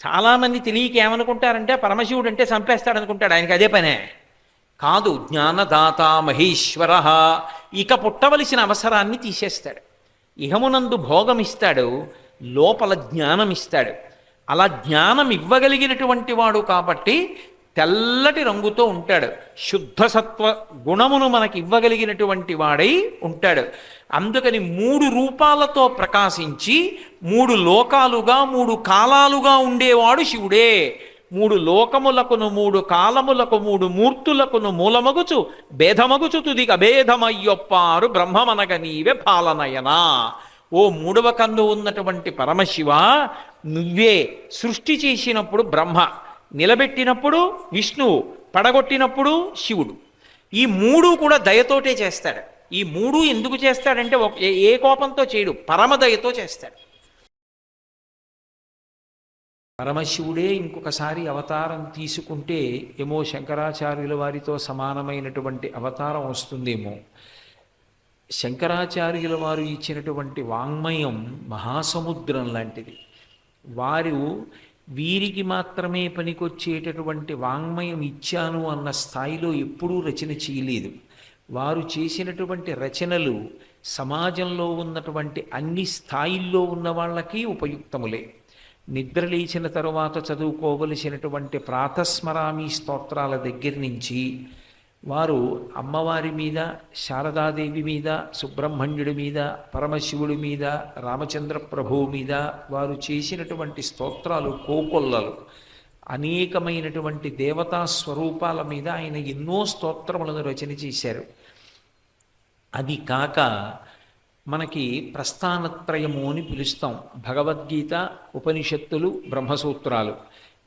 చాలామంది తెలియక ఏమనుకుంటారంటే పరమశివుడు అంటే చంపేస్తాడు అనుకుంటాడు, ఆయనకి అదే పనే. కాదు, జ్ఞానదాత మహేశ్వర. ఇక పుట్టవలసిన అవసరాన్ని తీసేస్తాడు. ఇహమునందు భోగం ఇస్తాడు, లోపల జ్ఞానం ఇస్తాడు. అలా జ్ఞానం ఇవ్వగలిగినటువంటి వాడు కాబట్టి తెల్లటి రంగుతో ఉంటాడు. శుద్ధ సత్వ గుణమును మనకి ఇవ్వగలిగినటువంటి వాడై ఉంటాడు. అందుకని 3 రూపాలతో ప్రకాశించి 3 లోకాలుగా 3 కాలాలుగా ఉండేవాడు శివుడే. 3 లోకములకును 3 కాలములకు 3 మూర్తులకును మూలమగుచు భేదమగుచు తుదికి అభేదమయ్యొప్పారు బ్రహ్మమనగ నీవే పాలనయనా. ఓ 3వ కన్ను ఉన్నటువంటి పరమశివ, నువ్వే సృష్టి చేసినప్పుడు బ్రహ్మ, నిలబెట్టినప్పుడు విష్ణువు, పడగొట్టినప్పుడు శివుడు. ఈ 3 కూడా దయతోటే చేస్తాడు. ఈ 3 ఎందుకు చేస్తాడంటే ఏ కోపంతో చేయడు, పరమదయతో చేస్తాడు. పరమశివుడే ఇంకొకసారి అవతారం తీసుకుంటే ఏమో శంకరాచార్యుల వారితో సమానమైనటువంటి అవతారం వస్తుందేమో. శంకరాచార్యుల వారు ఇచ్చినటువంటి వాంగ్మయం మహాసముద్రం లాంటిది. వారు వీరికి మాత్రమే పనికొచ్చేటటువంటి వాంగ్మయం ఇచ్చాను అన్న స్థాయిలో ఎప్పుడూ రచన చేయలేదు. వారు చేసినటువంటి రచనలు సమాజంలో ఉన్నటువంటి అన్ని స్థాయిల్లో ఉన్న వాళ్ళకి ఉపయుక్తములే. నిద్ర లేచిన తరువాత చదువుకోవలసినటువంటి ప్రాతస్మరామి స్తోత్రాల దగ్గర నుంచి వారు అమ్మవారి మీద, శారదాదేవి మీద, సుబ్రహ్మణ్యుడి మీద, పరమశివుడి మీద, రామచంద్ర ప్రభువు మీద వారు చేసినటువంటి స్తోత్రాలు కోకొల్లలు. అనేకమైనటువంటి దేవతా స్వరూపాల మీద ఆయన ఎన్నో స్తోత్రములను రచన చేశారు. అది కాక మనకి ప్రస్థానత్రయము అని పిలుస్తాం. భగవద్గీత, ఉపనిషత్తులు, బ్రహ్మసూత్రాలు,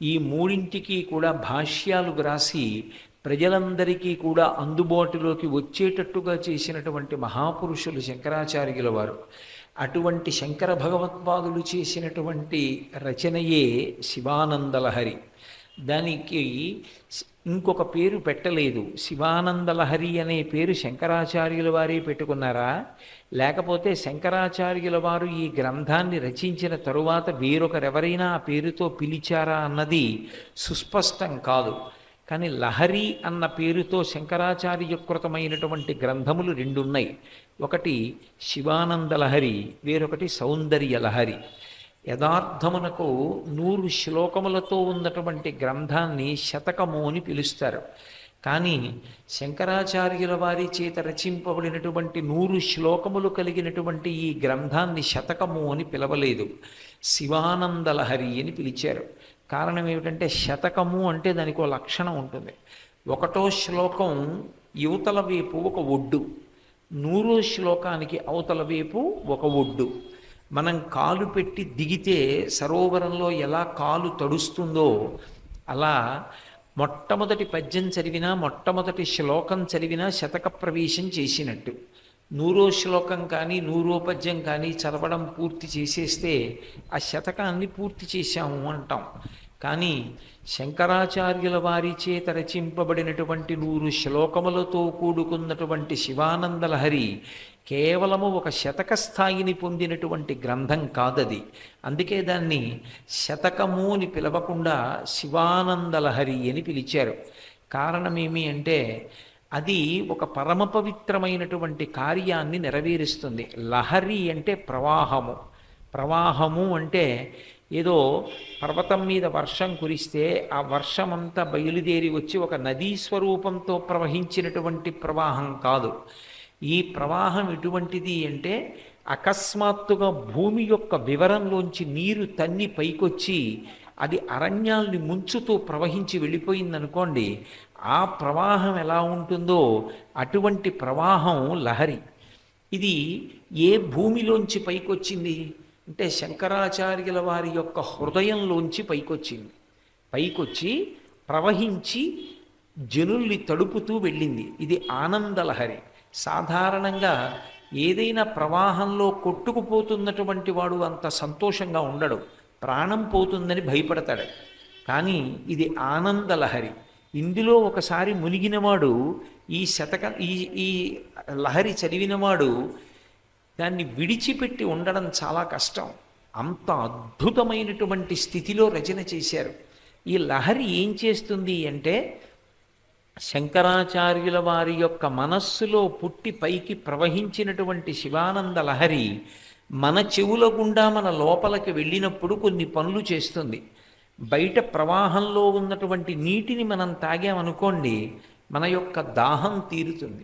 ఈ 3ంటికి కూడా భాష్యాలు వ్రాసి ప్రజలందరికీ కూడా అందుబాటులోకి వచ్చేటట్టుగా చేసినటువంటి మహాపురుషులు శంకరాచార్యుల వారు. అటువంటి శంకర భగవత్పాదులు చేసినటువంటి రచనయే శివానందలహరి. దానికి ఇంకొక పేరు పెట్టలేదు. శివానందలహరి అనే పేరు శంకరాచార్యుల వారే పెట్టుకున్నారా, లేకపోతే శంకరాచార్యుల వారు ఈ గ్రంథాన్ని రచించిన తరువాత వేరొకరెవరైనా ఆ పేరుతో పిలిచారా అన్నది సుస్పష్టం కాదు. కానీ లహరి అన్న పేరుతో శంకరాచార్యకృతమైనటువంటి గ్రంథములు 2 ఉన్నాయి. ఒకటి శివానంద లహరి, వేరొకటి సౌందర్య లహరి. యథార్థమునకు 100 శ్లోకములతో ఉన్నటువంటి గ్రంథాన్ని శతకము అని పిలుస్తారు. కానీ శంకరాచార్యుల వారి చేత రచింపబడినటువంటి 100 శ్లోకములు కలిగినటువంటి ఈ గ్రంథాన్ని శతకము అని పిలవలేదు, శివానందలహరి అని పిలిచారు. కారణం ఏమిటంటే శతకము అంటే దానికి ఒక లక్షణం ఉంటుంది. 1వ శ్లోకం యువతల వైపు ఒక ఒడ్డు, 100వ శ్లోకానికి అవతల వైపు ఒక ఒడ్డు. మనం కాలు పెట్టి దిగితే సరోవరంలో ఎలా కాలు తడుస్తుందో అలా మొట్టమొదటి పద్యం చదివినా, మొట్టమొదటి శ్లోకం చదివినా శతక ప్రవేశం చేసినట్టు. 100వ శ్లోకం కానీ 100వ పద్యం కానీ చదవడం పూర్తి చేసేస్తే ఆ శతకాన్ని పూర్తి చేశాము అంటాం. కానీ శంకరాచార్యుల వారి చేత రచింపబడినటువంటి 100 శ్లోకములతో కూడుకున్నటువంటి శివానందలహరి కేవలము ఒక శతక స్థాయిని పొందినటువంటి గ్రంథం కాదది. అందుకే దాన్ని శతకము అని పిలవకుండా శివానందలహరి అని పిలిచారు. కారణమేమి అంటే అది ఒక పరమ పవిత్రమైనటువంటి కార్యాన్ని నెరవేరుస్తుంది. లహరి అంటే ప్రవాహము. ప్రవాహము అంటే ఏదో పర్వతం మీద వర్షం కురిస్తే ఆ వర్షమంతా బయలుదేరి వచ్చి ఒక నదీ స్వరూపంతో ప్రవహించినటువంటి ప్రవాహం కాదు. ఈ ప్రవాహం ఎటువంటిది అంటే అకస్మాత్తుగా భూమి యొక్క వివరంలోంచి నీరు తన్ని పైకొచ్చి అది అరణ్యాల్ని ముంచుతూ ప్రవహించి వెళ్ళిపోయిందనుకోండి, ఆ ప్రవాహం ఎలా ఉంటుందో అటువంటి ప్రవాహం లహరి. ఇది ఏ భూమిలోంచి పైకొచ్చింది అంటే శంకరాచార్యుల వారి యొక్క హృదయంలోంచి పైకొచ్చింది. పైకొచ్చి ప్రవహించి జనుల్ని తడుపుతూ వెళ్ళింది. ఇది ఆనందలహరి. సాధారణంగా ఏదైనా ప్రవాహంలో కొట్టుకుపోతున్నటువంటి వాడు అంత సంతోషంగా ఉండడు, ప్రాణం పోతుందని భయపడతాడు. కానీ ఇది ఆనందలహరి. ఇందులో ఒకసారి మునిగినవాడు ఈ ఈ లహరి చదివినవాడు దాన్ని విడిచిపెట్టి ఉండడం చాలా కష్టం. అంత అద్భుతమైనటువంటి స్థితిలో రచన చేశారు. ఈ లహరి ఏం చేస్తుంది అంటే శంకరాచార్యుల వారి యొక్క మనస్సులో పుట్టి పైకి ప్రవహించినటువంటి శివానంద లహరి మన చెవుల గుండా మన లోపలికి వెళ్ళినప్పుడు కొన్ని పనులు చేస్తుంది. బయట ప్రవాహంలో ఉన్నటువంటి నీటిని మనం తాగామనుకోండి, మన యొక్క దాహం తీరుతుంది,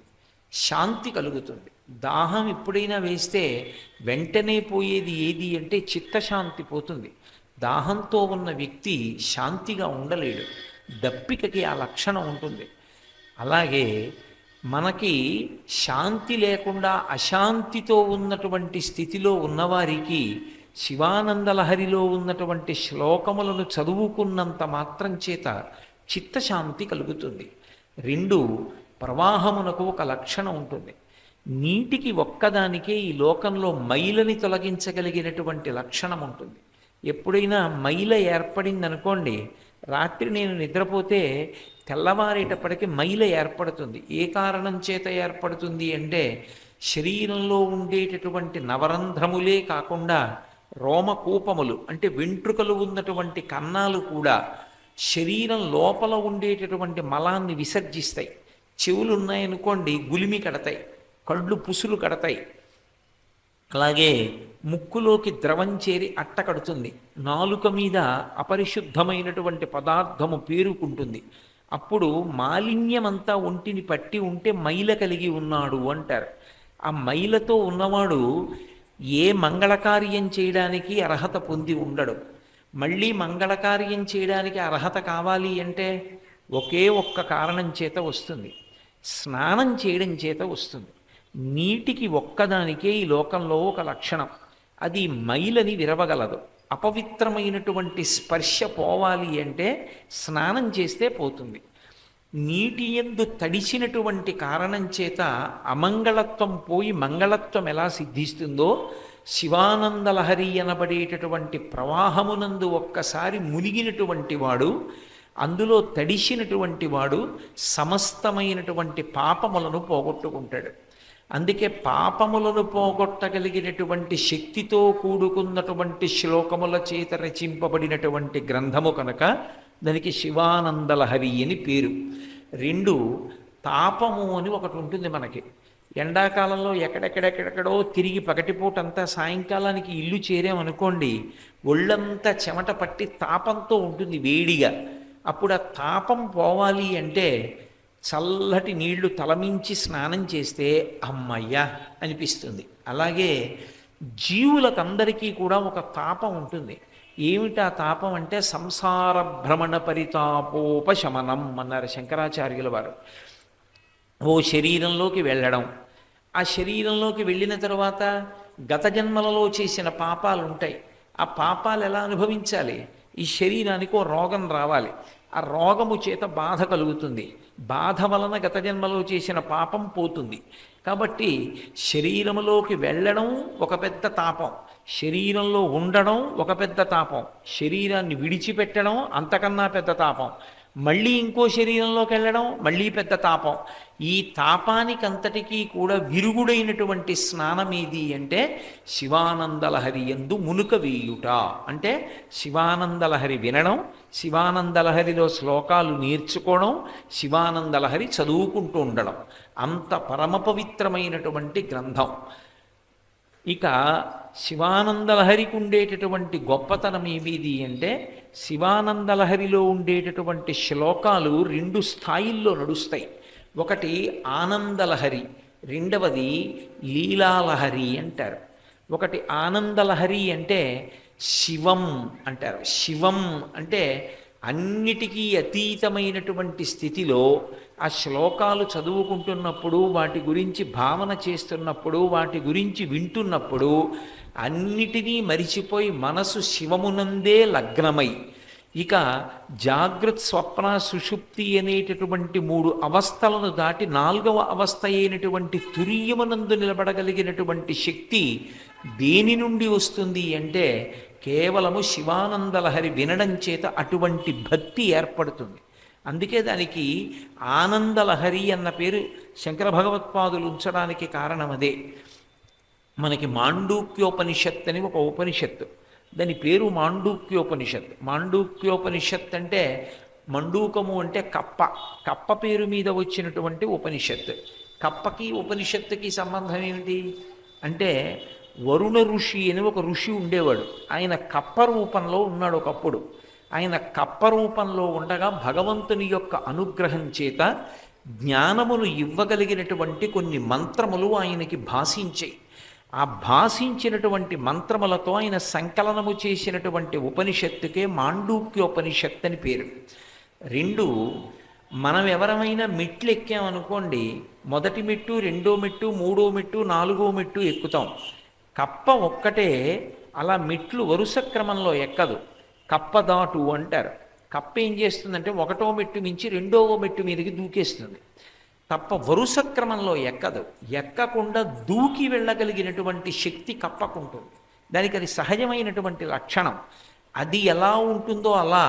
శాంతి కలుగుతుంది. దాహం ఎప్పుడైనా వేస్తే వెంటనే పోయేది ఏది అంటే చిత్తశాంతి పోతుంది. దాహంతో ఉన్న వ్యక్తి శాంతిగా ఉండలేడు, దప్పికకి ఆ లక్షణం ఉంటుంది. అలాగే మనకి శాంతి లేకుండా అశాంతితో ఉన్నటువంటి స్థితిలో ఉన్నవారికి శివానందలహరిలో ఉన్నటువంటి శ్లోకములను చదువుకున్నంత మాత్రం చేత చిత్తశాంతి కలుగుతుంది. రెండు, ప్రవాహమునకు ఒక లక్షణం ఉంటుంది. నీటికి ఒక్కదానికే ఈ లోకంలో మైలని తొలగించగలిగినటువంటి లక్షణం ఉంటుంది. ఎప్పుడైనా మైల ఏర్పడిందనుకోండి, రాత్రి నేను నిద్రపోతే తెల్లవారేటప్పటికి మైల ఏర్పడుతుంది. ఏ కారణం చేత ఏర్పడుతుంది అంటే శరీరంలో ఉండేటటువంటి నవరంధ్రములే కాకుండా రోమకూపములు అంటే వెంట్రుకలు ఉన్నటువంటి కన్నాలు కూడా శరీరం లోపల ఉండేటటువంటి మలాన్ని విసర్జిస్తాయి. చెవులు ఉన్నాయనుకోండి గులిమి కడతాయి, కళ్ళు పుసులు కడతాయి, అలాగే ముక్కులోకి ద్రవం చేరి అట్ట కడుతుంది, నాలుక మీద అపరిశుద్ధమైనటువంటి పదార్థము పేరుకుంటుంది. అప్పుడు మాలిన్యమంతా ఒంటిని పట్టి ఉంటే మైల కలిగి ఉన్నాడు అంటారు. ఆ మైలతో ఉన్నవాడు ఏ మంగళకార్యం చేయడానికి అర్హత పొంది ఉండడు. మళ్ళీ మంగళకార్యం చేయడానికి అర్హత కావాలి అంటే ఒకే ఒక్క కారణం చేత వస్తుంది, స్నానం చేయడం చేత వస్తుంది. నీటికి ఒక్కదానికే ఈ లోకంలో ఒక లక్షణం, అది మైలని విరవగలదు. అపవిత్రమైనటువంటి స్పర్శ పోవాలి అంటే స్నానం చేస్తే పోతుంది. నీటి యందు తడిసినటువంటి కారణం చేత అమంగళత్వం పోయి మంగళత్వం ఎలా సిద్ధిస్తుందో, శివానందలహరి అనబడేటటువంటి ప్రవాహమునందు ఒక్కసారి మునిగినటువంటి వాడు, అందులో తడిసినటువంటి వాడు సమస్తమైనటువంటి పాపములను పోగొట్టుకుంటాడు. అందుకే పాపములను పోగొట్టగలిగినటువంటి శక్తితో కూడుకున్నటువంటి శ్లోకముల చేత రచింపబడినటువంటి గ్రంథము కనుక దానికి శివానందలహరి అని పేరు. రెండు, తాపము అని ఒకటి ఉంటుంది మనకి. ఎండాకాలంలో ఎక్కడెక్కడెక్కడెక్కడో తిరిగి పగటిపూటంతా సాయంకాలానికి ఇల్లు చేరామనుకోండి, ఒళ్ళంతా చెమట పట్టి తాపంతో ఉంటుంది వేడిగా. అప్పుడు ఆ తాపం పోవాలి అంటే చల్లటి నీళ్లు తలమించి స్నానం చేస్తే అమ్మయ్యా అనిపిస్తుంది. అలాగే జీవులకందరికీ కూడా ఒక తాపం ఉంటుంది. ఏమిటా తాపం అంటే సంసార భ్రమణ పరితాపోపశమనం అన్నారు శంకరాచార్యుల వారు. ఓ శరీరంలోకి వెళ్ళడం, ఆ శరీరంలోకి వెళ్ళిన తర్వాత గత జన్మలలో చేసిన పాపాలు ఉంటాయి. ఆ పాపాలు ఎలా అనుభవించాలి? ఈ శరీరానికి ఓ రోగం రావాలి, ఆ రోగము చేత బాధ కలుగుతుంది, బాధ వలన గత జన్మలో చేసిన పాపం పోతుంది. కాబట్టి శరీరములోకి వెళ్ళడం ఒక పెద్ద తాపం, శరీరంలో ఉండడం ఒక పెద్ద తాపం, శరీరాన్ని విడిచిపెట్టడం అంతకన్నా పెద్ద తాపం, మళ్ళీ ఇంకో శరీరంలోకి వెళ్ళడం మళ్ళీ పెద్ద తాపం. ఈ తాపానికంతటికీ కూడా విరుగుడైనటువంటి స్నానం ఏది అంటే శివానందలహరి యందు మునుక వేయుట. అంటే శివానందలహరి వినడం, శివానందలహరిలో శ్లోకాలు నేర్చుకోవడం, శివానందలహరి చదువుకుంటూ ఉండడం. అంత పరమ పవిత్రమైనటువంటి గ్రంథం. ఇక శివానందలహరికి ఉండేటటువంటి గొప్పతనం ఏమిది అంటే శివానందలహరిలో ఉండేటటువంటి శ్లోకాలు రెండు స్థాయిల్లో నడుస్తాయి. ఒకటి ఆనందలహరి, రెండవది లీలాలహరి అంటారు. ఒకటి ఆనందలహరి అంటే శివం అంటారు. శివం అంటే అన్నిటికీ అతీతమైనటువంటి స్థితిలో ఆ శ్లోకాలు చదువుకుంటున్నప్పుడు, వాటి గురించి భావన చేస్తున్నప్పుడు, వాటి గురించి వింటున్నప్పుడు అన్నిటినీ మరిచిపోయి మనసు శివమునందే లగ్నమై, ఇక జాగృత్ స్వప్న సుషుప్తి అనేటటువంటి మూడు అవస్థలను దాటి నాలుగవ అవస్థ అయినటువంటి తురీయమునందు నిలబడగలిగినటువంటి శక్తి దేని నుండి వస్తుంది అంటే కేవలము శివానందలహరి వినడం చేత అటువంటి భక్తి ఏర్పడుతుంది. అందుకే దానికి ఆనందలహరి అన్న పేరు శంకర భగవత్పాదులు ఉంచడానికి కారణం అదే. మనకి మాండూక్యోపనిషత్ అని ఒక ఉపనిషత్తు, దాని పేరు మాండూక్యోపనిషత్. మాండూక్యోపనిషత్ అంటే మండూకము అంటే కప్ప. కప్ప పేరు మీద వచ్చినటువంటి ఉపనిషత్. కప్పకి ఉపనిషత్తుకి సంబంధం ఏమిటి అంటే, వరుణ ఋషి అని ఒక ఋషి ఉండేవాడు. ఆయన కప్ప రూపంలో ఉన్నాడు ఒకప్పుడు. ఆయన కప్ప రూపంలో ఉండగా భగవంతుని యొక్క అనుగ్రహం చేత జ్ఞానమును ఇవ్వగలిగినటువంటి కొన్ని మంత్రములు ఆయనకి భాషించాయి. ఆ భాషించినటువంటి మంత్రములతో ఆయన సంకలనము చేసినటువంటి ఉపనిషత్తుకే మాండూక్యోపనిషత్ అని పేరు. రెండు, మనం ఎవరమైనా మెట్లు ఎక్కామనుకోండి, మొదటి మెట్టు, రెండో మెట్టు, మూడో మెట్టు, నాలుగో మెట్టు ఎక్కుతాం. కప్ప ఒక్కటే అలా మెట్లు వరుస క్రమంలో ఎక్కదు. కప్ప దాటు అంటారు. కప్ప ఏం చేస్తుందంటే ఒకటో మెట్టు మించి రెండవ మెట్టు మీదకి దూకేస్తుంది తప్ప వరుస క్రమంలో ఎక్కదు. ఎక్కకుండా దూకి వెళ్ళగలిగినటువంటి శక్తి కప్పకుంటుంది. దానికి అది సహజమైనటువంటి లక్షణం. అది ఎలా ఉంటుందో అలా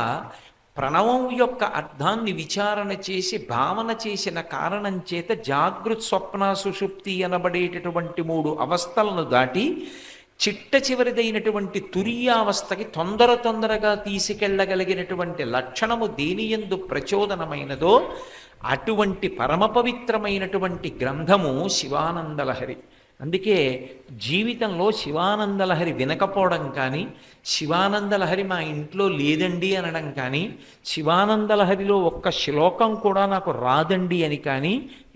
ప్రణవం యొక్క అర్థాన్ని విచారణ చేసి భావన చేసిన కారణం చేత జాగృత్ స్వప్న సుషుప్తి అనబడేటటువంటి 3 అవస్థలను దాటి చిట్ట చివరిదైనటువంటి తురీయావస్థకి తొందరగా తీసుకెళ్ళగలిగినటువంటి లక్షణము దేనియందు ప్రచోదనమైనదో అటువంటి పరమ పవిత్రమైనటువంటి గ్రంథము శివానందలహరి. అందుకే జీవితంలో శివానందలహరి వినకపోవడం కానీ, శివానందలహరి మా ఇంట్లో లేదండి అనడం కానీ, శివానందలహరిలో ఒక్క శ్లోకం కూడా నాకు రాదండి అని కానీ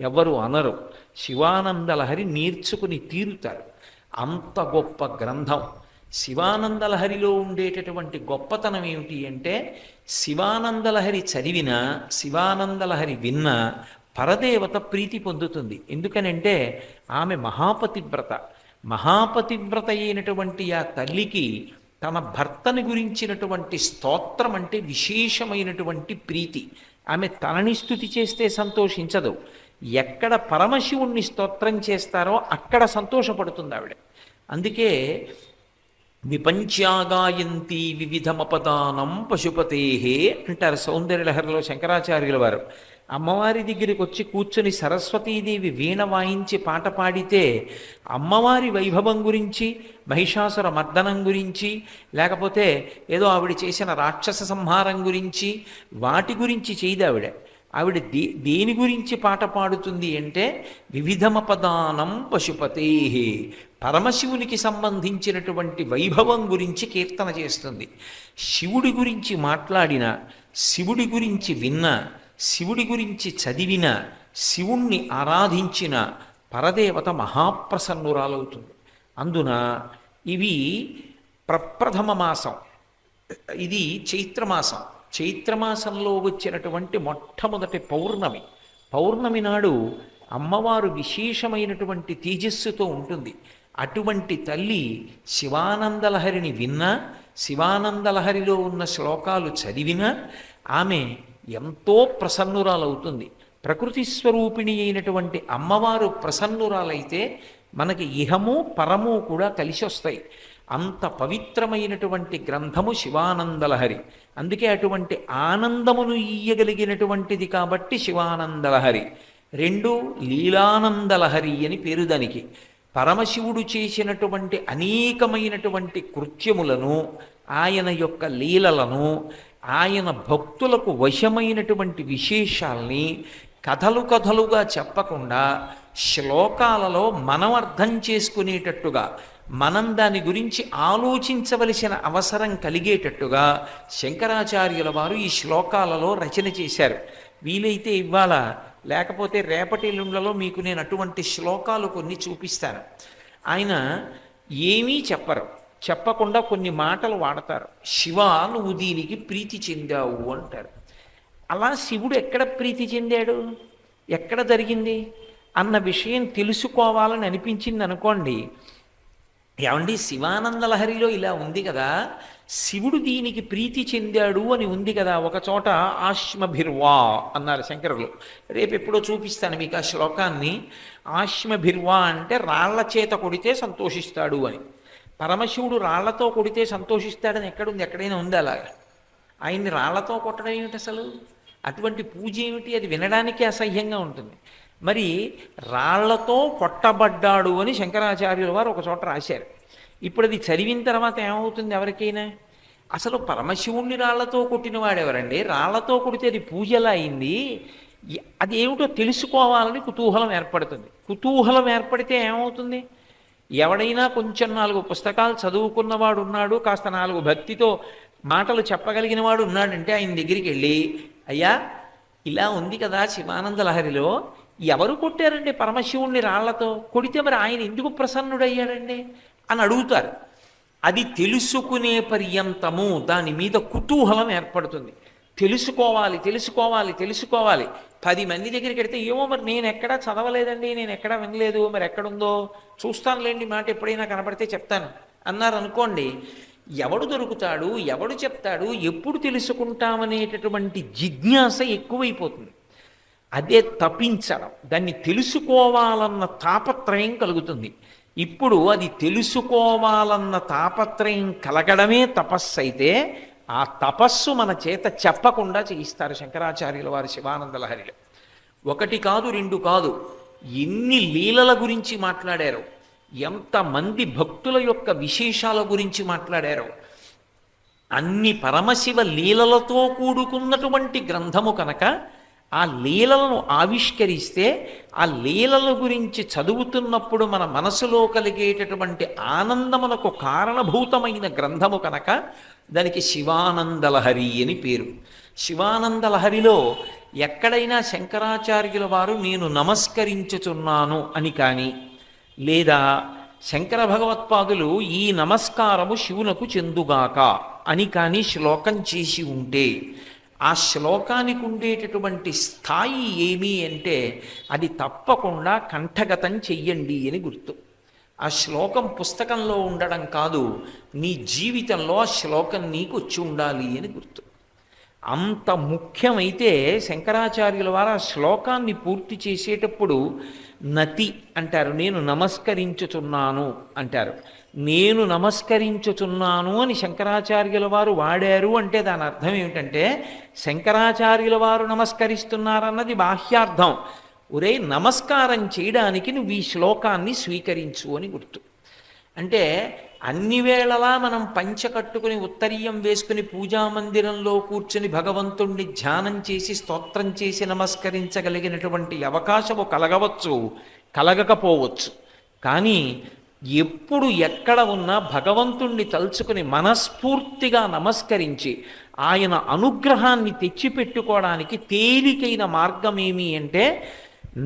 ఎవరు అనరు. శివానందలహరి నేర్చుకుని తీరుతారు. అంత గొప్ప గ్రంథం. శివానందలహరిలో ఉండేటటువంటి గొప్పతనం ఏమిటి అంటే, శివానందలహరి చదివిన, శివానందలహరి విన్న పరదేవత ప్రీతి పొందుతుంది. ఎందుకనంటే ఆమె మహాపతివ్రత. మహాపతివ్రత అయినటువంటి ఆ తల్లికి తన భర్తని గురించినటువంటి స్తోత్రం అంటే విశేషమైనటువంటి ప్రీతి. ఆమె తనని స్తుతి చేస్తే సంతోషించదు. ఎక్కడ పరమశివుణ్ణి స్తోత్రం చేస్తారో అక్కడ సంతోషపడుతుంది ఆవిడ. అందుకే విపంచాగాయంతి వివిధమపదానం పశుపతేహే అంటారు సౌందర్యలహరిలో శంకరాచార్యుల వారు. అమ్మవారి దగ్గరికి వచ్చి కూర్చొని సరస్వతీదేవి వీణ వాయించి పాట పాడితే అమ్మవారి వైభవం గురించి, మహిషాసుర మర్దనం గురించి, లేకపోతే ఏదో ఆవిడ చేసిన రాక్షస సంహారం గురించి, వాటి గురించి చేయదు ఆవిడ దేని గురించి పాట పాడుతుంది అంటే వివిధమపదానం పశుపతే, పరమశివునికి సంబంధించినటువంటి వైభవం గురించి కీర్తన చేస్తుంది. శివుడి గురించి మాట్లాడిన, శివుడి గురించి విన్న, శివుడి గురించి చదివిన, శివుణ్ణి ఆరాధించిన పరదేవత మహాప్రసన్నురాలవుతుంది. అందున ఇవి ప్రప్రథమ మాసం, ఇది చైత్రమాసం. చైత్రమాసంలో వచ్చినటువంటి మొట్టమొదటి పౌర్ణమి. పౌర్ణమి నాడు అమ్మవారు విశేషమైనటువంటి తేజస్సుతో ఉంటుంది. అటువంటి తల్లి శివానందలహరిని విన్నా, శివానందలహరిలో ఉన్న శ్లోకాలు చదివినా ఆమె ఎంతో ప్రసన్నురాలవుతుంది. ప్రకృతి స్వరూపిణి అయినటువంటి అమ్మవారు ప్రసన్నురాలైతే మనకి ఇహము పరము కూడా కలిసి వస్తాయి. అంత పవిత్రమైనటువంటి గ్రంథము శివానందలహరి. అందుకే అటువంటి ఆనందమును ఇయ్యగలిగినటువంటిది కాబట్టి శివానందలహరి. రెండు, లీలానందలహరి అని పేరు దానికి. పరమశివుడు చేసినటువంటి అనేకమైనటువంటి కృత్యములను, ఆయన యొక్క లీలలను, ఆయన భక్తులకు వశమైనటువంటి విశేషాల్ని కథలు కథలుగా చెప్పకుండా శ్లోకాలలో మనం అర్థం చేసుకునేటట్టుగా, మనం దాని గురించి ఆలోచించవలసిన అవసరం కలిగేటట్టుగా శంకరాచార్యుల వారు ఈ శ్లోకాలలో రచన చేశారు. వీలైతే ఇవాళ, లేకపోతే రేపటి ఎల్లుండ్లలో మీకు నేను అటువంటి శ్లోకాలు కొన్ని చూపిస్తాను. ఆయన ఏమీ చెప్పరు, చెప్పకుండా కొన్ని మాటలు వాడతారు. శివ, నువ్వు దీనికి ప్రీతి చెందావు అంటారు. అలా శివుడు ఎక్కడ ప్రీతి చెందాడు, ఎక్కడ జరిగింది అన్న విషయం తెలుసుకోవాలని అనిపించింది అనుకోండి. ఏమండి, శివానందలహరిలో ఇలా ఉంది కదా, శివుడు దీనికి ప్రీతి చెందాడు అని ఉంది కదా. ఒక చోట ఆశ్మభిర్వా అన్నారు శంకరులు. రేపు ఎప్పుడో చూపిస్తాను మీకు ఆ శ్లోకాన్ని. ఆశ్మభిర్వా అంటే రాళ్ల చేత కొడితే సంతోషిస్తాడు అని. పరమశివుడు రాళ్లతో కొడితే సంతోషిస్తాడని ఎక్కడుంది? ఎక్కడైనా ఉంది అలాగా? ఆయన్ని రాళ్లతో కొట్టడం ఏమిటి అసలు? అటువంటి పూజ ఏమిటి? అది వినడానికి అసహ్యంగా ఉంటుంది. మరి రాళ్లతో కొట్టబడ్డాడు అని శంకరాచార్యుల వారు ఒక చోట రాశారు. ఇప్పుడు అది చదివిన తర్వాత ఏమవుతుంది ఎవరికైనా? అసలు పరమశివుణ్ణి రాళ్లతో కొట్టినవాడెవరండి? రాళ్లతో కొడితే అది పూజలా అయింది. అది ఏమిటో తెలుసుకోవాలని కుతూహలం ఏర్పడుతుంది. కుతూహలం ఏర్పడితే ఏమవుతుంది? ఎవడైనా కొంచెం 4 పుస్తకాలు చదువుకున్నవాడు ఉన్నాడు, కాస్త 4 భక్తితో మాటలు చెప్పగలిగిన వాడు ఉన్నాడంటే ఆయన దగ్గరికి వెళ్ళి, అయ్యా ఇలా ఉంది కదా శివానంద లహరిలో, ఎవరు కొట్టారండి పరమశివుణ్ణి రాళ్లతో? కొడితే మరి ఆయన ఎందుకు ప్రసన్నుడయ్యాడండి అని అడుగుతారు. అది తెలుసుకునే పర్యంతము దాని మీద కుతూహలం ఏర్పడుతుంది. తెలుసుకోవాలి తెలుసుకోవాలి తెలుసుకోవాలి. 10 మంది దగ్గరికి వెడితే, ఏమో మరి నేను ఎక్కడా చదవలేదండి, నేను ఎక్కడా వినలేదు, మరి ఎక్కడుందో చూస్తానులేండి, మాట ఎప్పుడైనా కనపడితే చెప్తాను అన్నారు అనుకోండి, ఎవడు దొరుకుతాడు, ఎవడు చెప్తాడు, ఎప్పుడు తెలుసుకుంటామనేటటువంటి జిజ్ఞాస ఎక్కువైపోతుంది. అదే తపించడం, దాన్ని తెలుసుకోవాలన్న తాపత్రయం కలుగుతుంది. ఇప్పుడు అది తెలుసుకోవాలన్న తాపత్రయం కలగడమే తపస్సు అయితే, ఆ తపస్సు మన చేత చెప్పకుండా చేయిస్తారు శంకరాచార్యుల వారి శివానంద లహరిలో. 1 కాదు 2 కాదు, ఎన్ని లీలల గురించి మాట్లాడారు, ఎంతమంది భక్తుల యొక్క విశేషాల గురించి మాట్లాడారు. అన్ని పరమశివ లీలలతో కూడుకున్నటువంటి గ్రంథము కనుక ఆ లీలలను ఆవిష్కరిస్తే, ఆ లీలల గురించి చదువుతున్నప్పుడు మన మనసులో కలిగేటటువంటి ఆనందమునకు కారణభూతమైన గ్రంథము కనుక దానికి శివానందలహరి అని పేరు. శివానందలహరిలో ఎక్కడైనా శంకరాచార్యుల వారు నేను నమస్కరించుచున్నాను అని కానీ, లేదా శంకర భగవత్పాదులు ఈ నమస్కారము శివునకు చెందుగాక అని కానీ శ్లోకం చేసి ఉంటే, ఆ శ్లోకానికి ఉండేటటువంటి స్థాయి ఏమి అంటే అది తప్పకుండా కంఠగతం చెయ్యండి అని గుర్తు. ఆ శ్లోకం పుస్తకంలో ఉండడం కాదు, నీ జీవితంలో ఆ శ్లోకం నీకు వచ్చి ఉండాలి అని గుర్తు. అంత ముఖ్యమైతే శంకరాచార్యుల వారు ఆ శ్లోకాన్ని పూర్తి చేసేటప్పుడు నతి అంటారు, నేను నమస్కరించుచున్నాను అంటారు. నేను నమస్కరించుచున్నాను అని శంకరాచార్యుల వారు వాడారు అంటే దాని అర్థం ఏమిటంటే, శంకరాచార్యుల వారు నమస్కరిస్తున్నారన్నది బాహ్యార్థం. ఒరే, నమస్కారం చేయడానికి నువ్వు ఈ శ్లోకాన్ని స్వీకరించు అని గుర్తు. అంటే అన్ని వేళలా మనం పంచ కట్టుకుని ఉత్తరీయం వేసుకుని పూజామందిరంలో కూర్చుని భగవంతుణ్ణి ధ్యానం చేసి స్తోత్రం చేసి నమస్కరించగలిగినటువంటి అవకాశము కలగవచ్చు, కలగకపోవచ్చు. కానీ ఎప్పుడు ఎక్కడ ఉన్నా భగవంతుణ్ణి తలుచుకుని మనస్ఫూర్తిగా నమస్కరించి ఆయన అనుగ్రహాన్ని తెచ్చిపెట్టుకోవడానికి తేలికైన మార్గం ఏమి అంటే,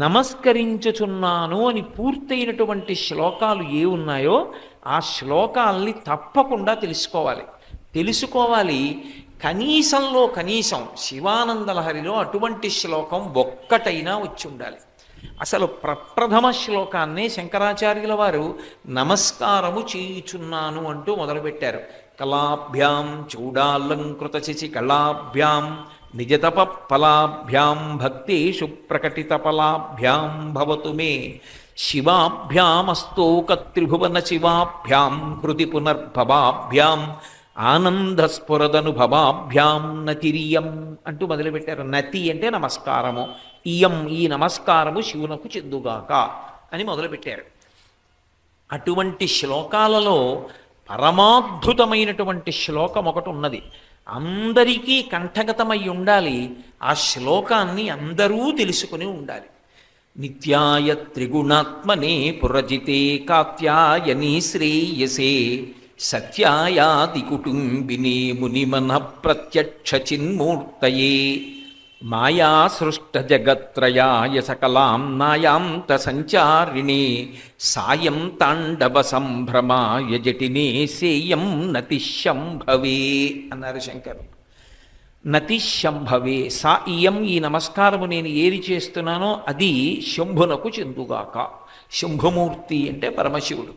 నమస్కరించుచున్నాను అని పూర్తయినటువంటి శ్లోకాలు ఏ ఉన్నాయో ఆ శ్లోకాల్ని తప్పకుండా తెలుసుకోవాలి. కనీసంలో కనీసం శివానందలహరిలో అటువంటి శ్లోకం ఒక్కటైనా వచ్చి ఉండాలి. అసలు ప్రప్రథమ శ్లోకాన్నే శంకరాచార్యుల వారు నమస్కారము చేయుచున్నాను అంటూ మొదలుపెట్టారు. కళాభ్యాం చూడాలంకృత శశి కళాభ్యాం నిజతప ఫలాభ్యాం భక్తేషు ప్రకటిత ఫలాభ్యాం భవతు మే శివాభ్యామస్తోక త్రిభువన శివాభ్యాం హృది పునర్భవాభ్యాం ఆనందస్ఫురదనుభవాభ్యాం నతిరియం అంటూ మొదలుపెట్టారు. నతి అంటే నమస్కారము, ఇయం ఈ నమస్కారము శివునకు చెందుగాక అని మొదలుపెట్టారు. అటువంటి శ్లోకాలలో పరమాద్భుతమైనటువంటి శ్లోకం ఒకటి ఉన్నది, అందరికీ కంఠగతమై ఉండాలి. ఆ శ్లోకాన్ని అందరూ తెలుసుకుని ఉండాలి. నిత్యాయ త్రిగుణాత్మనే పురజితే కాత్యాయని శ్రేయసే సత్యాయాది కుటుంబినే మునిమన ప్రత్యక్ష చిన్మూర్తయే మాయా సృష్ట జగత్రయాయ సకలాం నాయాంత సంచారిణే సాయం తాండవ సంభ్రమాయ జటినే సేయం నతిశంభవే అన్నారు శంకరు. నతిశంభవే సా ఇయం ఈ నమస్కారము నేను ఏది చేస్తున్నానో అది శంభునకు చెందుగాక. శంభుమూర్తి అంటే పరమశివుడు.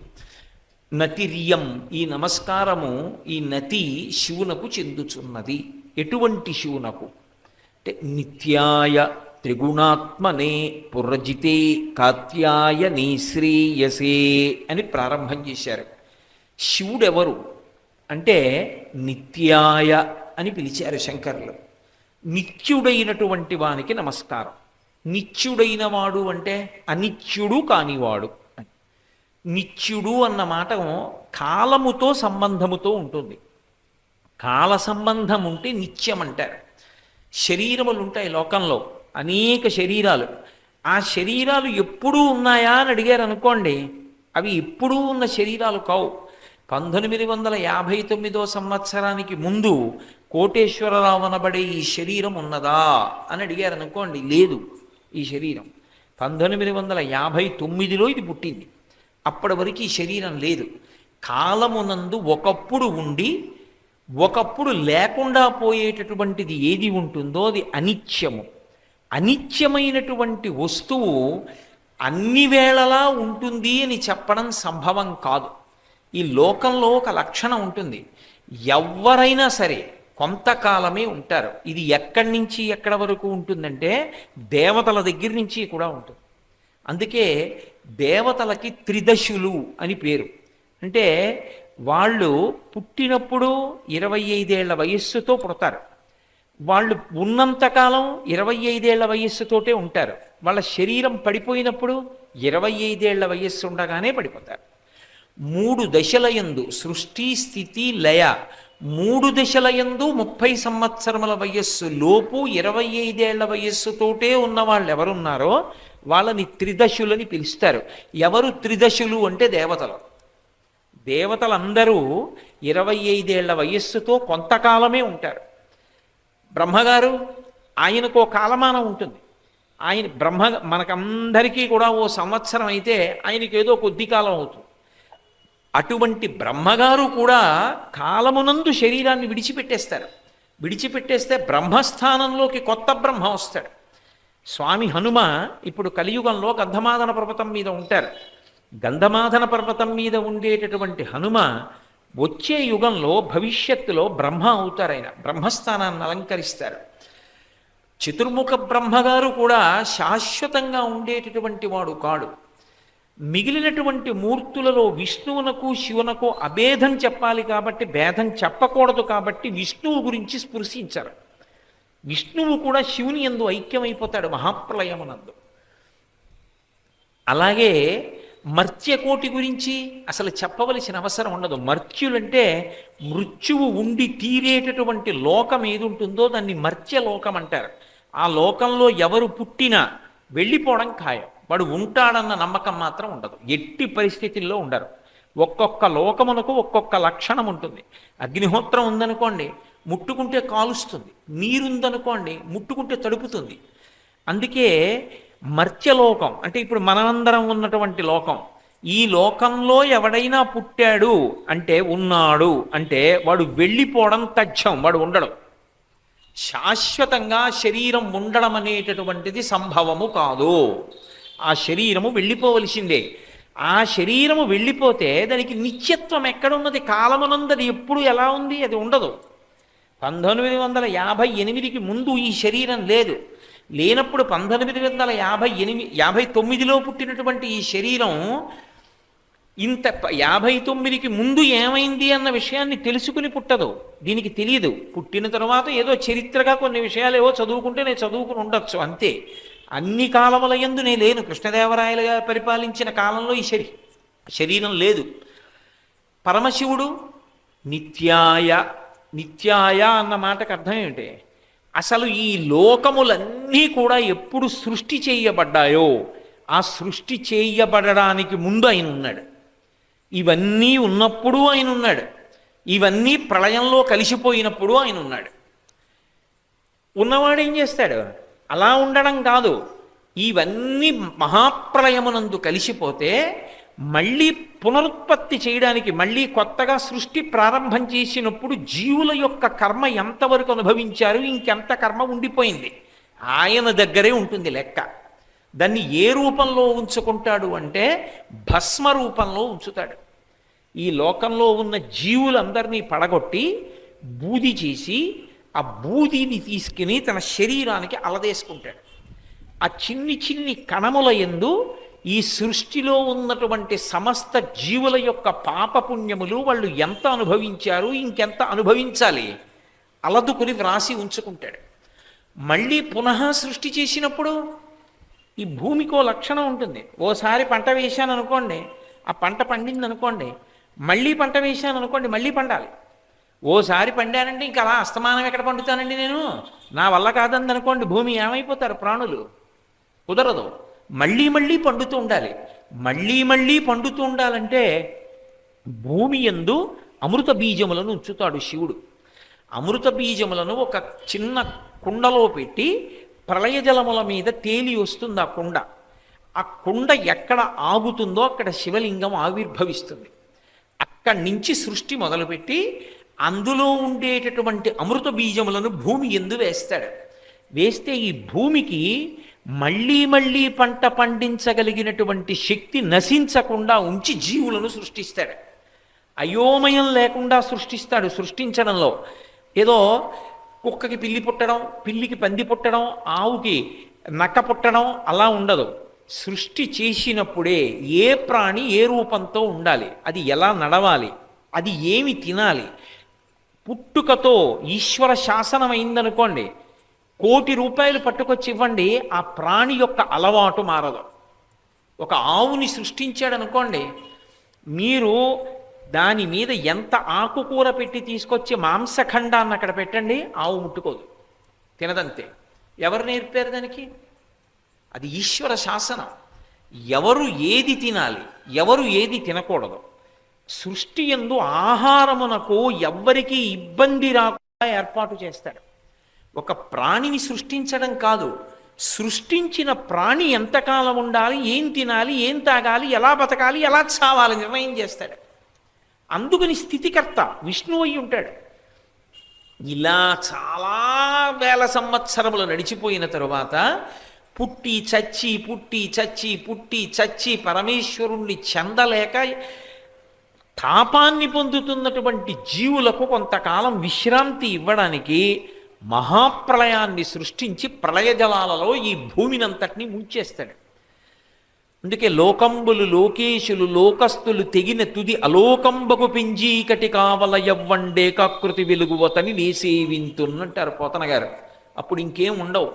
నతిరియం ఈ నమస్కారము, ఈ నతి శివునకు చెందుచున్నది. ఎటువంటి శివునకు అంటే నిత్యాయ త్రిగుణాత్మనే పురజితే కాత్యాయని శ్రేయసే అని ప్రారంభం చేశారు. శివుడెవరు అంటే నిత్యాయ అని పిలిచారు శంకరులు. నిత్యుడైనటువంటి వానికి నమస్కారం. నిత్యుడైన వాడు అంటే అనిత్యుడు కానివాడు. నిత్యుడు అన్న మాట కాలముతో సంబంధముతో ఉంటుంది. కాల సంబంధం ఉంటే నిత్యం అంటారు. శరీరములు ఉంటాయి లోకంలో, అనేక శరీరాలు. ఆ శరీరాలు ఎప్పుడూ ఉన్నాయా అని అడిగారు అనుకోండి, అవి ఎప్పుడూ ఉన్న శరీరాలు కావు. 1959 సంవత్సరానికి ముందు కోటేశ్వరరావు అనబడే ఈ శరీరం ఉన్నదా అని అడిగారు అనుకోండి, లేదు. ఈ శరీరం 1959లో ఇది పుట్టింది. అప్పటి వరకు ఈ శరీరం లేదు. కాలమునందు ఒకప్పుడు ఉండి ఒకప్పుడు లేకుండా పోయేటటువంటిది ఏది ఉంటుందో అది అనిత్యము. అనిత్యమైనటువంటి వస్తువు అన్ని వేళలా ఉంటుంది అని చెప్పడం సంభవం కాదు. ఈ లోకంలో ఒక లక్షణం ఉంటుంది, ఎవరైనా సరే కొంతకాలమే ఉంటారు. ఇది ఎక్కడి నుంచి ఎక్కడి వరకు ఉంటుందంటే దేవతల దగ్గర నుంచి కూడా ఉంటుంది. అందుకే దేవతలకి త్రిదశులు అని పేరు. అంటే వాళ్ళు పుట్టినప్పుడు 25 ఏళ్ల వయస్సుతో పుడతారు. వాళ్ళు ఉన్నంతకాలం 25 ఏళ్ల వయస్సుతోటే ఉంటారు. వాళ్ళ శరీరం పడిపోయినప్పుడు 25 ఏళ్ల వయస్సు ఉండగానే పడిపోతారు. 3 దశలయందు సృష్టి స్థితి లయ, 3 దశలయందు 30 సంవత్సరముల వయస్సు లోపు 25 ఏళ్ల వయస్సుతోటే ఉన్న వాళ్ళు ఎవరున్నారో వాళ్ళని త్రిదశులని పిలుస్తారు. ఎవరు త్రిదశులు అంటే దేవతలు. దేవతలందరూ 25 ఏళ్ల వయస్సుతో కొంతకాలమే ఉంటారు. బ్రహ్మగారు ఆయనకు కాలమానం ఉంటుంది. ఆయన మనకందరికీ కూడా ఓ సంవత్సరం అయితే ఆయనకి ఏదో కొద్ది కాలం అవుతుంది. అటువంటి బ్రహ్మగారు కూడా కాలమునందు శరీరాన్ని విడిచిపెట్టేస్తారు. విడిచిపెట్టేస్తే బ్రహ్మస్థానంలోకి కొత్త బ్రహ్మ వస్తాడు. స్వామి హనుమ ఇప్పుడు కలియుగంలో గంధమాదన పర్వతం మీద ఉంటారు. గంధమాదన పర్వతం మీద ఉండేటటువంటి హనుమ వచ్చే యుగంలో భవిష్యత్తులో బ్రహ్మ అవుతారు. ఆయన బ్రహ్మస్థానాన్ని అలంకరిస్తారు. చతుర్ముఖ బ్రహ్మగారు కూడా శాశ్వతంగా ఉండేటటువంటి వాడు కాడు. మిగిలినటువంటి మూర్తులలో విష్ణువునకు శివునకు అభేదం చెప్పాలి కాబట్టి, భేదం చెప్పకూడదు కాబట్టి విష్ణువు గురించి స్పృశించరు. విష్ణువు కూడా శివుని యందు ఐక్యమైపోతాడు మహాప్రళయమునందు. అలాగే మర్త్యకోటి గురించి అసలు చెప్పవలసిన అవసరం ఉండదు. మర్త్యులంటే మృత్యువు ఉండి తీరేటటువంటి లోకం ఏది ఉంటుందో దాన్ని మర్త్యలోకం అంటారు. ఆ లోకంలో ఎవరు పుట్టినా వెళ్ళిపోవడం ఖాయం. వాడు ఉంటాడన్న నమ్మకం మాత్రం ఉండదు. ఎట్టి పరిస్థితుల్లో ఉండరు. ఒక్కొక్క లోకమునకు ఒక్కొక్క లక్షణం ఉంటుంది. అగ్నిహోత్రం ఉందనుకోండి, ముట్టుకుంటే కాలుస్తుంది. నీరుందనుకోండి, ముట్టుకుంటే తడుపుతుంది. అందుకే మర్త్యలోకం అంటే ఇప్పుడు మనమందరం ఉన్నటువంటి లోకం. ఈ లోకంలో ఎవడైనా పుట్టాడు అంటే, ఉన్నాడు అంటే వాడు వెళ్ళిపోవడం తథ్యం, వాడు ఉండడం. శాశ్వతంగా శరీరం ఉండడం అనేటటువంటిది సంభవము కాదు. ఆ శరీరము వెళ్ళిపోవలసిందే. ఆ శరీరము వెళ్ళిపోతే దానికి నిత్యత్వం ఎక్కడున్నది? కాలమునందది ఎప్పుడు ఎలా ఉంది? అది ఉండదు. 1958కి ముందు ఈ శరీరం లేదు. లేనప్పుడు 1959లో పుట్టినటువంటి ఈ శరీరం ఇంత 59కి ముందు ఏమైంది అన్న విషయాన్ని తెలుసుకుని పుట్టదు. దీనికి తెలియదు. పుట్టిన తర్వాత ఏదో చరిత్రగా కొన్ని విషయాలు ఏవో చదువుకుంటే నేను చదువుకుని ఉండొచ్చు అంతే. అన్ని కాలముల యందు నేను లేను. కృష్ణదేవరాయలుగా పరిపాలించిన కాలంలో ఈ శరీరం లేదు. పరమశివుడు నిత్యాయ. నిత్యాయ అన్న మాటకు అర్థం ఏమిటి? అసలు ఈ లోకములన్నీ కూడా ఎప్పుడు సృష్టి చేయబడ్డాయో ఆ సృష్టి చేయబడడానికి ముందు ఆయన ఉన్నాడు. ఇవన్నీ ఉన్నప్పుడు ఆయన ఉన్నాడు. ఇవన్నీ ప్రళయంలో కలిసిపోయినప్పుడు ఆయన ఉన్నాడు. ఉన్నవాడు ఏం చేస్తాడు? అలా ఉండడం కాదు. ఇవన్నీ మహాప్రళయమునందు కలిసిపోతే మళ్ళీ పునరుత్పత్తి చేయడానికి, మళ్ళీ కొత్తగా సృష్టి ప్రారంభం చేసినప్పుడు జీవుల యొక్క కర్మ ఎంతవరకు అనుభవించారు, ఇంకెంత కర్మ ఉండిపోయింది, ఆయన దగ్గరే ఉంటుంది లెక్క. దాన్ని ఏ రూపంలో ఉంచుకుంటాడు అంటే భస్మ రూపంలో ఉంచుతాడు. ఈ లోకంలో ఉన్న జీవులందరినీ పడగొట్టి బూది చేసి ఆ బూదిని తీసుకుని తన శరీరానికి అలదేసుకుంటాడు. ఆ చిన్ని చిన్ని కణముల యందు ఈ సృష్టిలో ఉన్నటువంటి సమస్త జీవుల యొక్క పాపపుణ్యములు వాళ్ళు ఎంత అనుభవించారు, ఇంకెంత అనుభవించాలి అలదుకుని వ్రాసి ఉంచుకుంటాడు. మళ్ళీ పునః సృష్టి చేసినప్పుడు ఈ భూమికో లక్షణం ఉంటుంది. ఓసారి పంట వేశాను అనుకోండి, ఆ పంట పండింది అనుకోండి, మళ్ళీ పంట వేసాను అనుకోండి, మళ్ళీ పండాలి. ఓసారి పండానండి ఇంకా అలా అస్తమానం ఎక్కడ పండుతానండి నేను, నా వల్ల కాదంది అనుకోండి, భూమి ఏమైపోతారు ప్రాణులు, కుదరదు. మళ్ళీ మళ్ళీ పండుతూ ఉండాలి. మళ్ళీ మళ్ళీ పండుతూ ఉండాలంటే భూమి యందు అమృత బీజములను ఉంచుతాడు శివుడు. అమృత బీజములను ఒక చిన్న కుండలో పెట్టి ప్రళయ జలముల మీద తేలి వస్తుంది ఆ కుండ. ఆ కుండ ఎక్కడ ఆగుతుందో అక్కడ శివలింగం ఆవిర్భవిస్తుంది. అక్కడి నుంచి సృష్టి మొదలుపెట్టి అందులో ఉండేటటువంటి అమృత బీజములను భూమి యందు వేస్తాడు. వేస్తే ఈ భూమికి మళ్ళీ మళ్ళీ పంట పండించగలిగినటువంటి శక్తి నశించకుండా ఉంచి జీవులను సృష్టిస్తాడు. అయోమయం లేకుండా సృష్టిస్తాడు. సృష్టించడంలో ఏదో కుక్కకి పిల్లి పుట్టడం, పిల్లికి పంది పుట్టడం, ఆవుకి నక్క పుట్టడం అలా ఉండదు. సృష్టి చేసినప్పుడే ఏ ప్రాణి ఏ రూపంతో ఉండాలి, అది ఎలా నడవాలి, అది ఏమి తినాలి, పుట్టుకతో ఈశ్వర శాసనం అయిందనుకోండి, 1,00,00,000 రూపాయలు పట్టుకొచ్చి ఇవ్వండి, ఆ ప్రాణి యొక్క అలవాటు మారదు. ఒక ఆవుని సృష్టించాడనుకోండి, మీరు దాని మీద ఎంత ఆకుకూర పెట్టి తీసుకొచ్చి మాంసఖండాన్ని అక్కడ పెట్టండి, ఆవు ముట్టుకోదు, తినదంతే. ఎవరు నేర్పారు దానికి? అది ఈశ్వర శాసనం. ఎవరు ఏది తినాలి, ఎవరు ఏది తినకూడదు. సృష్టి యందు ఆహారమునకు ఎవ్వరికీ ఇబ్బంది రాకుండా ఏర్పాటు చేస్తాడు. ఒక ప్రాణిని సృష్టించడం కాదు, సృష్టించిన ప్రాణి ఎంతకాలం ఉండాలి, ఏం తినాలి, ఏం తాగాలి, ఎలా బతకాలి, ఎలా చావాలి నిర్ణయం చేస్తాడు. అందుకని స్థితికర్త విష్ణువు అయి ఉంటాడు. ఇలా చాలా వేల సంవత్సరములు నడిచిపోయిన తరువాత పుట్టి చచ్చి పుట్టి చచ్చి పుట్టి చచ్చి పరమేశ్వరుణ్ణి చెందలేక తాపాన్ని పొందుతున్నటువంటి జీవులకు కొంతకాలం విశ్రాంతి ఇవ్వడానికి మహాప్రళయాన్ని సృష్టించి ప్రళయ జలాలలో ఈ భూమినంతటినీ ముంచేస్తాడు. అందుకే లోకంబులు లోకేశులు లోకస్తులు తెగిన తుది అలోకంబకు పింజీకటి కావల యవ్వండే కాకృతి వెలుగువతని నేసేవింతున్నంటారు పోతన గారు. అప్పుడు ఇంకేం ఉండవు,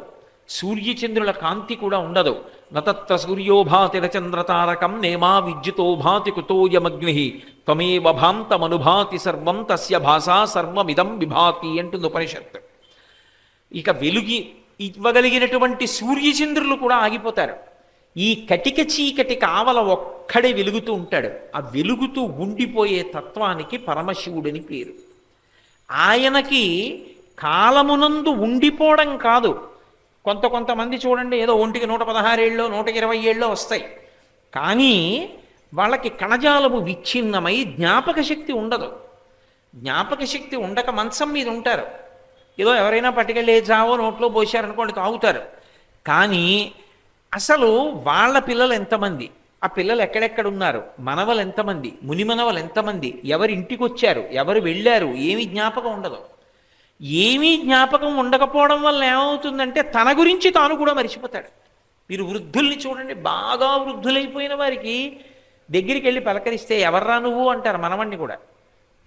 సూర్యచంద్రుల కాంతి కూడా ఉండదు. నతత్ర సూర్యోభాతి రచంద్రతారకం నేమా విద్యుతో భాతి కుతోయమగ్ని త్వమేవ భాంతమనుభాతి సర్వం తస్య భాషా సర్వమిదం విభాతి అంటుంది ఉపనిషత్తు. ఇక వెలుగి ఇవ్వగలిగినటువంటి సూర్యచంద్రులు కూడా ఆగిపోతారు. ఈ కటిక చీకటి కావల ఒక్కడే వెలుగుతూ ఉంటాడు. ఆ వెలుగుతూ ఉండిపోయే తత్వానికి పరమశివుడని పేరు. ఆయనకి కాలమునందు ఉండిపోవడం కాదు. కొంతమంది చూడండి, ఏదో ఒంటికి 116 ఏళ్ళో 120 ఏళ్ళో వస్తాయి, కానీ వాళ్ళకి కణజాలము విచ్ఛిన్నమై జ్ఞాపక శక్తి ఉండదు. జ్ఞాపక శక్తి ఉండక మంచం మీద ఉంటారు. ఏదో ఎవరైనా పట్టుకెళ్ళి జావో నోట్లో పోసారనుకోండి తాగుతారు. కానీ అసలు వాళ్ళ పిల్లలు ఎంతమంది, ఆ పిల్లలు ఎక్కడెక్కడున్నారు, మనవలు ఎంతమంది, మునిమనవలు ఎంతమంది, ఎవరి ఇంటికి వచ్చారు, ఎవరు వెళ్ళారు, ఏమీ జ్ఞాపకం ఉండదు. ఏమీ జ్ఞాపకం ఉండకపోవడం వల్ల ఏమవుతుందంటే తన గురించి తాను కూడా మర్చిపోతాడు. మీరు వృద్ధుల్ని చూడండి, బాగా వృద్ధులైపోయిన వారికి దగ్గరికి వెళ్ళి పలకరిస్తే ఎవర్రా నువ్వు అంటారు. మనవణ్ణి కూడా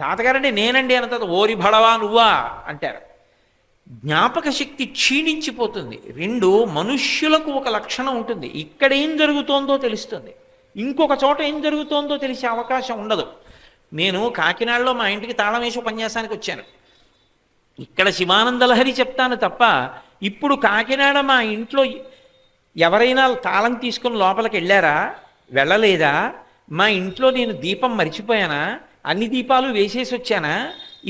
తాతగారండి నేనండి అన్న తర్వాత ఓరి భడవా నువ్వా అంటారు. జ్ఞాపక శక్తి క్షీణించిపోతుంది. 2 మనుష్యులకు ఒక లక్షణం ఉంటుంది, ఇక్కడ ఏం జరుగుతోందో తెలుస్తుంది, ఇంకొక చోట ఏం జరుగుతోందో తెలిసే అవకాశం ఉండదు. నేను కాకినాడలో మా ఇంటికి తాళం వేసి ఉపన్యాసానికి వచ్చాను. ఇక్కడ శివానందలహరి చెప్తాను తప్ప ఇప్పుడు కాకినాడ మా ఇంట్లో ఎవరైనా తాళం తీసుకుని లోపలికి వెళ్ళారా, వెళ్ళలేదా, మా ఇంట్లో నేను దీపం మరిచిపోయానా, అన్ని దీపాలు వేసేసి వచ్చానా,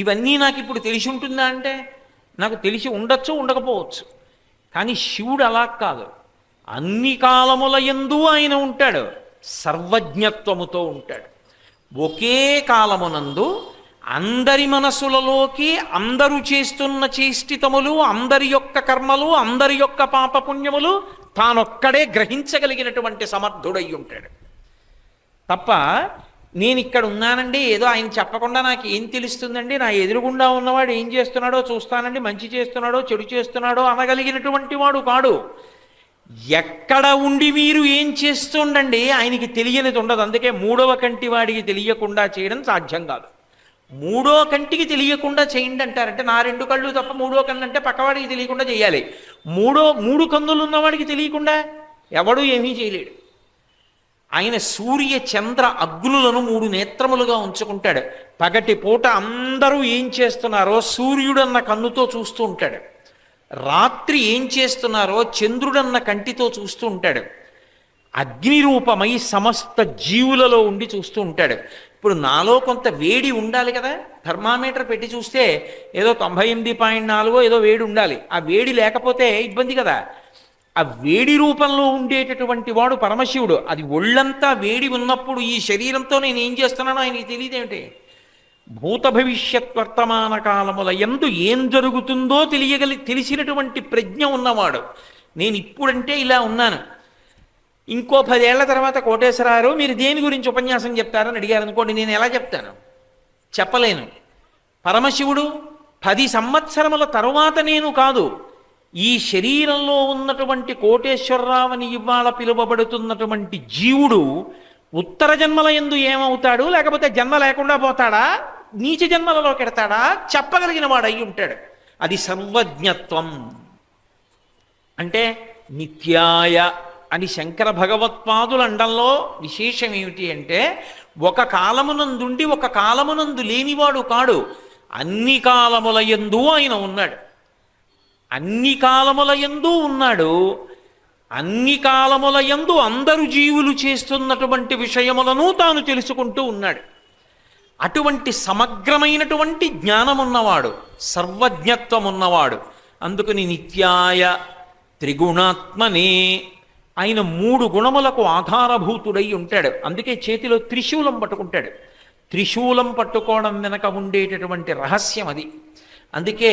ఇవన్నీ నాకు ఇప్పుడు తెలిసి ఉంటుందా అంటే నాకు తెలిసి ఉండొచ్చు, ఉండకపోవచ్చు. కానీ శివుడు అలా కాదు, అన్ని కాలముల యందు ఆయన ఉంటాడు, సర్వజ్ఞత్వముతో ఉంటాడు. ఒకే కాలమునందు అందరి మనసులలోకి అందరూ చేస్తున్న చేష్టితములు, అందరి యొక్క కర్మలు, అందరి యొక్క పాపపుణ్యములు తానొక్కడే గ్రహించగలిగినటువంటి సమర్థుడై ఉంటాడు. తప్ప నేను ఇక్కడ ఉన్నానండి, ఏదో ఆయన చెప్పకుండా నాకు ఏం తెలుస్తుందండి, నా ఎదురుగుండా ఉన్నవాడు ఏం చేస్తున్నాడో చూస్తానండి, మంచి చేస్తున్నాడో చెడు చేస్తున్నాడో అనగలిగినటువంటి వాడు కాడు. ఎక్కడ ఉండి మీరు ఏం చేస్తుండండి ఆయనకి తెలియనిది ఉండదు. అందుకే 3వ కంటి వాడికి తెలియకుండా చేయడం సాధ్యం కాదు. 3వ కంటికి తెలియకుండా చేయండి అంటారంటే నా 2 కళ్ళు తప్ప 3వ కన్ను అంటే పక్కవాడికి తెలియకుండా చేయాలి. 3 కన్నులు ఉన్నవాడికి తెలియకుండా ఎవడూ ఏమీ చేయలేడు. ఆయన సూర్య చంద్ర అగ్నులను 3 నేత్రములుగా ఉంచుకుంటాడు. పగటి పూట అందరూ ఏం చేస్తున్నారో సూర్యుడన్న కన్నుతో చూస్తూ ఉంటాడు. రాత్రి ఏం చేస్తున్నారో చంద్రుడన్న కంటితో చూస్తూ ఉంటాడు. అగ్ని రూపమై సమస్త జీవులలో ఉండి చూస్తూ ఉంటాడు. ఇప్పుడు నాలో కొంత వేడి ఉండాలి కదా, థర్మామీటర్ పెట్టి చూస్తే ఏదో 98.4 ఏదో వేడి ఉండాలి. ఆ వేడి లేకపోతే ఇబ్బంది కదా. ఆ వేడి రూపంలో ఉండేటటువంటి వాడు పరమశివుడు. అది ఒళ్ళంతా వేడి ఉన్నప్పుడు ఈ శరీరంతో నేను ఏం చేస్తున్నానో ఆయనకి తెలియదేమిటి? భూత భవిష్యత్ వర్తమాన కాలముల యందు ఏం జరుగుతుందో తెలిసినటువంటి ప్రజ్ఞ ఉన్నవాడు. నేను ఇప్పుడంటే ఇలా ఉన్నాను, ఇంకో 10 ఏళ్ల తర్వాత కోటేశ్వరారు మీరు దేని గురించి ఉపన్యాసం చెప్తారని అడిగారు అనుకోండి, నేను ఎలా చెప్తాను? చెప్పలేను. పరమశివుడు 10 సంవత్సరముల తరువాత నేను కాదు, ఈ శరీరంలో ఉన్నటువంటి కోటేశ్వరరావుని ఇవాళ పిలువబడుతున్నటువంటి జీవుడు ఉత్తర జన్మల యందు ఏమవుతాడు, లేకపోతే జన్మ లేకుండా పోతాడా, నీచ జన్మలలో కెడతాడా చెప్పగలిగిన వాడు అయి ఉంటాడు. అది సర్వజ్ఞత్వం. అంటే నిత్యాయ అని శంకర భగవత్పాదుల అండంలో విశేషం ఏమిటి అంటే, ఒక కాలమునందుండి ఒక కాలమునందు లేనివాడు కాడు. అన్ని కాలముల యందు ఆయన ఉన్నాడు. అన్ని కాలముల యందు ఉన్నాడు. అన్ని కాలముల యందు అందరు జీవులు చేస్తున్నటువంటి విషయములను తాను తెలుసుకుంటూ ఉన్నాడు. అటువంటి సమగ్రమైనటువంటి జ్ఞానమున్నవాడు, సర్వజ్ఞత్వం ఉన్నవాడు. అందుకని నిత్యాయ త్రిగుణాత్మనే ఆయన 3 గుణములకు ఆధారభూతుడై ఉంటాడు. అందుకే చేతిలో త్రిశూలం పట్టుకుంటాడు. త్రిశూలం పట్టుకోవడం వెనక ఉండేటటువంటి రహస్యం అది. అందుకే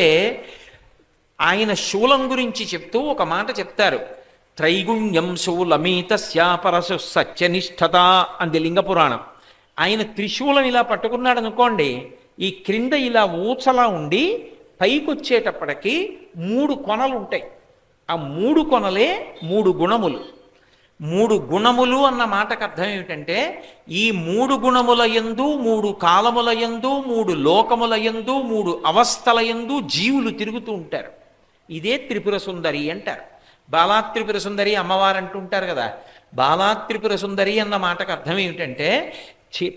ఆయన శూలం గురించి చెప్తూ ఒక మాట చెప్తారు. త్రైగుణ్యం శూలమీతస్యాపరసు సత్యనిష్ఠత అంది లింగపురాణం. ఆయన త్రిశూలం ఇలా పట్టుకున్నాడు అనుకోండి, ఈ క్రింద ఇలా ఊచలా ఉండి పైకొచ్చేటప్పటికి 3 కొనలు ఉంటాయి. ఆ 3 కొనలే 3 గుణములు. 3 గుణములు అన్న మాటకు అర్థం ఏమిటంటే, ఈ 3 గుణముల యందు 3 కాలముల యందు 3 లోకముల యందు 3 అవస్థల యందు జీవులు తిరుగుతూ ఉంటారు. ఇదే త్రిపుర సుందరి అంటారు. బాలా త్రిపుర సుందరి అమ్మవారు అంటుంటారు కదా. బాలా త్రిపుర సుందరి అన్న మాటకు అర్థం ఏమిటంటే,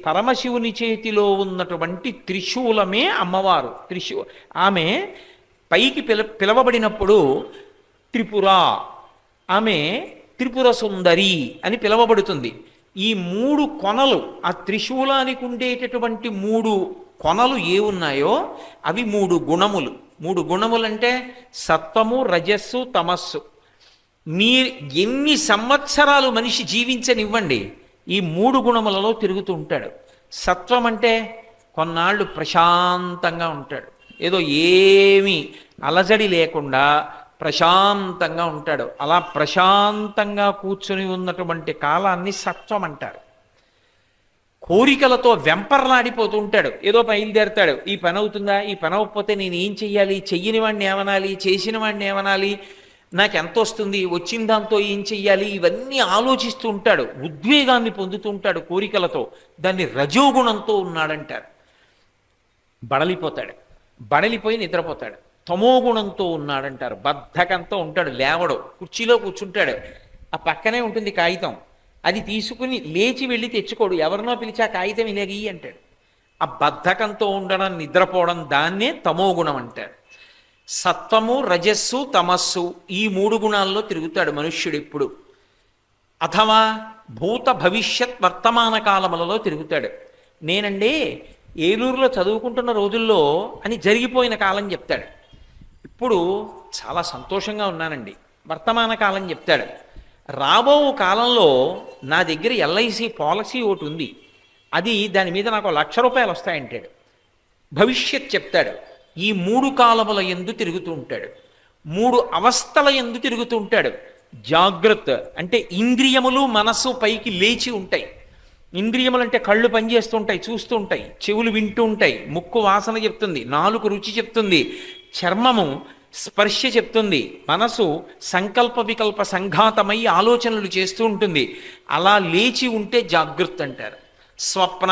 పరమశివుని చేతిలో ఉన్నటువంటి త్రిశూలమే అమ్మవారు. ఆమె పైకి పిలవబడినప్పుడు త్రిపుర, ఆమె త్రిపుర సుందరి అని పిలవబడుతుంది. ఈ 3 కొనలు, ఆ త్రిశూలానికి ఉండేటటువంటి 3 కొనలు ఏ ఉన్నాయో అవి 3 గుణములు. 3 గుణములంటే సత్వము, రజస్సు, తమస్సు. ఎన్ని సంవత్సరాలు మనిషి జీవించనివ్వండి, ఈ 3 గుణములలో తిరుగుతూ ఉంటాడు. సత్వం అంటే కొన్నాళ్ళు ప్రశాంతంగా ఉంటాడు, ఏదో ఏమీ అలజడి లేకుండా ప్రశాంతంగా ఉంటాడు. అలా ప్రశాంతంగా కూర్చుని ఉన్నటువంటి కాలాన్ని సత్వం అంటారు. కోరికలతో వెంపర్లాడిపోతూ ఉంటాడు, ఏదో బయలుదేరతాడు, ఈ పని అవుతుందా, ఈ పని అవ్వకపోతే నేను ఏం చెయ్యాలి, చెయ్యని వాడిని ఏమనాలి, చేసిన వాడిని ఏమనాలి, నాకు ఎంత వస్తుంది, వచ్చిన దాంతో ఏం చెయ్యాలి, ఇవన్నీ ఆలోచిస్తూ ఉంటాడు. ఉద్వేగాన్ని పొందుతూ ఉంటాడు కోరికలతో. దాన్ని రజోగుణంతో ఉన్నాడంటారు. బడలిపోతాడు, బడలిపోయి నిద్రపోతాడు. తమోగుణంతో ఉన్నాడంటారు. బద్ధకంతో ఉంటాడు, లేవడు, కుర్చీలో కూర్చుంటాడు, ఆ పక్కనే ఉంటుంది కాగితం, అది తీసుకుని లేచి వెళ్ళి తెచ్చుకోడు, ఎవరినో పిలిచి ఆ కాగితం ఇలాగి అంటాడు. ఆ బద్ధకంతో ఉండడం, నిద్రపోవడం, దాన్నే తమోగుణం అంటారు. సత్వము, రజస్సు, తమస్సు ఈ 3 గుణాల్లో తిరుగుతాడు మనుష్యుడు ఇప్పుడు. అథవా భూత భవిష్యత్ వర్తమాన కాలములలో తిరుగుతాడు. నేనండి ఏలూరులో చదువుకుంటున్న రోజుల్లో అని జరిగిపోయిన కాలం చెప్తాడు. ఇప్పుడు చాలా సంతోషంగా ఉన్నానండి, వర్తమాన కాలం చెప్తాడు. రాబో కాలంలో నా దగ్గర LIC పాలసీ ఒకటి ఉంది, అది దాని మీద నాకు 1,00,000 రూపాయలు వస్తాయంటాడు. భవిష్యత్ చెప్తాడు. ఈ 3 కాలముల యందు తిరుగుతూ ఉంటాడు. 3 అవస్థల యందు తిరుగుతూ ఉంటాడు. జాగ్రత్త అంటే ఇంద్రియములు, మనస్సు పైకి లేచి ఉంటాయి. ఇంద్రియములు అంటే కళ్ళు పనిచేస్తుంటాయి, చూస్తూ ఉంటాయి, చెవులు వింటూ ఉంటాయి, ముక్కు వాసన చెప్తుంది, నాలుక రుచి చెప్తుంది, చర్మము స్పర్శ చెప్తుంది, మనసు సంకల్ప వికల్ప సంఘాతమై ఆలోచనలు చేస్తూ ఉంటుంది. అలా లేచి ఉంటే జాగృత్ అంటారు. స్వప్న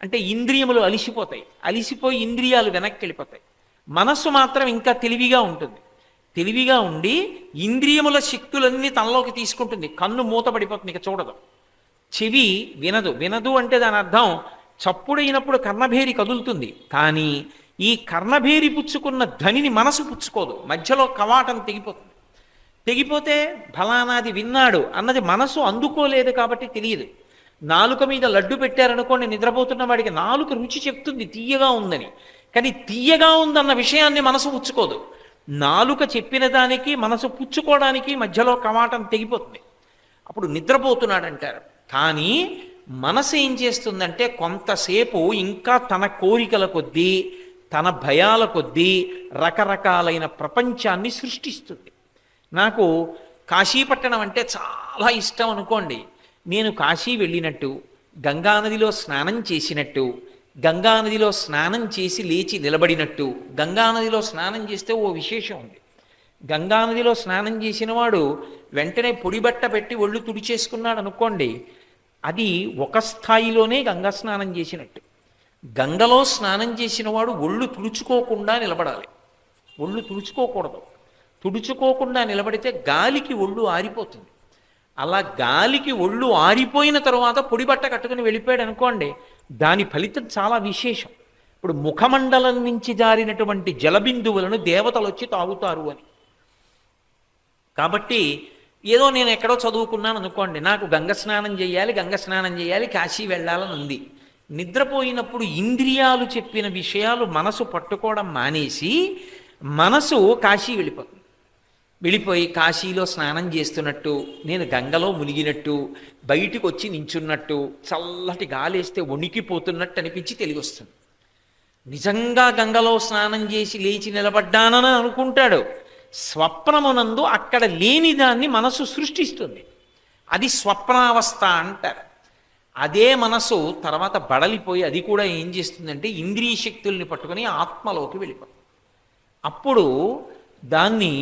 అంటే ఇంద్రియములు అలిసిపోతాయి, అలిసిపోయి ఇంద్రియాలు వెనక్కి వెళ్ళిపోతాయి. మనస్సు మాత్రం ఇంకా తెలివిగా ఉంటుంది. తెలివిగా ఉండి ఇంద్రియముల శక్తులన్నీ తనలోకి తీసుకుంటుంది. కన్ను మూతపడిపోతుంది, ఇక చూడదు. చెవి వినదు. వినదు అంటే దాని అర్థం చప్పుడైనప్పుడు కర్ణభేరి కదులుతుంది, కానీ ఈ కర్ణభేరి పుచ్చుకున్న ధ్వనిని మనసు పుచ్చుకోదు. మధ్యలో కవాటం తెగిపోతుంది. తెగిపోతే ఫలానాది విన్నాడు అన్నది మనసు అందుకోలేదు కాబట్టి తెలియదు. నాలుక మీద లడ్డు పెట్టారనుకోండి, నిద్రపోతున్న వాడికి నాలుక రుచి చెప్తుంది తీయగా ఉందని, కానీ తీయగా ఉందన్న విషయాన్ని మనసు పుచ్చుకోదు. నాలుక చెప్పిన దానికి మనసు పుచ్చుకోవడానికి మధ్యలో కవాటం తెగిపోతుంది. అప్పుడు నిద్రపోతున్నాడు అంటారు. కానీ మనసు ఏం చేస్తుందంటే కొంతసేపు ఇంకా తన కోరికల కొద్దీ, తన భయాల కొద్దీ రకరకాలైన ప్రపంచాన్ని సృష్టిస్తుంది. నాకు కాశీపట్టణం అంటే చాలా ఇష్టం అనుకోండి. నేను కాశీ వెళ్ళినట్టు, గంగానదిలో స్నానం చేసినట్టు, గంగానదిలో స్నానం చేసి లేచి నిలబడినట్టు. గంగానదిలో స్నానం చేస్తే ఓ విశేషం ఉంది. గంగానదిలో స్నానం చేసిన వాడు వెంటనే పొడిబట్ట పెట్టి ఒళ్ళు తుడిచేసుకున్నాడు అనుకోండి, అది ఒక స్థాయిలోనే గంగా స్నానం చేసినట్టు. గంగలో స్నానం చేసిన వాడు ఒళ్ళు తుడుచుకోకుండా నిలబడాలి. ఒళ్ళు తుడుచుకోకూడదు. తుడుచుకోకుండా నిలబడితే గాలికి ఒళ్ళు ఆరిపోతుంది. అలా గాలికి ఒళ్ళు ఆరిపోయిన తర్వాత పొడిబట్ట కట్టుకుని వెళ్ళిపోయాడు అనుకోండి, దాని ఫలితం చాలా విశేషం. ఇప్పుడు ముఖమండలం నుంచి జారినటువంటి జలబిందువులను దేవతలు వచ్చి తాగుతారు అని. కాబట్టి ఏదో నేను ఎక్కడో చదువుకున్నాను అనుకోండి, నాకు గంగ స్నానం చేయాలి, కాశీ వెళ్ళాలని ఉంది. నిద్రపోయినప్పుడు ఇంద్రియాలు చెప్పిన విషయాలు మనసు పట్టుకోవడం మానేసి మనసు కాశీ వెళ్ళిపోయి కాశీలో స్నానం చేస్తున్నట్టు, నేను గంగలో మునిగినట్టు, బయటికి వచ్చి నించున్నట్టు, చల్లటి గాలేస్తే వణికిపోతున్నట్టు అనిపించి తెలివొస్తుంది. నిజంగా గంగలో స్నానం చేసి లేచి నిలబడ్డానని అనుకుంటాడు. స్వప్నమునందు అక్కడ లేని దాన్ని మనసు సృష్టిస్తుంది. అది స్వప్నావస్థ అంటారు. అదే మనసు తర్వాత బడలిపోయి అది కూడా ఏం చేస్తుందంటే ఇంద్రియ శక్తుల్ని పట్టుకొని ఆత్మలోకి వెళ్ళిపోతుంది. అప్పుడు దాన్ని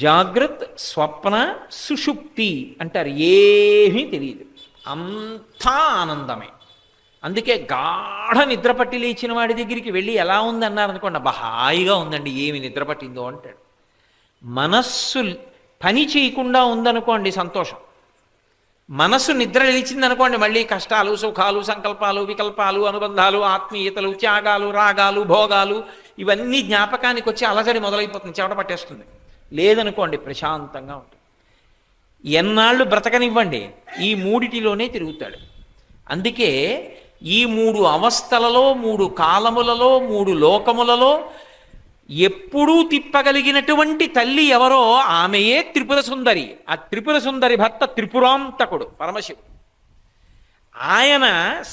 జాగ్రత్త, స్వప్న, సుషుప్తి అంటారు. ఏమీ తెలియదు, అంతా ఆనందమే. అందుకే గాఢ నిద్రపట్టి లేచిన వాడి దగ్గరికి వెళ్ళి ఎలా ఉంది అన్నారు అనుకోండి, అబ్బా హాయిగా ఉందండి, ఏమి నిద్ర పట్టిందో అంటాడు. మనస్సు పని చేయకుండా ఉందనుకోండి సంతోషం. మనస్సు నిద్ర నిలిచిందనుకోండి మళ్ళీ కష్టాలు, సుఖాలు, సంకల్పాలు, వికల్పాలు, అనుబంధాలు, ఆత్మీయతలు, త్యాగాలు, రాగాలు, భోగాలు ఇవన్నీ జ్ఞాపకానికి వచ్చి అలజడి మొదలైపోతుంది, చెమట పట్టేస్తుంది. లేదనుకోండి ప్రశాంతంగా ఉంటుంది. ఎన్నాళ్ళు బ్రతకనివ్వండి ఈ మూడిటిలోనే తిరుగుతాడు. అందుకే ఈ మూడు అవస్థలలో, మూడు కాలములలో, మూడు లోకములలో ఎప్పుడూ తిప్పగలిగినటువంటి తల్లి ఎవరో ఆమెయే త్రిపుర సుందరి. ఆ త్రిపుర సుందరి భర్త త్రిపురాంతకుడు పరమశివుడు. ఆయన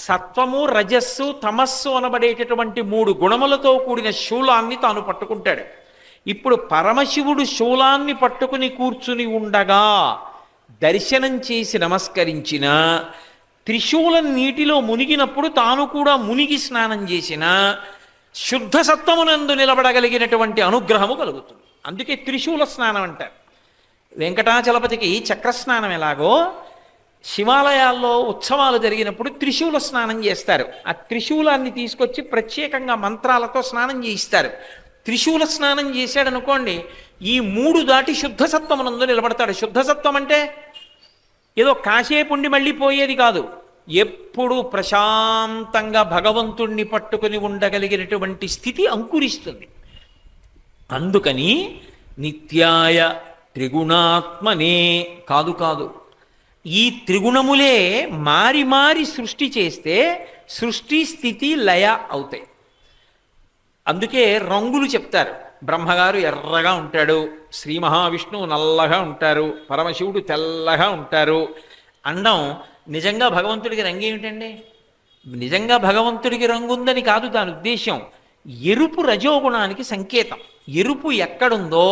సత్వము, రజస్సు, తమస్సు అనబడేటటువంటి మూడు గుణములతో కూడిన శూలాన్ని తాను పట్టుకుంటాడు. ఇప్పుడు పరమశివుడు శూలాన్ని పట్టుకుని కూర్చుని ఉండగా దర్శనం చేసి నమస్కరించిన, త్రిశూలం నీటిలో మునిగినప్పుడు తాను కూడా మునిగి స్నానం చేసిన శుద్ధ సత్వమునందు నిలబడగలిగినటువంటి అనుగ్రహము కలుగుతుంది. అందుకే త్రిశూల స్నానం అంటారు. వెంకటాచలపతికి చక్రస్నానం ఎలాగో శివాలయాల్లో ఉత్సవాలు జరిగినప్పుడు త్రిశూల స్నానం చేస్తారు. ఆ త్రిశూలాన్ని తీసుకొచ్చి ప్రత్యేకంగా మంత్రాలతో స్నానం చేయిస్తారు. త్రిశూల స్నానం చేశాడనుకోండి ఈ మూడు దాటి శుద్ధ సత్వమునందు నిలబడతాడు. శుద్ధ సత్వం అంటే ఏదో కాసేపుండి మళ్ళీ పోయేది కాదు, ఎప్పుడు ప్రశాంతంగా భగవంతుణ్ణి పట్టుకుని ఉండగలిగినటువంటి స్థితి అంకురిస్తుంది. అందుకని నిత్యాయ త్రిగుణాత్మనే కాదు, ఈ త్రిగుణములే మారి మారి సృష్టి చేస్తే సృష్టి, స్థితి, లయ అవుతాయి. అందుకే రంగులు చెప్తారు. బ్రహ్మగారు ఎర్రగా ఉంటాడు, శ్రీ మహావిష్ణువు నల్లగా ఉంటారు, పరమశివుడు తెల్లగా ఉంటారు అండం. నిజంగా భగవంతుడికి రంగు ఏమిటండి? నిజంగా భగవంతుడికి రంగు ఉందని కాదు దాని ఉద్దేశం. ఎరుపు రజోగుణానికి సంకేతం. ఎరుపు ఎక్కడుందో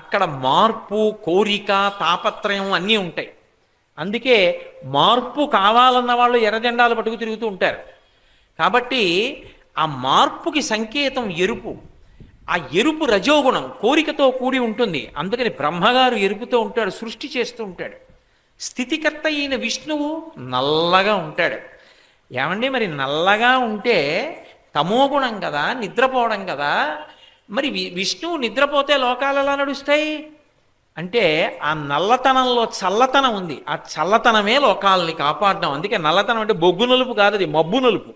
అక్కడ మార్పు, కోరిక, తాపత్రయం అన్నీ ఉంటాయి. అందుకే మార్పు కావాలన్న వాళ్ళు ఎర్రజెండాలు పట్టుకు తిరుగుతూ ఉంటారు. కాబట్టి ఆ మార్పుకి సంకేతం ఎరుపు. ఆ ఎరుపు రజోగుణం కోరికతో కూడి ఉంటుంది. అందుకని బ్రహ్మగారు ఎరుపుతో ఉంటాడు, సృష్టి చేస్తూ ఉంటాడు. స్థితికర్త అయిన విష్ణువు నల్లగా ఉంటాడు. ఏమండి మరి నల్లగా ఉంటే తమోగుణం కదా, నిద్రపోవడం కదా. మరి విష్ణువు నిద్రపోతే లోకాలు ఎలా నడుస్తాయి? అంటే ఆ నల్లతనంలో చల్లతనం ఉంది. ఆ చల్లతనమే లోకాలని కాపాడడం. అందుకే నల్లతనం అంటే బొగ్గు నలుపు కాదు, అది మబ్బు నలుపు.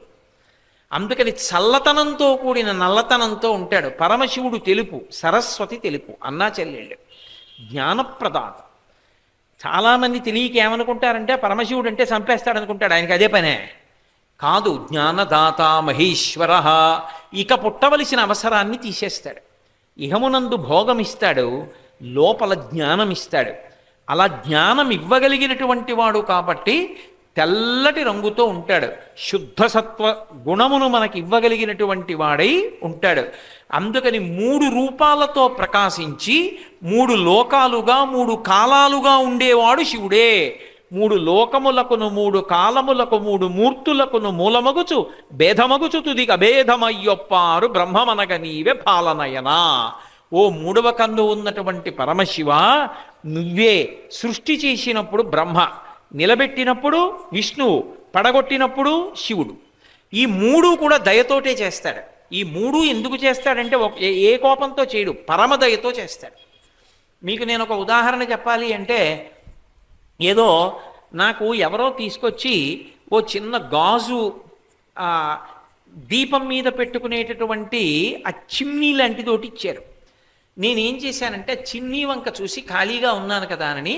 అందుకని చల్లతనంతో కూడిన నల్లతనంతో ఉంటాడు. పరమశివుడు తెలుపు, సరస్వతి తెలుపు, అన్నా చెల్లెళ్ళు. జ్ఞానప్రదాత. చాలామంది తెలియక ఏమనుకుంటారంటే పరమశివుడు అంటే చంపేస్తాడనుకుంటాడు, ఆయనకి అదే పనే. కాదు, జ్ఞానదాత మహేశ్వర. ఇక పుట్టవలసిన అవసరాన్ని తీసేస్తాడు. ఇహమునందు భోగమిస్తాడు, లోపల జ్ఞానం ఇస్తాడు. అలా జ్ఞానం ఇవ్వగలిగినటువంటి వాడు కాబట్టి తెల్లటి రంగుతో ఉంటాడు. శుద్ధ సత్వ గుణమును మనకి ఇవ్వగలిగినటువంటి వాడై ఉంటాడు. అందుకని 3 రూపాలతో ప్రకాశించి 3 లోకాలుగా 3 కాలాలుగా ఉండేవాడు శివుడే. 3 లోకములకును 3 కాలములకు 3 మూర్తులకును మూలమగుచు భేదమగుచు తుదిగ భేదమయ్యొప్పారు బ్రహ్మమనగ నీవే పాలనయనా. ఓ 3వ కన్ను ఉన్నటువంటి పరమశివ, నువ్వే సృష్టి చేసినప్పుడు బ్రహ్మ, నిలబెట్టినప్పుడు విష్ణువు, పడగొట్టినప్పుడు శివుడు. ఈ 3 కూడా దయతోటే చేస్తాడు. ఈ 3 ఎందుకు చేస్తాడంటే ఏ కోపంతో చేయడు, పరమదయతో చేస్తాడు. మీకు నేను ఒక ఉదాహరణ చెప్పాలి అంటే, ఏదో నాకు ఎవరో తీసుకొచ్చి ఓ చిన్న గాజు దీపం మీద పెట్టుకునేటటువంటి ఆ చిమ్నీ లాంటిది ఒకటి ఇచ్చారు. నేనేం చేశానంటే చిమ్నీ వంక చూసి ఖాళీగా ఉన్నాను కదా అని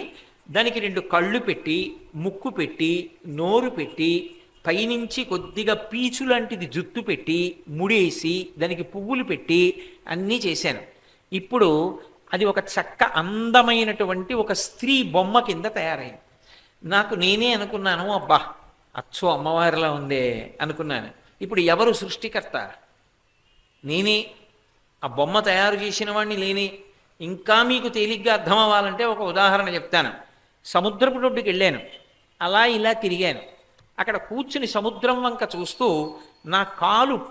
దానికి 2 కళ్ళు పెట్టి, ముక్కు పెట్టి, నోరు పెట్టి, పైనుంచి కొద్దిగా పీచు లాంటిది జుత్తు పెట్టి, ముడేసి, దానికి పువ్వులు పెట్టి అన్నీ చేశాను. ఇప్పుడు అది ఒక చక్క అందమైనటువంటి ఒక స్త్రీ బొమ్మ కింద తయారైంది. నాకు నేనే అనుకున్నాను, అబ్బా అచ్చో అమ్మవారిలా ఉందే అనుకున్నాను. ఇప్పుడు ఎవరు సృష్టికర్త? నేనే. ఆ బొమ్మ తయారు చేసిన వాడిని లేని. ఇంకా మీకు తేలిగ్గా అర్థం అవ్వాలంటే ఒక ఉదాహరణ చెప్తాను. సముద్రపు ఒడ్డుకి వెళ్ళాను, అలా ఇలా తిరిగాను. అక్కడ కూర్చుని సముద్రం వంక చూస్తూ నా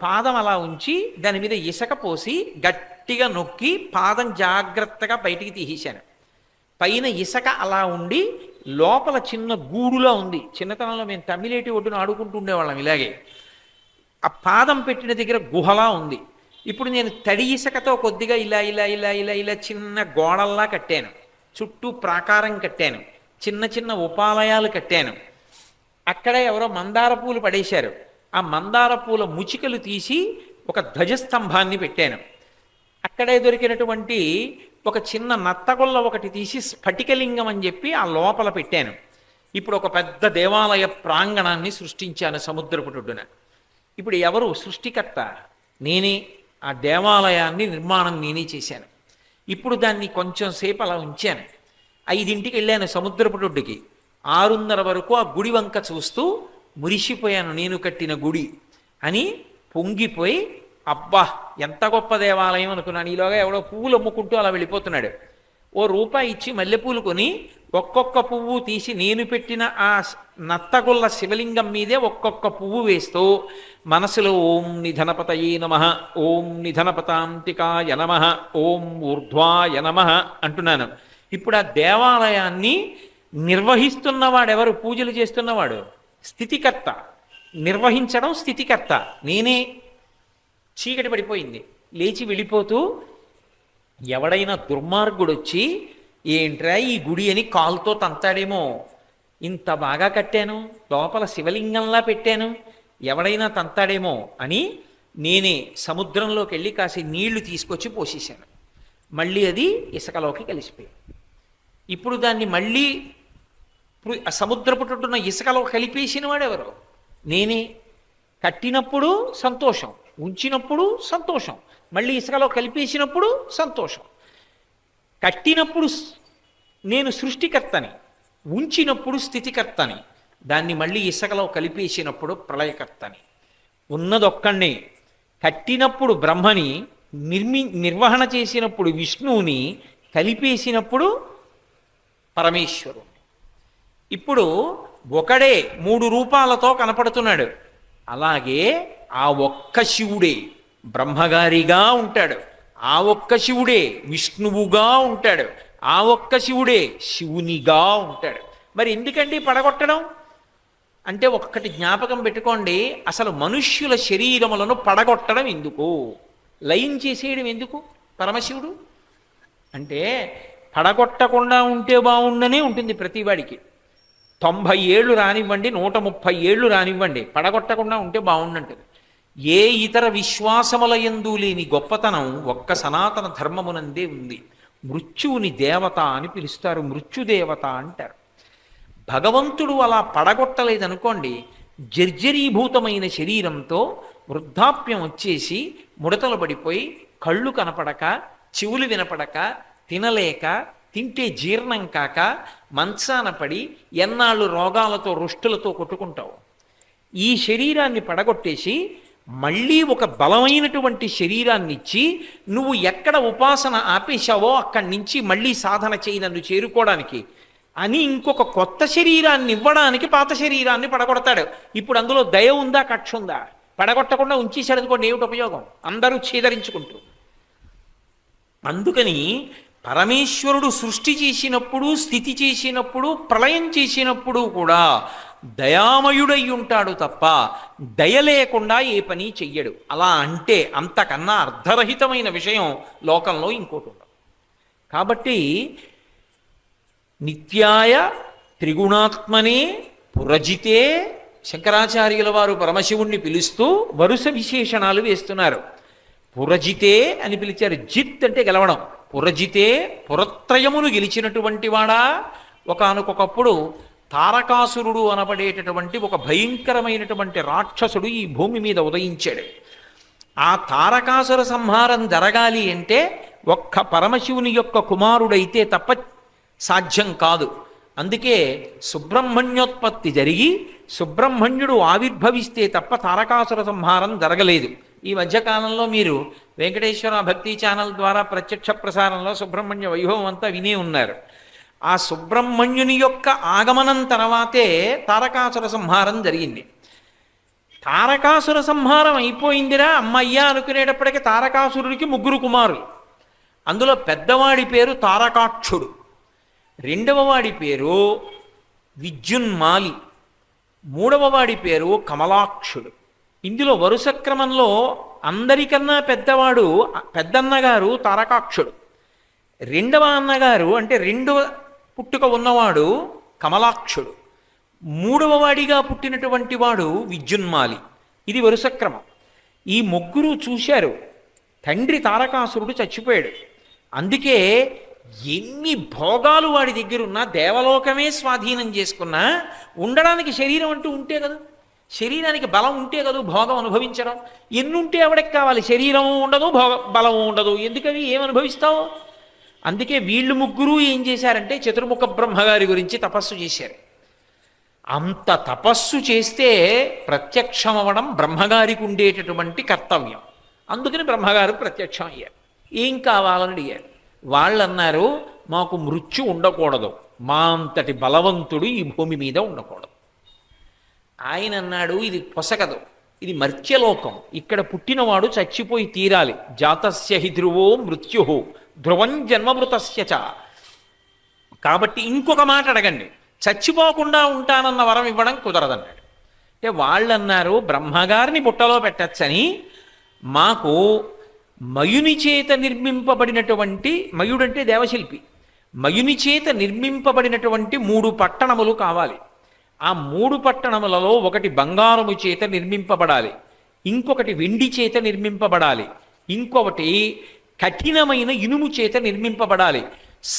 పాదం అలా ఉంచి దాని మీద ఇసుక పోసి గట్టిగా నొక్కి పాదం జాగ్రత్తగా బయటికి తీసేశాను. పైన ఇసుక అలా ఉండి లోపల చిన్న గూడులా ఉంది. చిన్నతనంలో మేము తమిళేటి ఒడ్డున ఆడుకుంటూ ఉండేవాళ్ళం ఇలాగే. ఆ పాదం పెట్టిన దగ్గర గుహలా ఉంది. ఇప్పుడు నేను తడి ఇసుకతో కొద్దిగా ఇలా ఇలా ఇలా ఇలా ఇలా చిన్న గోడల్లా కట్టాను, చుట్టూ ప్రాకారం కట్టాను, చిన్న చిన్న ఉపాలయాలు కట్టాను. అక్కడ ఎవరో మందార పూలు పడేశారు. ఆ మందార పూల ముచికలు తీసి ఒక ధ్వజస్తంభాన్ని పెట్టాను. అక్కడే దొరికినటువంటి ఒక చిన్న నత్తగొల్ల ఒకటి తీసి స్ఫటికలింగం అని చెప్పి ఆ లోపల పెట్టాను. ఇప్పుడు ఒక పెద్ద దేవాలయ ప్రాంగణాన్ని సృష్టించాను సముద్రపుటుడున. ఇప్పుడు ఎవరు సృష్టికర్త? నేనే. ఆ దేవాలయాన్ని నిర్మాణం నేనే చేశాను. ఇప్పుడు దాన్ని కొంచెం సేపు అలా ఉంచాను. 5ంటికి వెళ్ళాను సముద్రపుటొడ్డుకి. 6:30 వరకు ఆ గుడి వంక చూస్తూ మురిసిపోయాను. నేను కట్టిన గుడి అని పొంగిపోయి, అబ్బా ఎంత గొప్ప దేవాలయం అనుకున్నాను. ఈలోగా ఎవడో పువ్వులు అమ్ముకుంటూ అలా వెళ్ళిపోతున్నాడు. ఓ రూపాయి ఇచ్చి మల్లెపూలు కొని ఒక్కొక్క పువ్వు తీసి నేను పెట్టిన ఆ నత్తగొల్ల శివలింగం మీదే ఒక్కొక్క పువ్వు వేస్తూ మనసులో ఓం నిధనపతయే నమః, ఓం నిధనపతాంతికాయ నమః, ఓం ఊర్ధ్వాయ నమః అంటున్నాను. ఇప్పుడు ఆ దేవాలయాన్ని నిర్వహిస్తున్నవాడెవరు? పూజలు చేస్తున్నవాడు స్థితికర్త. నిర్వహించడం స్థితికర్త నేనే. చీకటి పడిపోయింది. లేచి వెళ్ళిపోతూ ఎవడైనా దుర్మార్గుడు వచ్చి ఏంట్రా ఈ గుడి అని కాలుతో తంతాడేమో, ఇంత బాగా కట్టాను, లోపల శివలింగంలా పెట్టాను, ఎవడైనా తంతాడేమో అని నేనే సముద్రంలోకి వెళ్ళి కాసి నీళ్లు తీసుకొచ్చి పోసేశాను. మళ్ళీ అది ఇసుకలోకి కలిసిపోయింది. ఇప్పుడు దాన్ని మళ్ళీ సముద్రపుటున్న ఇసుకలో కలిపేసిన వాడెవరు? నేనే. కట్టినప్పుడు సంతోషం, ఉంచినప్పుడు సంతోషం, మళ్ళీ ఇసుకలో కలిపేసినప్పుడు సంతోషం. కట్టినప్పుడు నేను సృష్టికర్తని, ఉంచినప్పుడు స్థితికర్తని, దాన్ని మళ్ళీ ఇసుకలో కలిపేసినప్పుడు ప్రళయకర్తని. ఉన్నదొక్కడే. కట్టినప్పుడు బ్రహ్మని, నిర్వహణ చేసినప్పుడు విష్ణువుని, కలిపేసినప్పుడు పరమేశ్వరుడు. ఇప్పుడు ఒకడే 3 రూపాలతో కనపడుతున్నాడు. అలాగే ఆ ఒక్క శివుడే బ్రహ్మగారిగా ఉంటాడు, ఆ ఒక్క శివుడే విష్ణువుగా ఉంటాడు, ఆ ఒక్క శివుడే శివునిగా ఉంటాడు. మరి ఎందుకండి పడగొట్టడం అంటే? ఒక్కటి జ్ఞాపకం పెట్టుకోండి, అసలు మనుష్యుల శరీరములను పడగొట్టడం ఎందుకు, లయం చేసేయడం ఎందుకు? పరమశివుడు అంటే పడగొట్టకుండా ఉంటే బాగుండనే ఉంటుంది ప్రతివాడికి. 90 ఏళ్ళు రానివ్వండి, 130 ఏళ్ళు రానివ్వండి, పడగొట్టకుండా ఉంటే బాగుండంటుంది. ఏ ఇతర విశ్వాసముల యందు లేని గొప్పతనం ఒక్క సనాతన ధర్మమునందే ఉంది. మృత్యువుని దేవత అని పిలుస్తారు, మృత్యుదేవత అంటారు. భగవంతుడు అలా పడగొట్టలేదనుకోండి, జర్జరీభూతమైన శరీరంతో వృద్ధాప్యం వచ్చేసి ముడతలు పడిపోయి కళ్ళు కనపడక, చెవులు వినపడక, తినలేక, తింటే జీర్ణం కాక మంచాన పడి ఎన్నాళ్ళు రోగాలతో రుష్టులతో కొట్టుకుంటావు. ఈ శరీరాన్ని పడగొట్టేసి మళ్ళీ ఒక బలమైనటువంటి శరీరాన్ని ఇచ్చి నువ్వు ఎక్కడ ఉపాసన ఆపేశావో అక్కడి నుంచి మళ్ళీ సాధన చేయి నన్ను చేరుకోవడానికి అని ఇంకొక కొత్త శరీరాన్ని ఇవ్వడానికి పాత శరీరాన్ని పడగొడతాడు. ఇప్పుడు అందులో దయ ఉందా, కక్ష ఉందా? పడగొట్టకుండా ఉంచేశాడు అనుకోండి, ఏమిటి ఉపయోగం? అందరూ ఛేదరించుకుంటూ. అందుకని పరమేశ్వరుడు సృష్టి చేసినప్పుడు, స్థితి చేసినప్పుడు, ప్రళయం చేసినప్పుడు కూడా దయామయుడై ఉంటాడు తప్ప దయ లేకుండా ఏ పని చెయ్యడు. అలా అంటే అంతకన్నా అర్ధరహితమైన విషయం లోకంలో ఇంకోటి ఉండదు. కాబట్టి నిత్యాయ త్రిగుణాత్మనే పురజితే శంకరాచార్యుల వారు పరమశివుణ్ణి పిలుస్తూ వరుస విశేషణాలు వేస్తున్నారు. పురజితే అని పిలిచారు. జిత్ అంటే గెలవడం. పురజితే పురత్రయమును గెలిచినటువంటి వాడా. ఒకానొకప్పుడు తారకాసురుడు అనబడేటటువంటి ఒక భయంకరమైనటువంటి రాక్షసుడు ఈ భూమి మీద ఉదయించాడు. ఆ తారకాసుర సంహారం జరగాలి అంటే ఒక్క పరమశివుని యొక్క కుమారుడైతే తప్ప సాధ్యం కాదు. అందుకే సుబ్రహ్మణ్యోత్పత్తి జరిగి సుబ్రహ్మణ్యుడు ఆవిర్భవిస్తే తప్ప తారకాసుర సంహారం జరగలేదు. ఈ మధ్యకాలంలో మీరు వెంకటేశ్వర భక్తి ఛానల్ ద్వారా ప్రత్యక్ష ప్రసారంలో సుబ్రహ్మణ్య వైభవం అంతా వినే ఉన్నారు. ఆ సుబ్రహ్మణ్యుని యొక్క ఆగమనం తర్వాతే తారకాసుర సంహారం జరిగింది. తారకాసుర సంహారం అయిపోయిందిరా అమ్మయ్యా అనుకునేటప్పటికీ తారకాసురుడికి 3 కుమారులు. అందులో పెద్దవాడి పేరు తారకాక్షుడు, రెండవ వాడి పేరు విద్యున్మాలి, మూడవ వాడి పేరు కమలాక్షుడు. ఇందులో వరుస క్రమంలో అందరికన్నా పెద్దవాడు పెద్దన్నగారు తారకాక్షుడు, రెండవ అన్నగారు అంటే రెండవ పుట్టుక ఉన్నవాడు కమలాక్షుడు, మూడవ వాడిగా పుట్టినటువంటి వాడు విద్యున్మాలి. ఇది వరుస క్రమం. ఈ 3 చూశారు. తండ్రి తారకాసురుడు చచ్చిపోయాడు. అందుకే ఎన్ని భోగాలు వాడి దగ్గరున్నా, దేవలోకమే స్వాధీనం చేసుకున్నా ఉండడానికి శరీరం అంటూ ఉంటే కదా, శరీరానికి బలం ఉంటే కదా భోగం అనుభవించడం. ఎన్నుంటే ఎవడికి కావాలి? శరీరము ఉండదు, బలము ఉండదు, ఎందుకవి ఏమనుభవిస్తావు? అందుకే వీళ్ళు 3 ఏం చేశారంటే చతుర్ముఖ బ్రహ్మగారి గురించి తపస్సు చేశారు. అంత తపస్సు చేస్తే ప్రత్యక్షం అవ్వడం బ్రహ్మగారికి ఉండేటటువంటి కర్తవ్యం. అందుకని బ్రహ్మగారు ప్రత్యక్షం అయ్యారు. ఏం కావాలని అడిగారు. వాళ్ళు అన్నారు, మాకు మృత్యు ఉండకూడదు, మా అంతటి బలవంతుడు ఈ భూమి మీద ఉండకూడదు. ఆయన అన్నాడు, ఇది పొసగదు, ఇది మర్త్యలోకం, ఇక్కడ పుట్టినవాడు చచ్చిపోయి తీరాలి. జాతస్య హి ధ్రువో మృత్యు ధ్రువం జన్మమృతస్య చ. కాబట్టి ఇంకొక మాట అడగండి, చచ్చిపోకుండా ఉంటానన్న వరం ఇవ్వడం కుదరదన్నాడు. అంటే వాళ్ళు అన్నారు, బ్రహ్మగారిని బుట్టలో పెట్టచ్చని మాకు మయుని చేత నిర్మింపబడినటువంటి, మయుడంటే దేవశిల్పి, మయుని చేత నిర్మింపబడినటువంటి 3 పట్టణములు కావాలి. ఆ 3 పట్టణములలో ఒకటి బంగారము చేత నిర్మింపబడాలి, ఇంకొకటి వెండి చేత నిర్మింపబడాలి, ఇంకొకటి కఠినమైన ఇనుము చేత నిర్మింపబడాలి.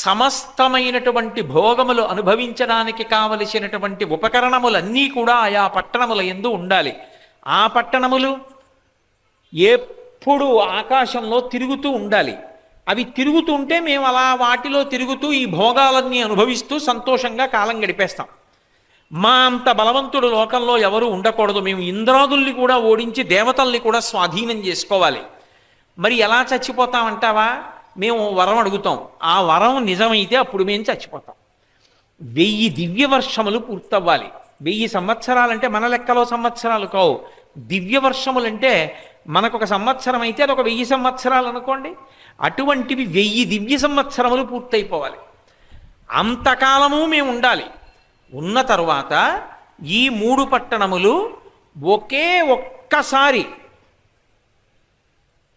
సమస్తమైనటువంటి భోగములు అనుభవించడానికి కావలసినటువంటి ఉపకరణములన్నీ కూడా ఆయా పట్టణముల యందు ఉండాలి. ఆ పట్టణములు ఎప్పుడు ఆకాశంలో తిరుగుతూ ఉండాలి. అవి తిరుగుతుంటే మేము అలా వాటిలో తిరుగుతూ ఈ భోగాలన్నీ అనుభవిస్తూ సంతోషంగా కాలం గడిపేస్తాం. మా అంత బలవంతుడు లోకంలో ఎవరు ఉండకూడదు, మేము ఇంద్రాదుల్ని కూడా ఓడించి దేవతల్ని కూడా స్వాధీనం చేసుకోవాలి. మరి ఎలా చచ్చిపోతామంటావా? మేము వరం అడుగుతాం, ఆ వరం నిజమైతే అప్పుడు మేము చచ్చిపోతాం. 1000 దివ్య వర్షములు పూర్తవ్వాలి. 1000 సంవత్సరాలంటే మన లెక్కలో సంవత్సరాలు కావు. దివ్య వర్షములంటే మనకొక సంవత్సరం అయితే అదొక 1000 సంవత్సరాలు అనుకోండి. అటువంటివి 1000 దివ్య సంవత్సరములు పూర్తయిపోవాలి. అంతకాలము మేము ఉండాలి. ఉన్న తరువాత ఈ 3 పట్టణములు ఒకే ఒక్కసారి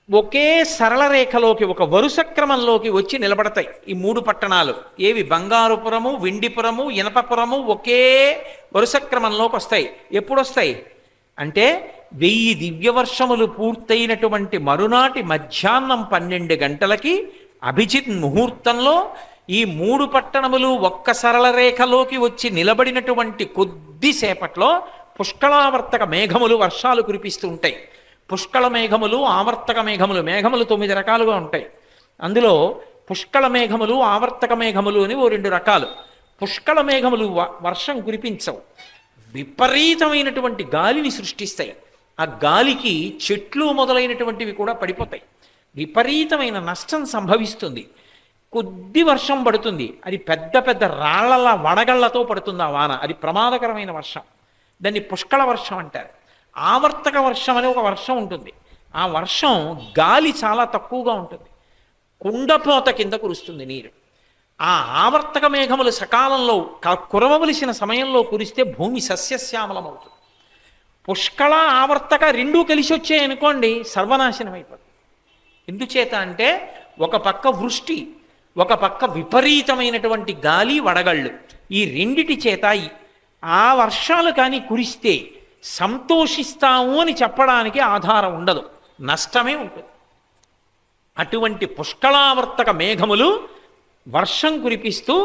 ఒకే సరళ రేఖలోకి ఒక వరుస క్రమంలోకి వచ్చి నిలబడతాయి ఈ మూడు పట్టణాలు. ఏవి? బంగారుపురము, వెండిపురము, ఇనపపురము ఒకే వరుస క్రమంలోకి వస్తాయి. ఎప్పుడు వస్తాయి అంటే 1000 దివ్యవర్షములు పూర్తయినటువంటి మరునాటి మధ్యాహ్నం 12 గంటలకి అభిజిత్ ముహూర్తంలో ఈ మూడు పట్టణములు ఒక్క సరళ రేఖలోకి వచ్చి నిలబడినటువంటి కొద్దిసేపట్లో పుష్కళావర్తక మేఘములు వర్షాలు కురిపిస్తూ ఉంటాయి. పుష్కళ మేఘములు, ఆవర్తక మేఘములు, మేఘములు 9 రకాలుగా ఉంటాయి. అందులో పుష్కళ మేఘములు, ఆవర్తక మేఘములు అని ఓ 2 రకాలు. పుష్కళ మేఘములు వర్షం కురిపించవు, విపరీతమైనటువంటి గాలిని సృష్టిస్తాయి. ఆ గాలికి చెట్లు మొదలైనటువంటివి కూడా పడిపోతాయి. విపరీతమైన నష్టం సంభవిస్తుంది. కొద్ది వర్షం పడుతుంది, అది పెద్ద పెద్ద రాళ్ల వడగళ్లతో పడుతుంది ఆ వాన. అది ప్రమాదకరమైన వర్షం, దాన్ని పుష్కళ వర్షం అంటారు. ఆవర్తక వర్షం అనే ఒక వర్షం ఉంటుంది. ఆ వర్షం గాలి చాలా తక్కువగా ఉంటుంది, కుండపోత కింద కురుస్తుంది నీరు. ఆ ఆవర్తక మేఘములు సకాలంలో కురవవలసిన సమయంలో కురిస్తే భూమి సస్యశ్యామలం అవుతుంది. పుష్కళ ఆవర్తక రెండూ కలిసి వచ్చాయనుకోండి సర్వనాశనం అయిపోతుంది. ఎందుచేత అంటే ఒక పక్క వృష్టి, ఒక పక్క విపరీతమైనటువంటి గాలి వడగళ్ళు. ఈ రెండిటి చేత ఆ వర్షాలు కానీ కురిస్తే సంతోషిస్తాము అని చెప్పడానికి ఆధారం ఉండదు, నష్టమే ఉంటుంది. అటువంటి పుష్కళావర్తక మేఘములు వర్షం కురిపిస్తూ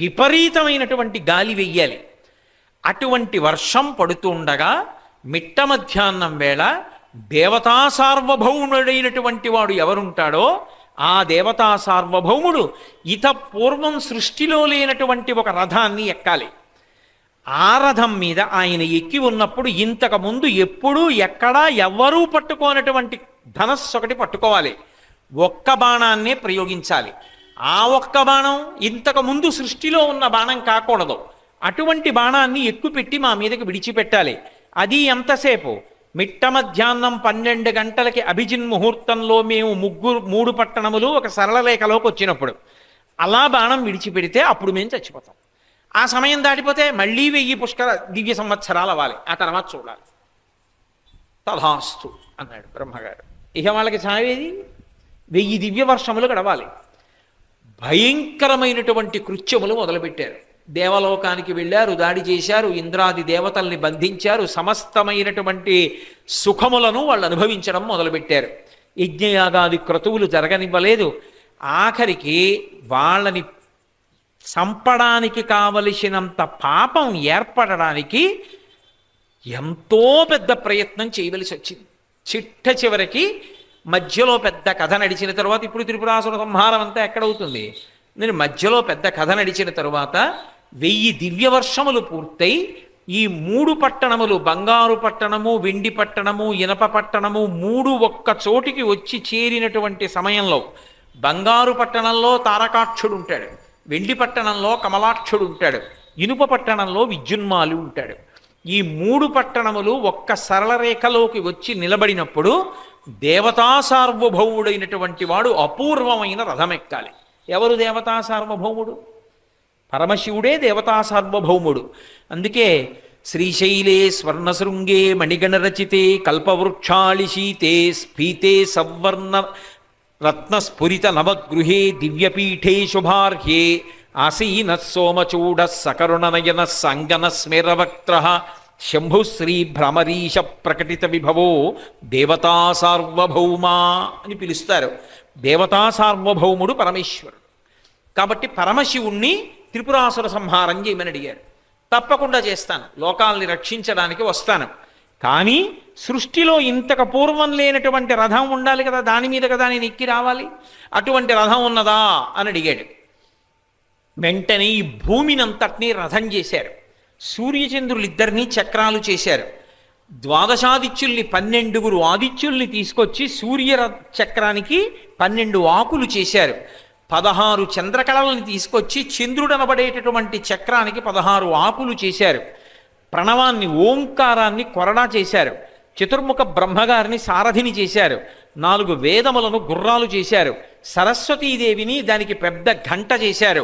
విపరీతమైనటువంటి గాలి వెయ్యాలి. అటువంటి వర్షం పడుతూ ఉండగా మిట్ట మధ్యాహ్నం వేళ దేవతా సార్వభౌముడైనటువంటి వాడు ఎవరుంటాడో ఆ దేవతా సార్వభౌముడు పూర్వం సృష్టిలో లేనటువంటి ఒక రథాన్ని ఎక్కాలి. ఆ రథం మీద ఆయన ఎక్కి ఉన్నప్పుడు ఇంతకు ముందు ఎప్పుడూ ఎక్కడా ఎవ్వరూ పట్టుకోనటువంటి ధనస్సు ఒకటి పట్టుకోవాలి. ఒక్క బాణాన్నే ప్రయోగించాలి. ఆ ఒక్క బాణం ఇంతకు ముందు సృష్టిలో ఉన్న బాణం కాకూడదు. అటువంటి బాణాన్ని ఎక్కుపెట్టి మా మీదకి విడిచిపెట్టాలి. అది ఎంతసేపు? మిట్ట మధ్యాహ్నం 12 గంటలకి అభిజిన్ ముహూర్తంలో మేము మూడు పట్టణములు ఒక సరళ రేఖలోకి వచ్చినప్పుడు అలా బాణం విడిచిపెడితే అప్పుడు మేము చచ్చిపోతాం. ఆ సమయం దాటిపోతే మళ్ళీ 1000 పుష్కర దివ్య సంవత్సరాలు అవ్వాలి, ఆ తర్వాత చూడాలి. తథాస్తు అన్నాడు బ్రహ్మగారు. ఇక వాళ్ళకి చావేది 1000 దివ్య వర్షములు గడవాలి. భయంకరమైనటువంటి కృత్యములు మొదలుపెట్టారు. దేవలోకానికి వెళ్ళారు, దాడి చేశారు, ఇంద్రాది దేవతల్ని బంధించారు, సమస్తమైనటువంటి సుఖములను వాళ్ళు అనుభవించడం మొదలుపెట్టారు. యజ్ఞయాగాది క్రతువులు జరగనివ్వలేదు. ఆఖరికి వాళ్ళని చంపడానికి కావలసినంత పాపం ఏర్పడడానికి ఎంతో పెద్ద ప్రయత్నం చేయవలసి వచ్చింది. చిట్ట చివరికి మధ్యలో పెద్ద కథ నడిచిన తర్వాత, ఇప్పుడు త్రిపురాసుర సంహారం అంతా ఎక్కడవుతుంది? నేను మధ్యలో పెద్ద కథ నడిచిన తరువాత 1000 దివ్య వర్షములు పూర్తయి ఈ మూడు పట్టణములు, బంగారు పట్టణము, వెండి పట్టణము, ఇనప పట్టణము, మూడు ఒక్క చోటికి వచ్చి చేరినటువంటి సమయంలో బంగారు పట్టణంలో తారకాక్షుడు ఉంటాడు, వెండి పట్టణంలో కమలాక్షుడు ఉంటాడు, ఇనుప పట్టణంలో విద్యున్మాలు ఉంటాడు. ఈ మూడు పట్టణములు ఒక్క సరళ రేఖలోకి వచ్చి నిలబడినప్పుడు దేవతా సార్వభౌముడైనటువంటి వాడు అపూర్వమైన రథం ఎక్కాలి. ఎవరు దేవతా సార్వభౌముడు? పరమశివుడే దేవతా సార్వభౌముడు. అందుకే శ్రీశైలే స్వర్ణశృంగే మణిగణరచితే కల్పవృక్షాళిశీతే స్ఫీతే సవర్ణ రత్నస్ఫురిత నవగృహే దివ్యపీఠే శుభార్హే ఆసీన సోమచూడ సకరుణనయన సంగన స్మేరవక్త్ర శంభుశ్రీ భ్రమరీశ ప్రకటిత విభవో దేవతా సార్వభౌమా అని పిలుస్తారు. దేవతా సార్వభౌముడు పరమేశ్వరుడు. కాబట్టి పరమశివుణ్ణి త్రిపురాసుర సంహారం చేయమని అడిగారు. తప్పకుండా చేస్తాను, లోకాల్ని రక్షించడానికి వస్తాను. కానీ సృష్టిలో ఇంతకు పూర్వం లేనటువంటి రథం ఉండాలి కదా, దాని మీద కదా నేను ఎక్కి రావాలి. అటువంటి రథం ఉన్నదా అని అడిగాడు. వెంటనే ఈ భూమినంతటినీ రథం చేశారు. సూర్యచంద్రులిద్దరినీ చక్రాలు చేశారు. ద్వాదశాదిత్యుల్ని 12 ఆదిత్యుల్ని తీసుకొచ్చి సూర్య చక్రానికి 12 ఆకులు చేశారు. 16 చంద్రకళల్ని తీసుకొచ్చి చంద్రుడు అనబడేటటువంటి చక్రానికి 16 ఆకులు చేశారు. ప్రణవాన్ని, ఓంకారాన్ని కొరడా చేశారు. చతుర్ముఖ బ్రహ్మగారిని సారథిని చేశారు. 4 వేదములను గుర్రాలు చేశారు. సరస్వతీదేవిని దానికి పెద్ద ఘంట చేశారు.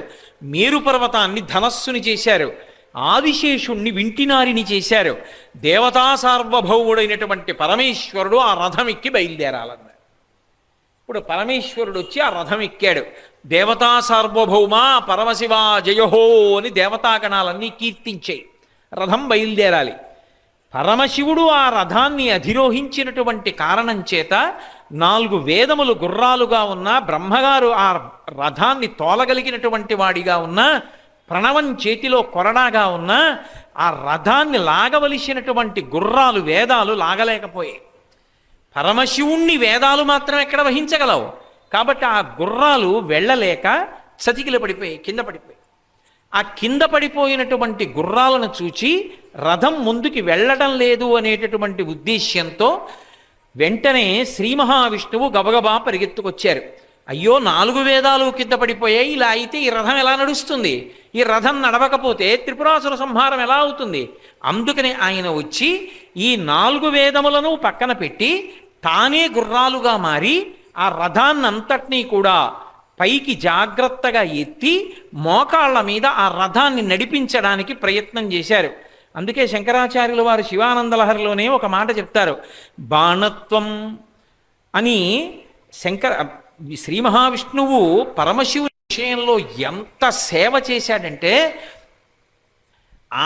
మేరు పర్వతాన్ని ధనస్సుని చేశారు. ఆదిశేషుణ్ణి వింటినారిని చేశారు. దేవతా సార్వభౌముడైనటువంటి పరమేశ్వరుడు ఆ రథం ఎక్కి బయలుదేరాలన్నారు. ఇప్పుడు పరమేశ్వరుడు వచ్చి ఆ రథం ఎక్కాడు. దేవతా సార్వభౌమ పరమశివ జయహో అని దేవతాగణాలన్నీ కీర్తించాయి. రథం బయలుదేరాలి. పరమశివుడు ఆ రథాన్ని అధిరోహించినటువంటి కారణం చేత 4 వేదములు గుర్రాలుగా ఉన్న బ్రహ్మగారు ఆ రథాన్ని తోలగలిగినటువంటి వాడిగా ఉన్న ప్రణవం చేతిలో కొరడాగా ఉన్న ఆ రథాన్ని లాగవలసినటువంటి గుర్రాలు వేదాలు లాగలేకపోయాయి. పరమశివుణ్ణి వేదాలు మాత్రం ఎక్కడ వహించగలవు. కాబట్టి ఆ గుర్రాలు వెళ్ళలేక చతికిల పడిపోయాయి, కింద పడిపోయాయి. ఆ కింద పడిపోయినటువంటి గుర్రాలను చూచి రథం ముందుకి వెళ్ళడం లేదు అనేటటువంటి ఉద్దేశ్యంతో వెంటనే శ్రీ మహావిష్ణువు గబగబా పరిగెత్తుకొచ్చారు. అయ్యో 4 వేదాలు కింద పడిపోయాయి, ఇలా అయితే ఈ రథం ఎలా నడుస్తుంది, ఈ రథం నడవకపోతే త్రిపురాసుర సంహారం ఎలా అవుతుంది. అందుకని ఆయన వచ్చి ఈ 4 వేదములను పక్కన పెట్టి తానే గుర్రాలుగా మారి ఆ రథాన్నంతటినీ కూడా పైకి జాగ్రత్తగా ఎత్తి మోకాళ్ల మీద ఆ రథాన్ని నడిపించడానికి ప్రయత్నం చేశారు. అందుకే శంకరాచార్యుల వారు శివానందలహరిలోనే ఒక మాట చెప్తారు. బాణత్వం అని శ్రీ మహావిష్ణువు పరమశివుని విషయంలో ఎంత సేవ చేశాడంటే,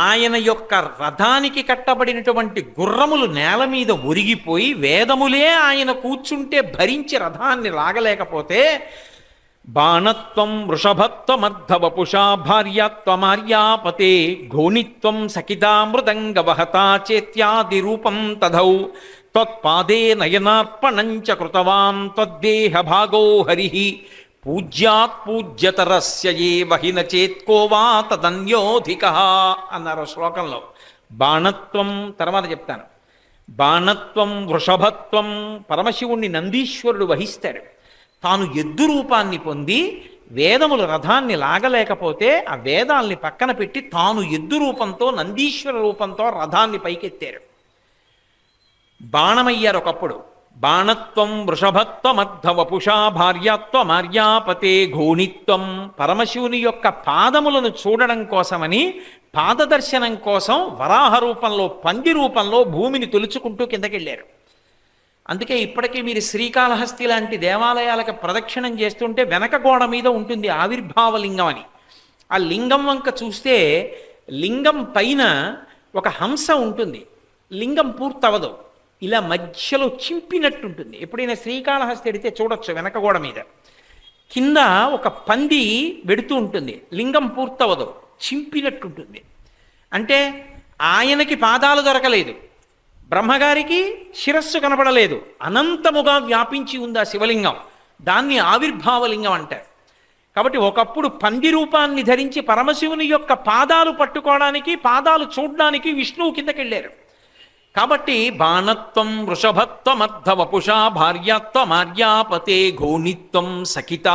ఆయన యొక్క రథానికి కట్టబడినటువంటి గుర్రములు నేల మీద ఒరిగిపోయి వేదములే ఆయన కూర్చుంటే భరించి రథాన్ని లాగలేకపోతే, బాణత్వం వృషభత్వమర్ధవపుషా భార్యాత్వమార్యాపతే ఘోణిత్వం సఖితా మృదంగవహతా చేత్యాది రూపం తథౌ త్వత్పాదే నయనార్పణంచ కృతవాన్ త్వద్దేహ భాగో హరిః పూజ్యాత్ పూజ్యతరస్య ఏవ హి న చేత్కో వా తదన్యోధికః అన్నారు శ్లోకంలో. బాణత్వం తర్వాత చెప్తాను. బాణత్వం వృషభత్వం పరమశివుణ్ణి నందీశ్వరుడు వహిస్తాడు. తాను ఎద్దు రూపాన్ని పొంది వేదములు రథాన్ని లాగలేకపోతే ఆ వేదాల్ని పక్కన పెట్టి తాను ఎద్దు రూపంతో నందీశ్వర రూపంతో రథాన్ని పైకెత్తారు. బాణమయ్యారు ఒకప్పుడు. బాణత్వం వృషభత్వమర్ధవపుషా భార్యాత్వమార్యాపతే ఘోణిత్వం పరమశివుని యొక్క పాదములను చూడడం కోసమని పాదదర్శనం కోసం వరాహ రూపంలో పంది రూపంలో భూమిని తొలుచుకుంటూ కిందకెళ్ళారు. అందుకే ఇప్పటికీ మీరు శ్రీకాళహస్తి లాంటి దేవాలయాలకు ప్రదక్షిణం చేస్తుంటే వెనక గోడ మీద ఉంటుంది ఆవిర్భావ లింగం అని. ఆ లింగం వంక చూస్తే లింగం పైన ఒక హంస ఉంటుంది. లింగం పూర్తవదు, ఇలా మధ్యలో చింపినట్టుంటుంది. ఎప్పుడైనా శ్రీకాళహస్తి ఎడితే చూడొచ్చు వెనక గోడ మీద. కింద ఒక పంది వెడుతూ ఉంటుంది, లింగం పూర్తవదు, చింపినట్టుంటుంది. అంటే ఆయనకి పాదాలు దొరకలేదు, బ్రహ్మగారికి శిరస్సు కనపడలేదు, అనంతముగా వ్యాపించి ఉంది ఆ శివలింగం. దాన్ని ఆవిర్భావలింగం అంటారు. కాబట్టి ఒకప్పుడు పంది రూపాన్ని ధరించి పరమశివుని యొక్క పాదాలు పట్టుకోవడానికి పాదాలు చూడడానికి విష్ణువు కిందకెళ్ళారు. కాబట్టి బాణత్వం వృషభత్వమర్ధవపుషా భార్యాత్వమార్యాపతే ఘోణిత్వం సఖిత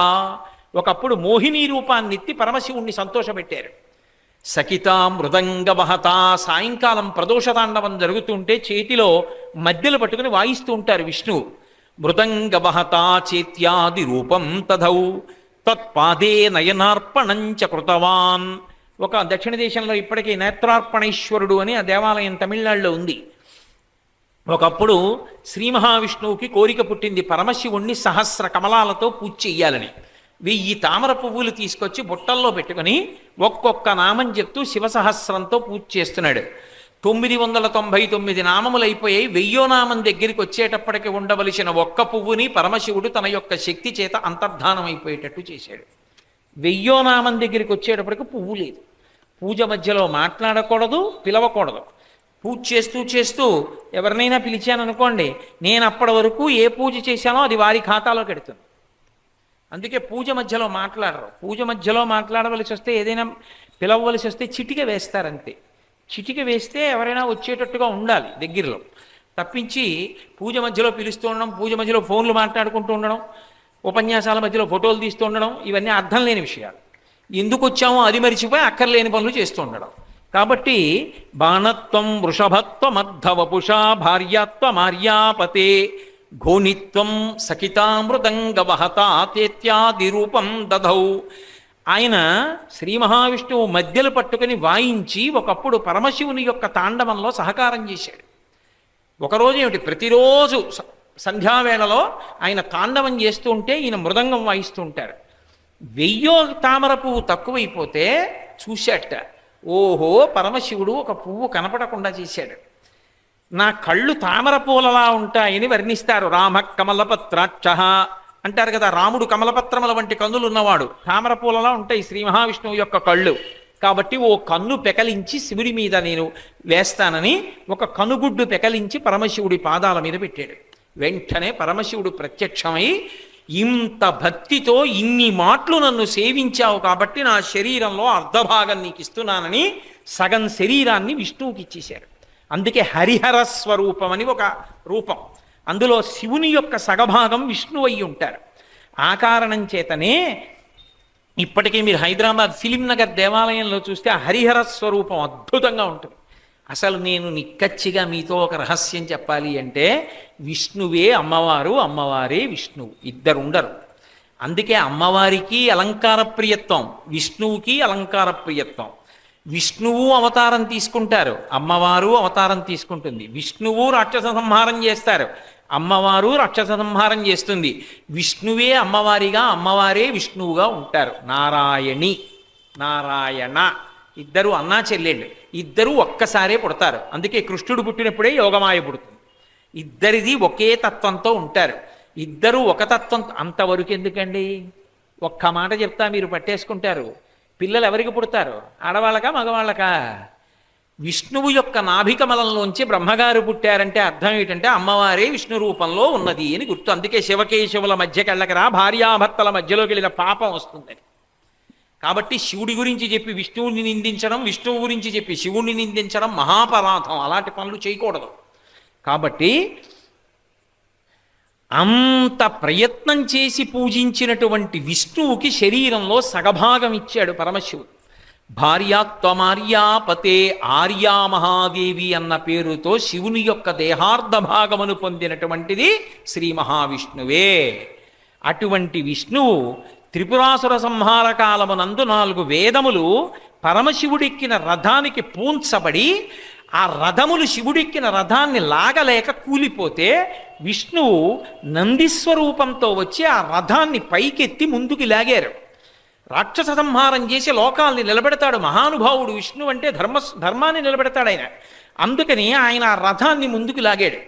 ఒకప్పుడు మోహిని రూపాన్ని ఎత్తి పరమశివుణ్ణి సంతోషపెట్టారు. సఖిత మృదంగవహత సాయంకాలం ప్రదోషతాండవం జరుగుతుంటే చేతిలో మధ్యలు పట్టుకుని వాయిస్తూ ఉంటారు విష్ణువు. మృదంగవహత చేత్యాది రూపం తథౌ తత్పాదే నయనార్పణంచ కృతవాన్. ఒక దక్షిణ దేశంలో ఇప్పటికీ నేత్రార్పణేశ్వరుడు అని ఆ దేవాలయం తమిళనాడులో ఉంది. ఒకప్పుడు శ్రీ మహావిష్ణువుకి కోరిక పుట్టింది పరమశివుణ్ణి సహస్ర కమలాలతో పూజ చెయ్యాలని. 1000 తామర పువ్వులు తీసుకొచ్చి బుట్టల్లో పెట్టుకుని ఒక్కొక్క నామం చెప్తూ శివసహస్రంతో పూజ చేస్తున్నాడు. 999 నామములు అయిపోయాయి. 1000వ నామం దగ్గరికి వచ్చేటప్పటికి ఉండవలసిన ఒక్క పువ్వుని పరమశివుడు తన యొక్క శక్తి చేత అంతర్ధానం అయిపోయేటట్టు చేశాడు. 1000వ నామం దగ్గరికి వచ్చేటప్పటికి పువ్వు లేదు. పూజ మధ్యలో మాట్లాడకూడదు, పిలవకూడదు. పూజ చేస్తూ చేస్తూ ఎవరినైనా పిలిచాననుకోండి, నేను అప్పటి వరకు ఏ పూజ చేశానో అది వారి ఖాతాలోకి ఎడుతుంది. అందుకే పూజ మధ్యలో మాట్లాడరు. పూజ మధ్యలో మాట్లాడవలసి వస్తే, ఏదైనా పిలవవలసి వస్తే చిటిక వేస్తారంతే. చిటిక వేస్తే ఎవరైనా వచ్చేటట్టుగా ఉండాలి దగ్గరలో. తప్పించి పూజ మధ్యలో పిలుస్తూ ఉండడం, పూజ మధ్యలో ఫోన్లు మాట్లాడుకుంటూ ఉండడం, ఉపన్యాసాల మధ్యలో ఫోటోలు తీస్తూ ఉండడం, ఇవన్నీ అర్థం లేని విషయాలు. ఎందుకు వచ్చామో అది మరిచిపోయి అక్కర్లేని పనులు చేస్తూ ఉండడం. కాబట్టి బాణత్వం వృషభత్వమర్ధవపుషా భార్యాత్వమార్యాపతే ఘోణిత్వం సఖితామృదంగవహతాత్యాది రూపం దధౌ. ఆయన శ్రీ మహావిష్ణువు మధ్యలు పట్టుకుని వాయించి ఒకప్పుడు పరమశివుని యొక్క తాండవంలో సహకారం చేశాడు. ఒకరోజు ఏమిటి, ప్రతిరోజు సంధ్యావేళలో ఆయన తాండవం చేస్తూ ఉంటే ఈయన మృదంగం వాయిస్తూ ఉంటారు. 1000 తామర పువ్వు తక్కువైపోతే చూశాట, ఓహో పరమశివుడు ఒక పువ్వు కనపడకుండా చేశాడు. నా కళ్ళు తామర పూలలా ఉంటాయని వర్ణిస్తారు. రామ కమలపత్రాక్ష అంటారు కదా, రాముడు కమలపత్రముల వంటి కన్నులు ఉన్నవాడు, తామర పూలలా ఉంటాయి శ్రీ మహావిష్ణువు యొక్క కళ్ళు. కాబట్టి ఓ కన్ను పెకలించి శివుడి మీద నేను వేస్తానని ఒక కనుగుడ్డు పెకలించి పరమశివుడి పాదాల మీద పెట్టాడు. వెంటనే పరమశివుడు ప్రత్యక్షమై, ఇంత భక్తితో ఇన్ని మాటలు నన్ను సేవించావు కాబట్టి నా శరీరంలో అర్ధభాగం నీకు ఇస్తున్నానని సగం శరీరాన్ని విష్ణువుకి ఇచ్చేశారు. అందుకే హరిహర స్వరూపం అని ఒక రూపం, అందులో శివుని యొక్క సగభాగం విష్ణువు అయి ఉంటారు. ఆ కారణం చేతనే ఇప్పటికీ మీరు హైదరాబాద్ ఫిలిం నగర్ దేవాలయంలో చూస్తే ఆ హరిహర స్వరూపం అద్భుతంగా ఉంటుంది. అసలు నేను నిక్కచ్చిగా మీతో ఒక రహస్యం చెప్పాలి అంటే, విష్ణువే అమ్మవారు, అమ్మవారే విష్ణువు, ఇద్దరు ఉండరు. అందుకే అమ్మవారికి అలంకార ప్రియత్వం, విష్ణువుకి అలంకార ప్రియత్వం. విష్ణువు అవతారం తీసుకుంటారు, అమ్మవారు అవతారం తీసుకుంటుంది. విష్ణువు రాక్షస సంహారం చేస్తారు, అమ్మవారు రాక్షస సంహారం చేస్తుంది. విష్ణువే అమ్మవారిగా, అమ్మవారే విష్ణువుగా ఉంటారు. నారాయణి నారాయణ ఇద్దరు అన్నా చెల్లెళ్ళు, ఇద్దరూ ఒక్కసారే పుడతారు. అందుకే కృష్ణుడు పుట్టినప్పుడే యోగమాయ పుడుతుంది. ఇద్దరిది ఒకే తత్వంతో ఉంటారు, ఇద్దరూ ఒక తత్వం. అంతవరకు ఎందుకండి, ఒక్క మాట చెప్తా మీరు పట్టేసుకుంటారు. పిల్లలు ఎవరికి పుడతారు, ఆడవాళ్ళకా మగవాళ్ళకా? విష్ణువు యొక్క నాభికమలంలోంచి బ్రహ్మగారు పుట్టారంటే అర్థం ఏంటంటే అమ్మవారే విష్ణు రూపంలో ఉన్నది అని గుర్తు. అందుకే శివకేశవుల మధ్యకెళ్ళకరా, భార్యాభర్తల మధ్యలోకి వెళ్ళిన పాపం వస్తుందని. కాబట్టి శివుడి గురించి చెప్పి విష్ణువుని నిందించడం, విష్ణువు గురించి చెప్పి శివుణ్ణి నిందించడం మహాపరాధం. అలాంటి పనులు చేయకూడదు. కాబట్టి అంత ప్రయత్నం చేసి పూజించినటువంటి విష్ణువుకి శరీరంలో సగభాగం ఇచ్చాడు పరమశివుడు. భార్యాత్వమార్యాపతే ఆర్యా మహాదేవి అన్న పేరుతో శివుని యొక్క దేహార్ధ భాగమును పొందినటువంటిది శ్రీ మహావిష్ణువే. అటువంటి విష్ణువు త్రిపురాసుర సంహార కాలమునందు 4 వేదములు పరమశివుడెక్కిన రథానికి పూంచబడి, ఆ రథములు శివుడెక్కిన రథాన్ని లాగలేక కూలిపోతే విష్ణువు నందిస్వరూపంతో వచ్చి ఆ రథాన్ని పైకెత్తి ముందుకు లాగారు. రాక్షస సంహారం చేసి లోకాల్ని నిలబెడతాడు మహానుభావుడు. విష్ణువు అంటే ధర్మాన్ని నిలబెడతాడు ఆయన. అందుకని ఆయన ఆ రథాన్ని ముందుకు లాగాడు.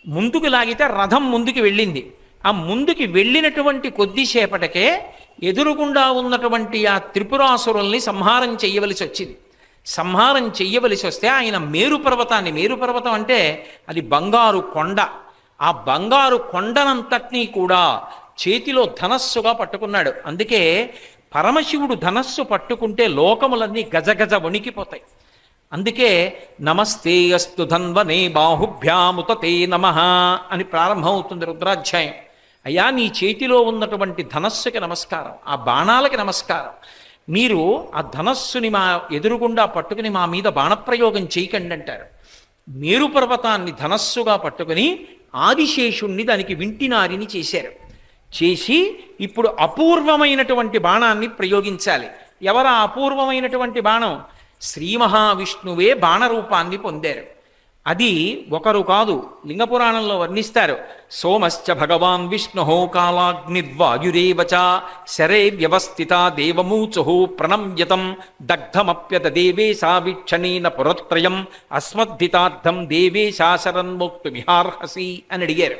ముందుకు లాగితే రథం ముందుకు వెళ్ళింది. ఆ ముందుకి వెళ్ళినటువంటి కొద్దిసేపటికే ఎదురుగుండా ఉన్నటువంటి ఆ త్రిపురాసురుల్ని సంహారం చెయ్యవలసి వచ్చింది. సంహారం చెయ్యవలసి వస్తే ఆయన మేరు పర్వతం అంటే అది బంగారు కొండ, ఆ బంగారు కొండనంతటినీ కూడా చేతిలో ధనస్సుగా పట్టుకున్నాడు. అందుకే పరమశివుడు ధనస్సు పట్టుకుంటే లోకములన్నీ గజగజ వణికిపోతాయి. అందుకే నమస్తే అస్తు ధన్వనే బాహుభ్యాముతే నమః అని ప్రారంభమవుతుంది రుద్రాధ్యాయం. అయ్యా నీ చేతిలో ఉన్నటువంటి ధనస్సుకి నమస్కారం, ఆ బాణాలకి నమస్కారం. మీరు ఆ ధనస్సుని మా ఎదురుగుండా పట్టుకుని మా మీద బాణప్రయోగం చేయకండి అంటారు. మేరు పర్వతాన్ని ధనస్సుగా పట్టుకుని ఆదిశేషుణ్ణి దానికి వింటినారిని చేశారు. చేసి ఇప్పుడు అపూర్వమైనటువంటి బాణాన్ని ప్రయోగించాలి. ఎవరా అపూర్వమైనటువంటి బాణం? శ్రీ మహావిష్ణువే బాణరూపాన్ని పొందారు. అది ఒకరు కాదు, లింగపురాణంలో వర్ణిస్తారు. సోమశ్చ భగవాన్ విష్ణు కాలాగ్నిర్వాయురేవచ శరే వ్యవస్థిత దేవమూచు ప్రణమ్యతం దగ్ధమప్యత దేవేశా వీక్షణేన పురత్రయం అస్మద్ధితార్థం దేవేశాశరన్మోక్తుమిహార్హసి అని అడిగారు.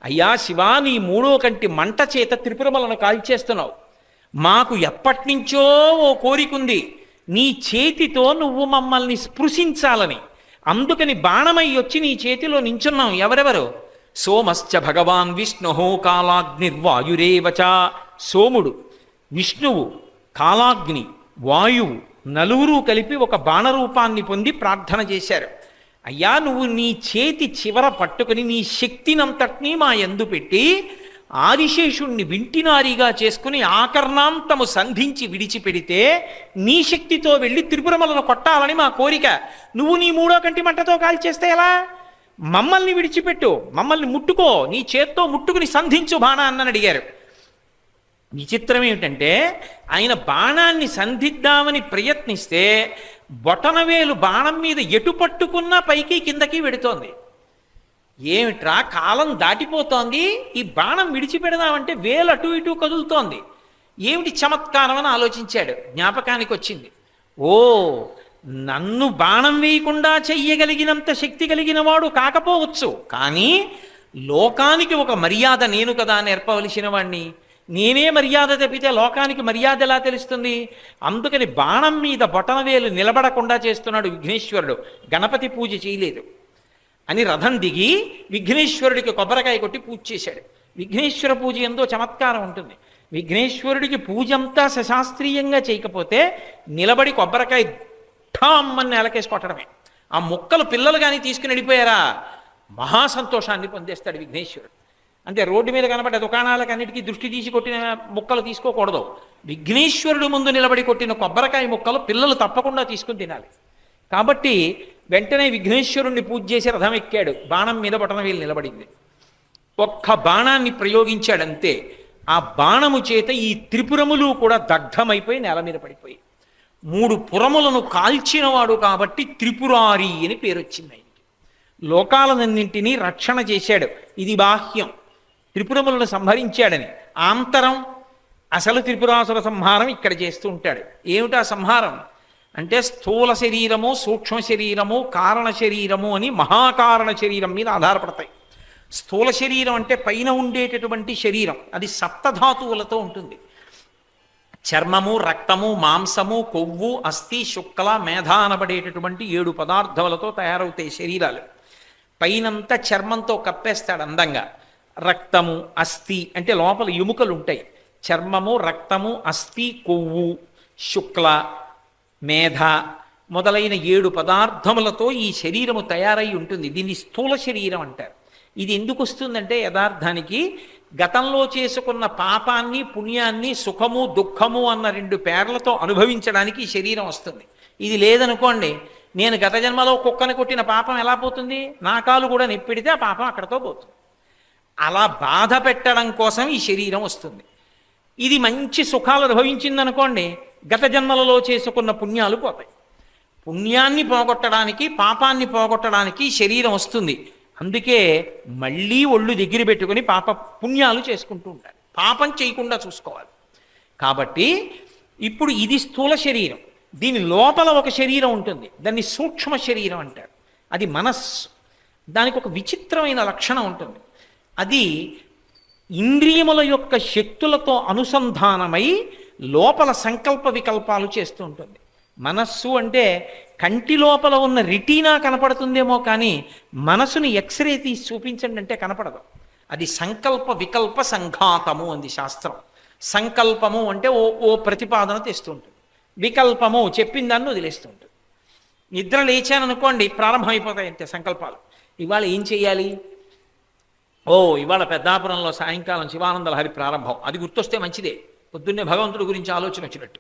అయ్యా శివా, నీ 3వ కంటి మంట చేత త్రిపురమలను కాల్చేస్తున్నావు. మాకు ఎప్పటినుంచో ఓ కోరికుంది, నీ చేతితో నువ్వు మమ్మల్ని స్పృశించాలని. అందుకని బాణమై వచ్చి నీ చేతిలో నించున్నాం. ఎవరెవరు? సోమశ్చ భగవాన్ విష్ణు కాలాగ్నిర్వాయురేవచ. సోముడు, విష్ణువు, కాలాగ్ని, వాయువు నలుగురు కలిపి ఒక బాణరూపాన్ని పొంది ప్రార్థన చేశారు. అయ్యా నువ్వు నీ చేతి చివర పట్టుకుని నీ శక్తినంతటినీ మా యందు పెట్టి ఆదిశేషుణ్ణి వింటినారిగా చేసుకుని ఆకర్ణాంతము సంధించి విడిచిపెడితే నీ శక్తితో వెళ్ళి త్రిపురమలను కొట్టాలని మా కోరిక. నువ్వు నీ 3వ కంటి మంటతో కాల్చేస్తే ఎలా? మమ్మల్ని విడిచిపెట్టు, మమ్మల్ని ముట్టుకో, నీ చేత్తో ముట్టుకుని సంధించు బాణాన్ని అని అడిగారు. విచిత్రం ఏమిటంటే ఆయన బాణాన్ని సంధిద్దామని ప్రయత్నిస్తే బొటనవేలు బాణం మీద ఎటు పట్టుకున్నా పైకి కిందకి వెడుతోంది. ఏమిట్రా కాలం దాటిపోతోంది, ఈ బాణం విడిచిపెడదామంటే వేలు అటు ఇటు కదులుతోంది, ఏమిటి చమత్కారం అని ఆలోచించాడు. జ్ఞాపకానికి వచ్చింది, ఓ నన్ను బాణం వేయకుండా చెయ్యగలిగినంత శక్తి కలిగిన వాడు కాకపోవచ్చు, కానీ లోకానికి ఒక మర్యాద నేను కదా నేర్పవలసిన వాణ్ణి, నేనే మర్యాద తప్పితే లోకానికి మర్యాద ఎలా తెలుస్తుంది? అందుకని బాణం మీద బొటనవేలు నిలబడకుండా చేస్తున్నాడు విఘ్నేశ్వరుడు. గణపతి పూజ చేయలేదు అని రథం దిగి విఘ్నేశ్వరుడికి కొబ్బరికాయ కొట్టి పూజ చేశాడు. విఘ్నేశ్వర పూజ ఎంతో చమత్కారం ఉంటుంది. విఘ్నేశ్వరుడికి పూజ అంతా సశాస్త్రీయంగా చేయకపోతే నిలబడి కొబ్బరికాయ ఠామ్మని నేలకేసి కొట్టడమే. ఆ ముక్కలు పిల్లలు కానీ తీసుకుని వెళ్ళిపోయారా మహాసంతోషాన్ని పొందేస్తాడు విఘ్నేశ్వరుడు. అంటే రోడ్డు మీద కనబడ్డ దుకాణాలకన్నిటికీ దృష్టి తీసి కొట్టిన ముక్కలు తీసుకోకూడదు. విఘ్నేశ్వరుడు ముందు నిలబడి కొట్టిన కొబ్బరికాయ ముక్కలు పిల్లలు తప్పకుండా తీసుకుని తినాలి. కాబట్టి వెంటనే విఘ్నేశ్వరుణ్ణి పూజ చేసి రథం ఎక్కాడు. బాణం మీద బొటనవేలు నిలబడింది. ఒక్క బాణాన్ని ప్రయోగించాడంతే. ఆ బాణము చేత ఈ త్రిపురములు కూడా దగ్ధమైపోయి నేల మీద పడిపోయి 3 పురములను కాల్చినవాడు కాబట్టి త్రిపురారి అని పేరు వచ్చింది ఆయనకి. లోకాలనన్నింటినీ రక్షణ చేశాడు. ఇది బాహ్యం, త్రిపురములను సంహరించాడని. ఆంతరం అసలు త్రిపురాసుర సంహారం ఇక్కడ చేస్తూ ఉంటాడు. ఏమిటా సంహారం అంటే స్థూల శరీరము, సూక్ష్మ శరీరము, కారణ శరీరము అని మహాకారణ శరీరం మీద ఆధారపడతాయి. స్థూల శరీరం అంటే పైన ఉండేటటువంటి శరీరం, అది సప్తధాతువులతో ఉంటుంది. చర్మము, రక్తము, మాంసము, కొవ్వు, అస్థి, శుక్ల, మేధ అనబడేటటువంటి 7 పదార్థములతో తయారవుతాయి శరీరాలు. పైనంతా చర్మంతో కప్పేస్తాడు అందంగా. రక్తము, అస్థి అంటే లోపల ఎముకలు ఉంటాయి. చర్మము, రక్తము, అస్థి, కొవ్వు, శుక్ల, మేధ మొదలైన 7 పదార్థములతో ఈ శరీరము తయారై ఉంటుంది. దీన్ని స్థూల శరీరం అంటారు. ఇది ఎందుకు వస్తుందంటే యథార్థానికి గతంలో చేసుకున్న పాపాన్ని, పుణ్యాన్ని, సుఖము, దుఃఖము అన్న 2 పేర్లతో అనుభవించడానికి ఈ శరీరం వస్తుంది. ఇది లేదనుకోండి, నేను గత జన్మలో కుక్కని కొట్టిన పాపం ఎలా పోతుంది? నా కాలు కూడా నెప్పెడితే ఆ పాపం అక్కడతో పోతుంది. అలా బాధ పెట్టడం కోసం ఈ శరీరం వస్తుంది. ఇది మంచి సుఖాలు అనుభవించిందనుకోండి, గత జన్మలలో చేసుకున్న పుణ్యాలు పోతాయి. పుణ్యాన్ని పోగొట్టడానికి, పాపాన్ని పోగొట్టడానికి శరీరం వస్తుంది. అందుకే మళ్ళీ ఒళ్ళు దగ్గర పెట్టుకుని పుణ్యాలు చేసుకుంటూ ఉంటారు. పాపం చేయకుండా చూసుకోవాలి. కాబట్టి ఇప్పుడు ఇది స్థూల శరీరం. దీని లోపల ఒక శరీరం ఉంటుంది, దాన్ని సూక్ష్మ శరీరం అంటారు. అది మనస్సు. దానికి ఒక విచిత్రమైన లక్షణం ఉంటుంది. అది ఇంద్రియముల యొక్క శక్తులతో అనుసంధానమై లోపల సంకల్ప వికల్పాలు చేస్తూ ఉంటుంది. మనస్సు అంటే కంటి లోపల ఉన్న రెటీనా కనపడుతుందేమో కానీ మనసుని ఎక్స్రే తీసి చూపించండి అంటే కనపడదు. అది సంకల్ప వికల్ప సంఘాతము అంది శాస్త్రం. సంకల్పము అంటే ఓ ప్రతిపాదన తెస్తూ ఉంటుంది, వికల్పము చెప్పిన దాన్ని వదిలేస్తూ ఉంటుంది. నిద్ర లేచాననుకోండి, ప్రారంభమైపోతాయి అంతే సంకల్పాలు. ఇవాళ ఏం చేయాలి? ఇవాళ పెద్దాపురంలో సాయంకాలం శివానంద లహరి ప్రారంభం, అది గుర్తొస్తే మంచిదే. పొద్దున్నే భగవంతుడి గురించి ఆలోచన వచ్చినట్టు.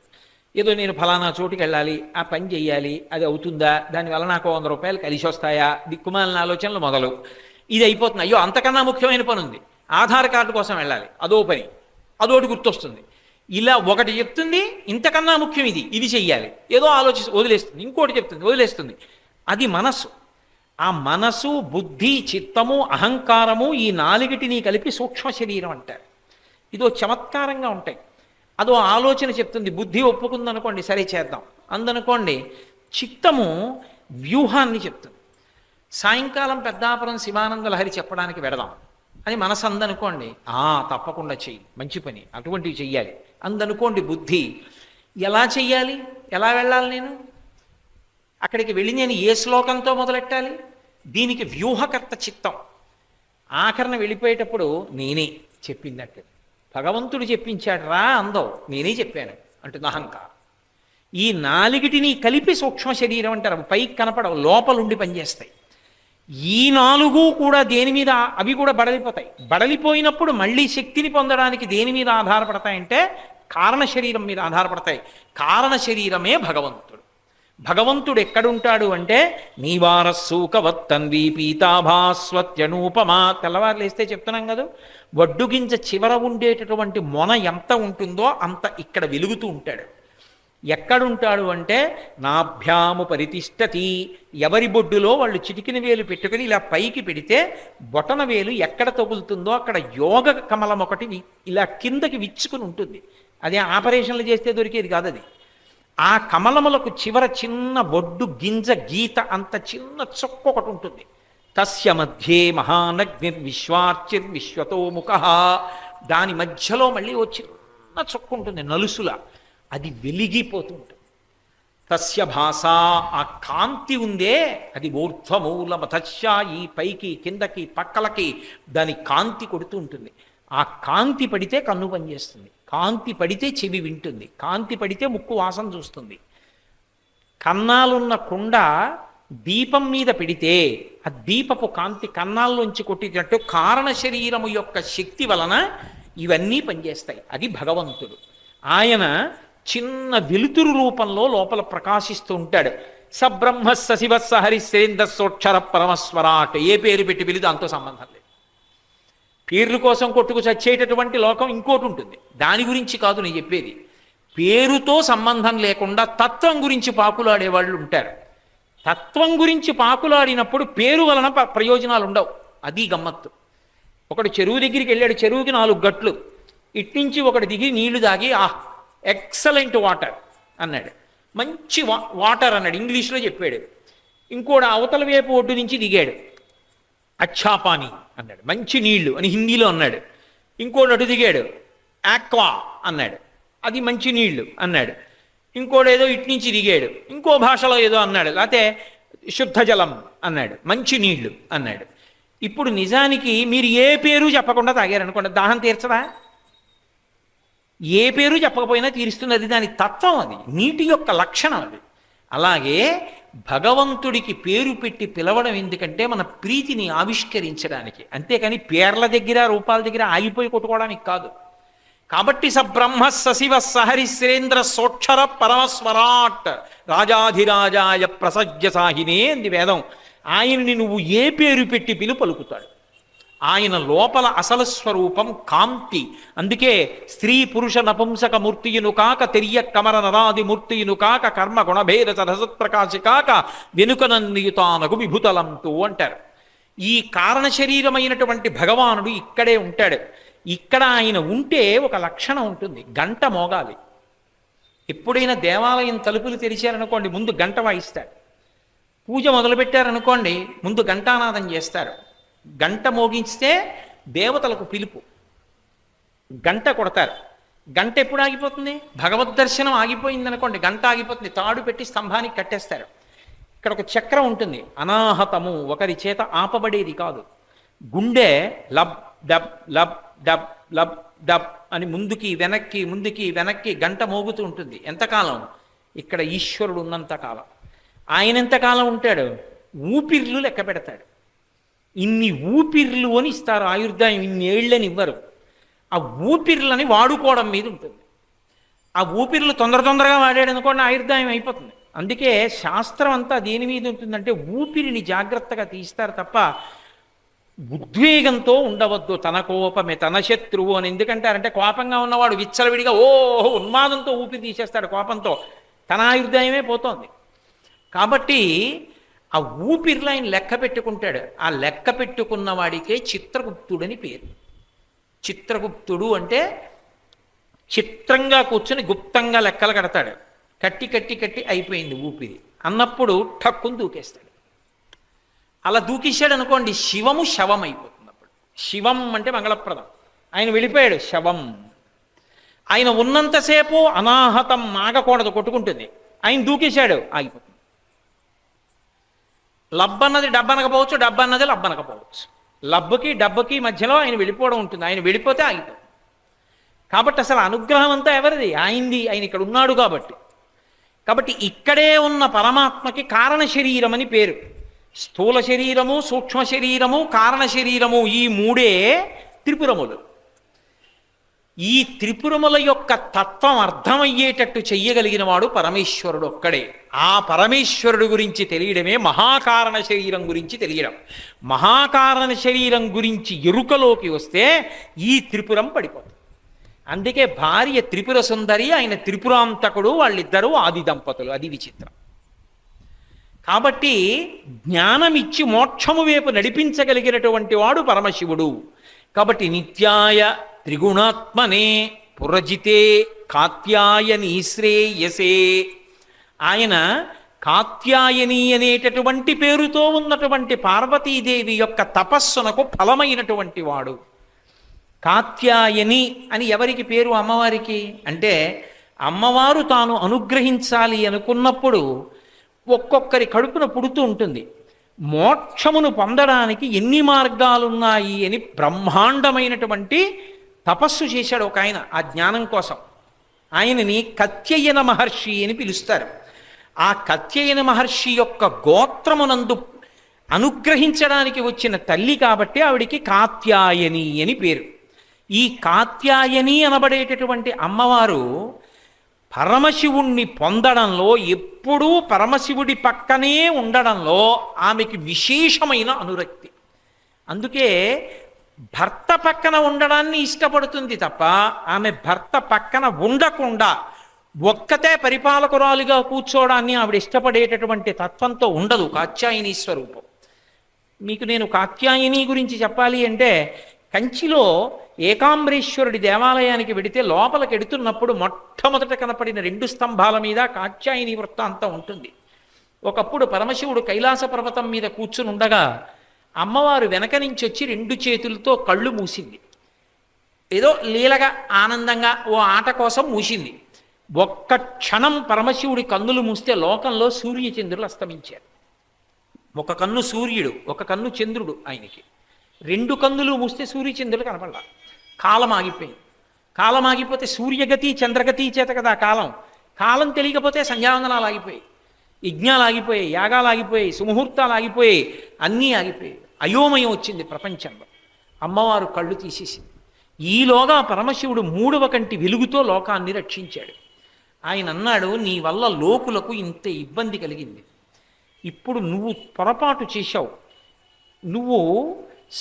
ఏదో నేను ఫలానా చోటుకి వెళ్ళాలి, ఆ పని చెయ్యాలి, అది అవుతుందా, దానివల్ల నాకు 100 రూపాయలు కలిసి వస్తాయా, దిక్కుమాలిన ఆలోచనలు మొదలు. ఇది అయిపోతుంది. అయ్యో అంతకన్నా ముఖ్యమైన పని ఉంది, ఆధార్ కార్డు కోసం వెళ్ళాలి, అదో పని, అదోటి గుర్తొస్తుంది. ఇలా ఒకటి చెప్తుంది, ఇంతకన్నా ముఖ్యం ఇది చెయ్యాలి, ఏదో వదిలేస్తుంది. ఇంకోటి చెప్తుంది, వదిలేస్తుంది. అది మనస్సు. ఆ మనసు, బుద్ధి, చిత్తము, అహంకారము ఈ 4టిని కలిపి సూక్ష్మ శరీరం అంటారు. ఇదో చమత్కారంగా ఉంటాయి. అదో ఆలోచన చెప్తుంది. బుద్ధి ఒప్పుకుందనుకోండి, సరే చేద్దాం అందనుకోండి. చిత్తము వ్యూహాన్ని చెప్తుంది. సాయంకాలం పెద్దాపురం శివానంద లహరి చెప్పడానికి వెడదాం అని మనసు అందనుకోండి, తప్పకుండా చెయ్యి, మంచి పని, అటువంటివి చెయ్యాలి అందనుకోండి. బుద్ధి ఎలా చెయ్యాలి, ఎలా వెళ్ళాలి, నేను అక్కడికి వెళ్ళి నేను ఏ శ్లోకంతో మొదలెట్టాలి, దీనికి వ్యూహకర్త చిత్తం. ఆఖరణ వెళ్ళిపోయేటప్పుడు నేనే చెప్పిందట్టు, భగవంతుడు చెప్పించాడు రా అందం, నేనే చెప్పాను అంటుంది అహంకారం. ఈ 4టిని కలిపి సూక్ష్మ శరీరం అంటారు. పైకి కనపడవు, లోపలుండి పనిచేస్తాయి. ఈ 4 కూడా దేని మీద, అవి కూడా బడలిపోతాయి. బడలిపోయినప్పుడు మళ్ళీ శక్తిని పొందడానికి దేని మీద ఆధారపడతాయంటే కారణ శరీరం మీద ఆధారపడతాయి. కారణ శరీరమే భగవంతుడు. భగవంతుడు ఎక్కడుంటాడు అంటే నీవారస్సూకవత్తన్వి పీతాభాస్వత్యనూపమా. తెల్లవారులేస్తే చెప్తున్నాం కదా, వడ్డుగింజ చివర ఉండేటటువంటి మొన ఎంత ఉంటుందో అంత ఇక్కడ వెలుగుతూ ఉంటాడు. ఎక్కడుంటాడు అంటే నాభ్యాము పరితిష్టతి. ఎవరి బొడ్డులో వాళ్ళు చిటికిన వేలు పెట్టుకుని ఇలా పైకి పెడితే బొటన వేలు ఎక్కడ తగులుతుందో అక్కడ యోగ కమలం ఒకటి ఇలా కిందకి విచ్చుకుని ఉంటుంది. అదే ఆపరేషన్లు చేస్తే దొరికేది కాదు అది. ఆ కమలములకు చివర చిన్న బొడ్డు గింజ గీత అంత చిన్న చొక్క ఒకటి ఉంటుంది. తస్య మధ్యే మహానగ్నిర్విశ్వార్చిర్విశ్వతోముఖ. దాని మధ్యలో మళ్ళీ ఓ చిన్న చొక్క ఉంటుంది నలుసులా, అది వెలిగిపోతూ ఉంటుంది. తస్య భాష, ఆ కాంతి ఉందే అది ఊర్ధ్వమూల మతస్య, ఈ పైకి కిందకి పక్కలకి దాని కాంతి కొడుతూ ఉంటుంది. ఆ కాంతి పడితే కన్ను పనిచేస్తుంది, కాంతి పడితే చెవి వింటుంది, కాంతి పడితే ముక్కు వాసన చూస్తుంది. కన్నాలున్న కుండ దీపం మీద పెడితే ఆ దీపపు కాంతి కన్నాల్లోంచి కొట్టినట్టు కారణ శరీరము యొక్క శక్తి వలన ఇవన్నీ పనిచేస్తాయి. అది భగవంతుడు. ఆయన చిన్న వెలుతురు రూపంలో లోపల ప్రకాశిస్తూ ఉంటాడు. సబ్రహ్మ సశివ సహరిశ్రేంద్ర సోక్షర పరమస్వరాట్. ఏ పేరు పెట్టి పిలిచి దాంతో సంబంధం లేదు. పేర్ల కోసం కొట్టుకు చచ్చేటటువంటి లోకం ఇంకోటి ఉంటుంది, దాని గురించి కాదు నేను చెప్పేది. పేరుతో సంబంధం లేకుండా తత్వం గురించి పాకులాడేవాళ్ళు ఉంటారు. తత్వం గురించి పాకులాడినప్పుడు పేరు వలన ప్రయోజనాలు ఉండవు. అది గమ్మత్తు. ఒకడు చెరువు దగ్గరికి వెళ్ళాడు, చెరువుకి 4 గట్లు. ఇట్నుంచి ఒకటి దిగి నీళ్లు దాగి ఎక్సలెంట్ వాటర్ అన్నాడు, మంచి వాటర్ అన్నాడు, ఇంగ్లీష్లో చెప్పాడు. ఇంకోటి అవతల వైపు ఒడ్డు నుంచి దిగాడు, అచ్చా పానీ అన్నాడు, మంచి నీళ్లు అని హిందీలో అన్నాడు. ఇంకోటి అటు దిగాడు, ఆక్వా అన్నాడు, అది మంచి నీళ్లు అన్నాడు. ఇంకోటి ఏదో ఇటు నుంచి దిగాడు, ఇంకో భాషలో ఏదో అన్నాడు, లేకపోతే శుద్ధ జలం అన్నాడు, మంచి నీళ్లు అన్నాడు. ఇప్పుడు నిజానికి మీరు ఏ పేరు చెప్పకుండా తాగారనుకోండి, దాహం తీర్చదా? ఏ పేరు చెప్పకపోయినా తీరుస్తుంది. అది దాని తత్వం, అది నీటి యొక్క లక్షణం అది. అలాగే భగవంతుడికి పేరు పెట్టి పిలవడం ఎందుకంటే మన ప్రీతిని ఆవిష్కరించడానికి, అంతేకాని పేర్ల దగ్గర రూపాల దగ్గర ఆగిపోయి కొట్టుకోవడానికి కాదు. కాబట్టి సబ్రహ్మ సశివ సహరిశ్రేంద్ర సోక్షర పరమస్వరాట్ రాజాధిరాజాయ ప్రసజ్య సాహినే అంది వేదం. ఆయనని నువ్వు ఏ పేరు పెట్టి పలుకుతాడు. ఆయన లోపల అసలు స్వరూపం కాంతి. అందుకే స్త్రీ పురుష నపుంసక మూర్తియును కాక తెయ్య కమర నరాది మూర్తియును కాక కర్మ గుణభేద రసత్ప్రకాశి కాక వెనుకనన్నియుతానకు విభుతలంతు అంటారు. ఈ కారణ శరీరమైనటువంటి భగవానుడు ఇక్కడే ఉంటాడు. ఇక్కడ ఆయన ఉంటే ఒక లక్షణం ఉంటుంది, గంట మోగాలి. ఎప్పుడైనా దేవాలయం తలుపులు తెరిచారనుకోండి, ముందు గంట వాయిస్తాడు. పూజ మొదలుపెట్టారనుకోండి, ముందు ఘంటానాదం చేస్తారు. గంట మోగించితే దేవతలకు పిలుపు, గంట కొడతారు. గంట ఎప్పుడు ఆగిపోతుంది? భగవద్ దర్శనం ఆగిపోయిందనుకోండి, గంట ఆగిపోతుంది. తాడు పెట్టి స్తంభానికి కట్టేస్తారు. ఇక్కడ ఒక చక్రం ఉంటుంది, అనాహతము, ఒకరి చేత ఆపబడేది కాదు. గుండె lub dub lub dub lub dub అని ముందుకి వెనక్కి గంట మోగుతూ ఉంటుంది. ఎంతకాలం? ఇక్కడ ఈశ్వరుడు ఉన్నంతకాలం. ఆయన ఎంతకాలం ఉంటాడు? ఊపిర్లు లెక్క పెడతాడు. ఇన్ని ఊపిర్లు అని ఇస్తారు ఆయుర్దాయం, ఇన్ని ఏళ్ళని ఇవ్వరు. ఆ ఊపిర్లని వాడుకోవడం మీద ఉంటుంది. ఆ ఊపిర్లు తొందరగా వాడాడు అనుకోండి, ఆయుర్దాయం అయిపోతుంది. అందుకే శాస్త్రం అంతా దేని మీద ఉంటుందంటే ఊపిరిని జాగ్రత్తగా తీస్తారు తప్ప ఉద్వేగంతో ఉండవద్దు. తన కోపమే తన శత్రువు అని ఎందుకంటారంటే, కోపంగా ఉన్నవాడు విచ్చలవిడిగా ఉన్మాదంతో ఊపిరి తీసేస్తాడు కోపంతో, తన ఆయుర్దాయమే పోతోంది. కాబట్టి ఆ ఊపిరిలో ఆయన లెక్క పెట్టుకుంటాడు. ఆ లెక్క పెట్టుకున్న వాడికే చిత్రగుప్తుడని పేరు. చిత్రగుప్తుడు అంటే చిత్రంగా కూర్చొని గుప్తంగా లెక్కలు కడతాడు. కట్టి అయిపోయింది ఊపిరి అన్నప్పుడు ఠక్కుని దూకేస్తాడు. అలా దూకేశాడు అనుకోండి, శివము శవం అయిపోతుంది. అప్పుడు శివం అంటే మంగళప్రదం. ఆయన వెళ్ళిపోయాడు, శవం. ఆయన ఉన్నంతసేపు అనాహతం ఆగకూడదు, కొట్టుకుంటుంది. ఆయన దూకేశాడు, ఆగిపోతుంది. లబ్బన్నది డబ్బనకపోవచ్చు, డబ్బన్నది లబ్బనకపోవచ్చు. లబ్బకి డబ్బకి మధ్యలో ఆయన వెళ్ళిపోవడం ఉంటుంది. ఆయన వెళ్ళిపోతే ఆగిపోతుంది. కాబట్టి అసలు అనుగ్రహం అంతా ఎవరిది? ఆయనది. ఆయన ఇక్కడ ఉన్నాడు కాబట్టి ఇక్కడే ఉన్న పరమాత్మకి కారణ శరీరం అని పేరు. స్థూల శరీరము, సూక్ష్మ శరీరము, కారణ శరీరము, ఈ మూడే త్రిపురములు. ఈ త్రిపురముల యొక్క తత్వం అర్థమయ్యేటట్టు చెయ్యగలిగిన వాడు పరమేశ్వరుడు ఒక్కడే. ఆ పరమేశ్వరుడు గురించి తెలియడమే మహాకారణ శరీరం గురించి తెలియడం. మహాకారణ శరీరం గురించి ఎరుకలోకి వస్తే ఈ త్రిపురం పడిపోతుంది. అందుకే భార్య త్రిపుర సుందరి, ఆయన త్రిపురాంతకుడు, వాళ్ళిద్దరూ ఆది దంపతులు. అది విచిత్రం. కాబట్టి జ్ఞానమిచ్చి మోక్షము వైపు నడిపించగలిగినటువంటి వాడు పరమశివుడు. కాబట్టి నిత్యాయ త్రిగుణాత్మనే పురజితే కాత్యాయని శ్రేయసే, ఆయన కాత్యాయని అనేటటువంటి పేరుతో ఉన్నటువంటి పార్వతీదేవి యొక్క తపస్సునకు ఫలమైనటువంటి వాడు. కాత్యాయని అని ఎవరికి పేరు? అమ్మవారికి. అంటే అమ్మవారు తాను అనుగ్రహించాలి అనుకున్నప్పుడు ఒక్కొక్కరి కడుపున పుడుతూ ఉంటుంది. మోక్షమును పొందడానికి ఎన్ని మార్గాలున్నాయి అని బ్రహ్మాండమైనటువంటి తపస్సు చేశాడు ఒక ఆయన ఆ జ్ఞానం కోసం. ఆయనని కత్యయన మహర్షి అని పిలుస్తారు. ఆ కత్యయన మహర్షి యొక్క గోత్రమునందు అనుగ్రహించడానికి వచ్చిన తల్లి కాబట్టి ఆవిడికి కాత్యాయని అని పేరు. ఈ కాత్యాయని అనబడేటటువంటి అమ్మవారు పరమశివుణ్ణి పొందడంలో, ఎప్పుడూ పరమశివుడి పక్కనే ఉండడంలో ఆమెకి విశేషమైన అనురక్తి. అందుకే భర్త పక్కన ఉండడాన్ని ఇష్టపడుతుంది తప్ప ఆమె భర్త పక్కన ఉండకుండా ఒక్కతే పరిపాలకురాలుగా కూర్చోవడాన్ని ఆవిడ ఇష్టపడేటటువంటి తత్వంతో ఉండదు కాత్యాయని స్వరూపం. మీకు నేను కాత్యాయని గురించి చెప్పాలి అంటే, కంచిలో ఏకాంబరేశ్వరుడి దేవాలయానికి వెడితే లోపలికి ఎడుతున్నప్పుడు మొట్టమొదట కనపడిన 2 స్తంభాల మీద కాత్యాయని వృత్తాంతం ఉంటుంది. ఒకప్పుడు పరమశివుడు కైలాస పర్వతం మీద కూర్చుని ఉండగా అమ్మవారు వెనక నుంచి వచ్చి 2 చేతులతో కళ్ళు మూసింది. ఏదో లీలగా ఆనందంగా ఓ ఆట కోసం మూసింది. ఒక్క క్షణం పరమశివుడి కన్నులు మూస్తే లోకంలో సూర్యచంద్రులు అస్తమించారు. ఒక కన్ను సూర్యుడు, ఒక కన్ను చంద్రుడు. ఆయనకి 2 కన్నులు మూస్తే సూర్యచంద్రులు కనపడలా. కాలం ఆగిపోయింది. కాలం ఆగిపోతే సూర్యగతి చంద్రగతి చేత కదా కాలం. కాలం తెలియకపోతే సంధ్యావందనాలు ఆగిపోయాయి, యజ్ఞాలు ఆగిపోయాయి, యాగాలు ఆగిపోయాయి, సుముహూర్తాలు ఆగిపోయాయి, అన్నీ ఆగిపోయాయి. అయోమయం వచ్చింది ప్రపంచంలో. అమ్మవారు కళ్ళు తీసేసింది. ఈలోగా పరమశివుడు 3వ కంటి వెలుగుతో లోకాన్ని రక్షించాడు. ఆయన అన్నాడు, నీ వల్ల లోకులకు ఇంత ఇబ్బంది కలిగింది. ఇప్పుడు నువ్వు పొరపాటు చేశావు. నువ్వు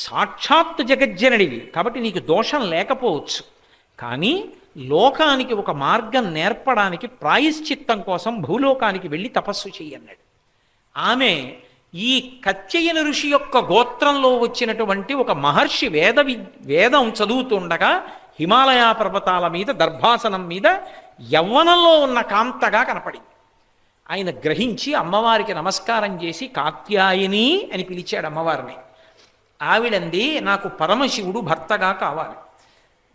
సాక్షాత్ జగజ్జనడివి కాబట్టి నీకు దోషం లేకపోవచ్చు. కానీ లోకానికి ఒక మార్గం నేర్పడానికి ప్రాయశ్చిత్తం కోసం భూలోకానికి వెళ్ళి తపస్సు చెయ్యన్నాడు. ఆమె ఈ కత్యయన ఋషి యొక్క గోత్రంలో వచ్చినటువంటి ఒక మహర్షి వేదం చదువుతుండగా హిమాలయ పర్వతాల మీద దర్భాసనం మీద యవ్వనంలో ఉన్న కాంతగా కనపడింది. ఆయన గ్రహించి అమ్మవారికి నమస్కారం చేసి కాత్యాయని అని పిలిచాడు అమ్మవారిని. ఆవిడంది, నాకు పరమశివుడు భర్తగా కావాలి.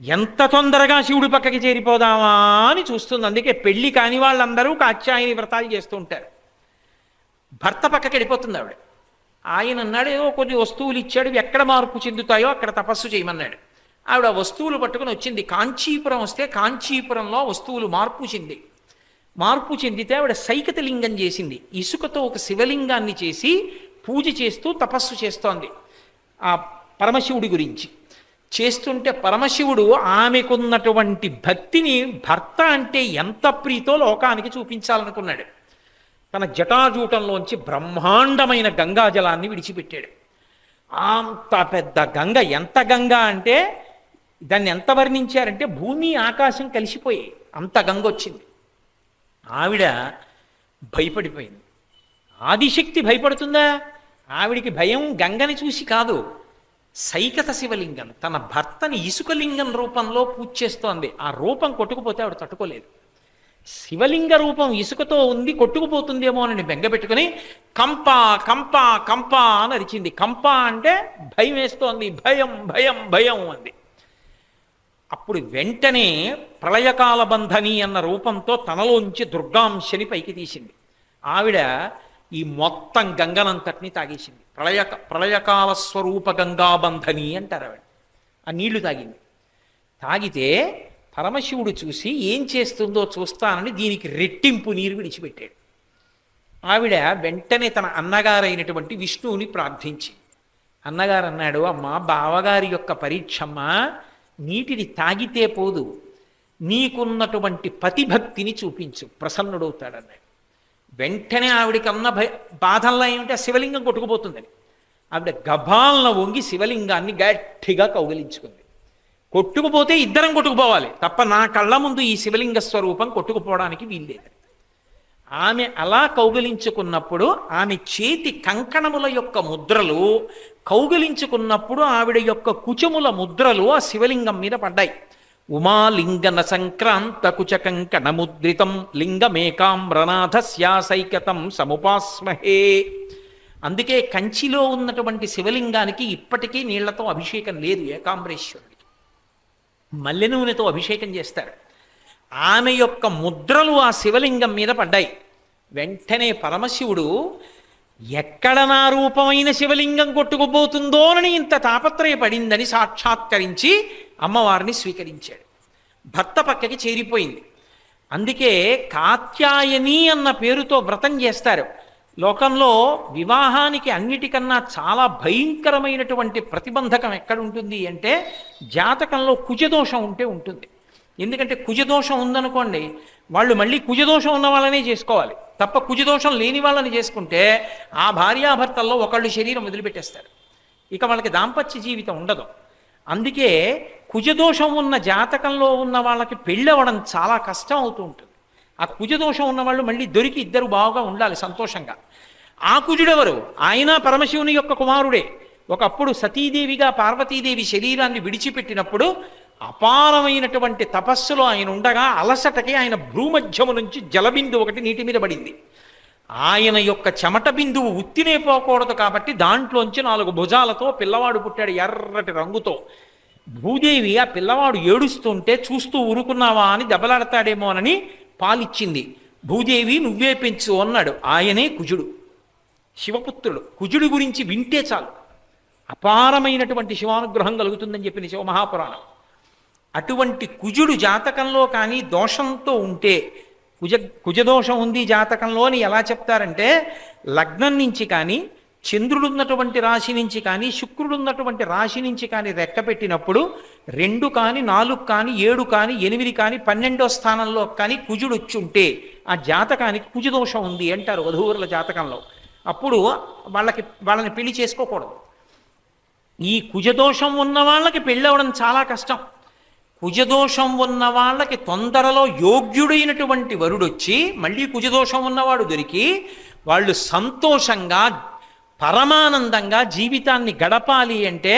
ఎంత తొందరగా శివుడి పక్కకి చేరిపోదామా అని చూస్తుంది. అందుకే పెళ్లి కాని వాళ్ళందరూ కాత్యాయని వ్రతాలు చేస్తూ ఉంటారు. భర్త పక్కకి వెళ్ళిపోతుంది ఆవిడ. ఆయన అన్నాడు, ఏదో కొన్ని వస్తువులు ఇచ్చాడు, ఎక్కడ మార్పు చెందుతాయో అక్కడ తపస్సు చేయమన్నాడు. ఆవిడ వస్తువులు పట్టుకుని వచ్చింది. కాంచీపురం వస్తే కాంచీపురంలో వస్తువులు మార్పు చెందితే ఆవిడ సైకత లింగం చేసింది. ఇసుకతో ఒక శివలింగాన్ని చేసి పూజ చేస్తూ తపస్సు చేస్తోంది ఆ పరమశివుడి గురించి. చేస్తుంటే పరమశివుడు ఆమెకున్నటువంటి భక్తిని, భర్త అంటే ఎంత ప్రీతో లోకానికి చూపించాలనుకున్నాడు. తన జటాజూటంలోంచి బ్రహ్మాండమైన గంగాజలాన్ని విడిచిపెట్టాడు. అంత పెద్ద గంగ, ఎంత గంగ అంటే దాన్ని ఎంత వర్ణించారంటే భూమి ఆకాశం కలిసిపోయి అంత గంగ వచ్చింది. ఆవిడ భయపడిపోయింది. ఆదిశక్తి భయపడుతుందా? ఆవిడికి భయం గంగని చూసి కాదు, సైకత శివలింగం తన భర్తని ఇసుకలింగం రూపంలో పూజ చేస్తోంది. ఆ రూపం కొట్టుకుపోతే ఆవిడ తట్టుకోలేదు. శివలింగ రూపం ఇసుకతో ఉంది, కొట్టుకుపోతుందేమో అని బెంగపెట్టుకుని కంప కంప కంప అని అరిచింది. కంప అంటే భయం వేస్తోంది. భయం భయం భయం అంది. అప్పుడు వెంటనే ప్రళయకాల బంధని అన్న రూపంతో తనలోంచి దుర్గాంశని పైకి తీసింది. ఆవిడ ఈ మొత్తం గంగనంతటిని తాగేసింది. ప్రళయకాల స్వరూప గంగాబంధని అంటారు ఆవిడ. ఆ నీళ్లు తాగింది. తాగితే పరమశివుడు చూసి ఏం చేస్తుందో చూస్తానని దీనికి రెట్టింపు నీరు విడిచిపెట్టాడు. ఆవిడ వెంటనే తన అన్నగారైనటువంటి విష్ణువుని ప్రార్థించి, అన్నగారు అన్నాడు, అమ్మ బావగారి యొక్క పరీక్షమ్మ, నీటిని తాగితే పోదు, నీకున్నటువంటి పతిభక్తిని చూపించు, ప్రసన్నుడవుతాడన్నాడు. వెంటనే ఆవిడికి అన్న బాధల్లో ఏమిటంటే శివలింగం కొట్టుకుపోతుందని ఆవిడ గభాలన వంగి శివలింగాన్ని గట్టిగా కౌగిలించుకుంది. కొట్టుకుపోతే ఇద్దరం కొట్టుకుపోవాలి తప్ప నా కళ్ళ ముందు ఈ శివలింగ స్వరూపం కొట్టుకుపోవడానికి వీల్లేదు. ఆమె అలా కౌగిలించుకున్నప్పుడు ఆమె చేతి కంకణముల యొక్క ముద్రలు కౌగిలించుకున్నప్పుడు ఆవిడ యొక్క కుచముల ముద్రలు ఆ శివలింగం మీద పడ్డాయి. ఉమాలింగన సంక్రాంత కుచ కంకణ ముద్రితం లింగమేకామ్రనాథస్యాసైకతం సముపాస్మహే. అందుకే కంచిలో ఉన్నటువంటి శివలింగానికి ఇప్పటికీ నీళ్లతో అభిషేకం లేదు. ఏకాంబరేశ్వరుడికి మల్లె నూనెతో అభిషేకం చేస్తారు. ఆమె యొక్క ముద్రలు ఆ శివలింగం మీద పడ్డాయి. వెంటనే పరమశివుడు ఎక్కడ నా రూపమైన శివలింగం కొట్టుకుపోతుందోనని ఇంత తాపత్రయపడిందని సాక్షాత్కరించి అమ్మవారిని స్వీకరించాడు. భర్త పక్కకి చేరిపోయింది. అందుకే కాత్యాయని అన్న పేరుతో వ్రతం చేస్తారు. లోకంలో వివాహానికి అన్నిటికన్నా చాలా భయంకరమైనటువంటి ప్రతిబంధకం ఎక్కడుంటుంది అంటే జాతకంలో కుజదోషం ఉంటే ఉంటుంది. ఎందుకంటే కుజదోషం ఉందనుకోండి, వాళ్ళు మళ్ళీ కుజదోషం ఉన్న వాళ్ళనే చేసుకోవాలి తప్ప కుజదోషం లేని వాళ్ళని చేసుకుంటే ఆ భార్యాభర్తల్లో ఒకళ్ళు శరీరం వదిలిపెట్టేస్తారు, ఇక వాళ్ళకి దాంపత్య జీవితం ఉండదు. అందుకే కుజదోషం ఉన్న జాతకంలో ఉన్న వాళ్ళకి పెళ్ళవడం చాలా కష్టం అవుతూ ఉంటుంది. ఆ కుజదోషం ఉన్నవాళ్ళు మళ్ళీ దొరికి ఇద్దరు బాగా ఉండాలి సంతోషంగా. ఆ కుజుడెవరు? ఆయన పరమశివుని యొక్క కుమారుడే. ఒకప్పుడు సతీదేవిగా పార్వతీదేవి శరీరాన్ని విడిచిపెట్టినప్పుడు అపారమైనటువంటి తపస్సులో ఆయన ఉండగా అలసటకి ఆయన భ్రూమధ్యము నుంచి జలబిందు ఒకటి నీటి మీద పడింది. ఆయన యొక్క చెమట బిందువు ఉత్తినే పోకూడదు కాబట్టి దాంట్లోంచి 4 భుజాలతో పిల్లవాడు పుట్టాడు ఎర్రటి రంగుతో. భూదేవి ఆ పిల్లవాడు ఏడుస్తుంటే చూస్తూ ఊరుకున్నావా అని దెబ్బలాడతాడేమోనని పాలిచ్చింది. భూదేవి నువ్వే పెంచు అన్నాడు. ఆయనే కుజుడు, శివపుత్రుడు. కుజుడి గురించి వింటే చాలు అపారమైనటువంటి శివానుగ్రహం కలుగుతుందని చెప్పింది శివమహాపురాణం. అటువంటి కుజుడు జాతకంలో కానీ దోషంతో ఉంటే, కుజదోషం ఉంది జాతకంలో అని ఎలా చెప్తారంటే లగ్నం నుంచి కానీ చంద్రుడున్నటువంటి రాశి నుంచి కానీ శుక్రుడున్నటువంటి రాశి నుంచి కానీ రెక్క పెట్టినప్పుడు 2 కానీ 4 కానీ 7 కానీ 8 కానీ 12వ స్థానంలో కానీ కుజుడు వచ్చి ఉంటే ఆ జాతకానికి కుజదోషం ఉంది అంటారు వధూవరుల జాతకంలో. అప్పుడు వాళ్ళని పెళ్లి చేసుకోకూడదు. ఈ కుజదోషం ఉన్న వాళ్ళకి పెళ్ళవడం చాలా కష్టం. కుజదోషం ఉన్న వాళ్ళకి తొందరలో యోగ్యుడైనటువంటి వరుడొచ్చి మళ్ళీ కుజదోషం ఉన్నవాడు దొరికి వాళ్ళు సంతోషంగా పరమానందంగా జీవితాన్ని గడపాలి అంటే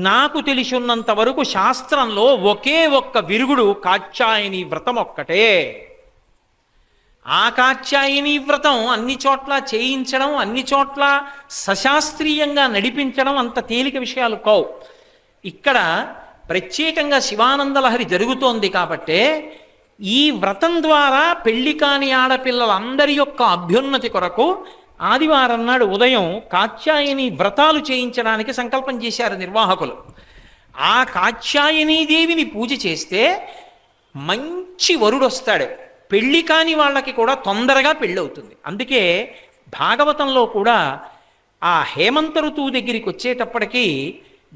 నాకు తెలిసి ఉన్నంత వరకు శాస్త్రంలో ఒకే ఒక్క విరుగుడు కాత్యాయని వ్రతం ఒక్కటే. ఆ కాత్యాయని వ్రతం అన్ని చోట్ల చేయించడం, అన్ని చోట్ల సశాస్త్రీయంగా నడిపించడం అంత తేలిక విషయాలు కావు. ఇక్కడ ప్రత్యేకంగా శివానందలహరి జరుగుతోంది కాబట్టే ఈ వ్రతం ద్వారా పెళ్లి కాని ఆడపిల్లలందరి యొక్క అభ్యున్నతి కొరకు ఆదివారం నాడు ఉదయం కాత్యాయని వ్రతాలు చేయించడానికి సంకల్పం చేశారు నిర్వాహకులు. ఆ కాత్యాయనీదేవిని పూజ చేస్తే మంచి వరుడు వస్తాడు. పెళ్లి కాని వాళ్ళకి కూడా తొందరగా పెళ్ళవుతుంది. అందుకే భాగవతంలో కూడా ఆ హేమంత ఋతువు దగ్గరికి వచ్చేటప్పటికీ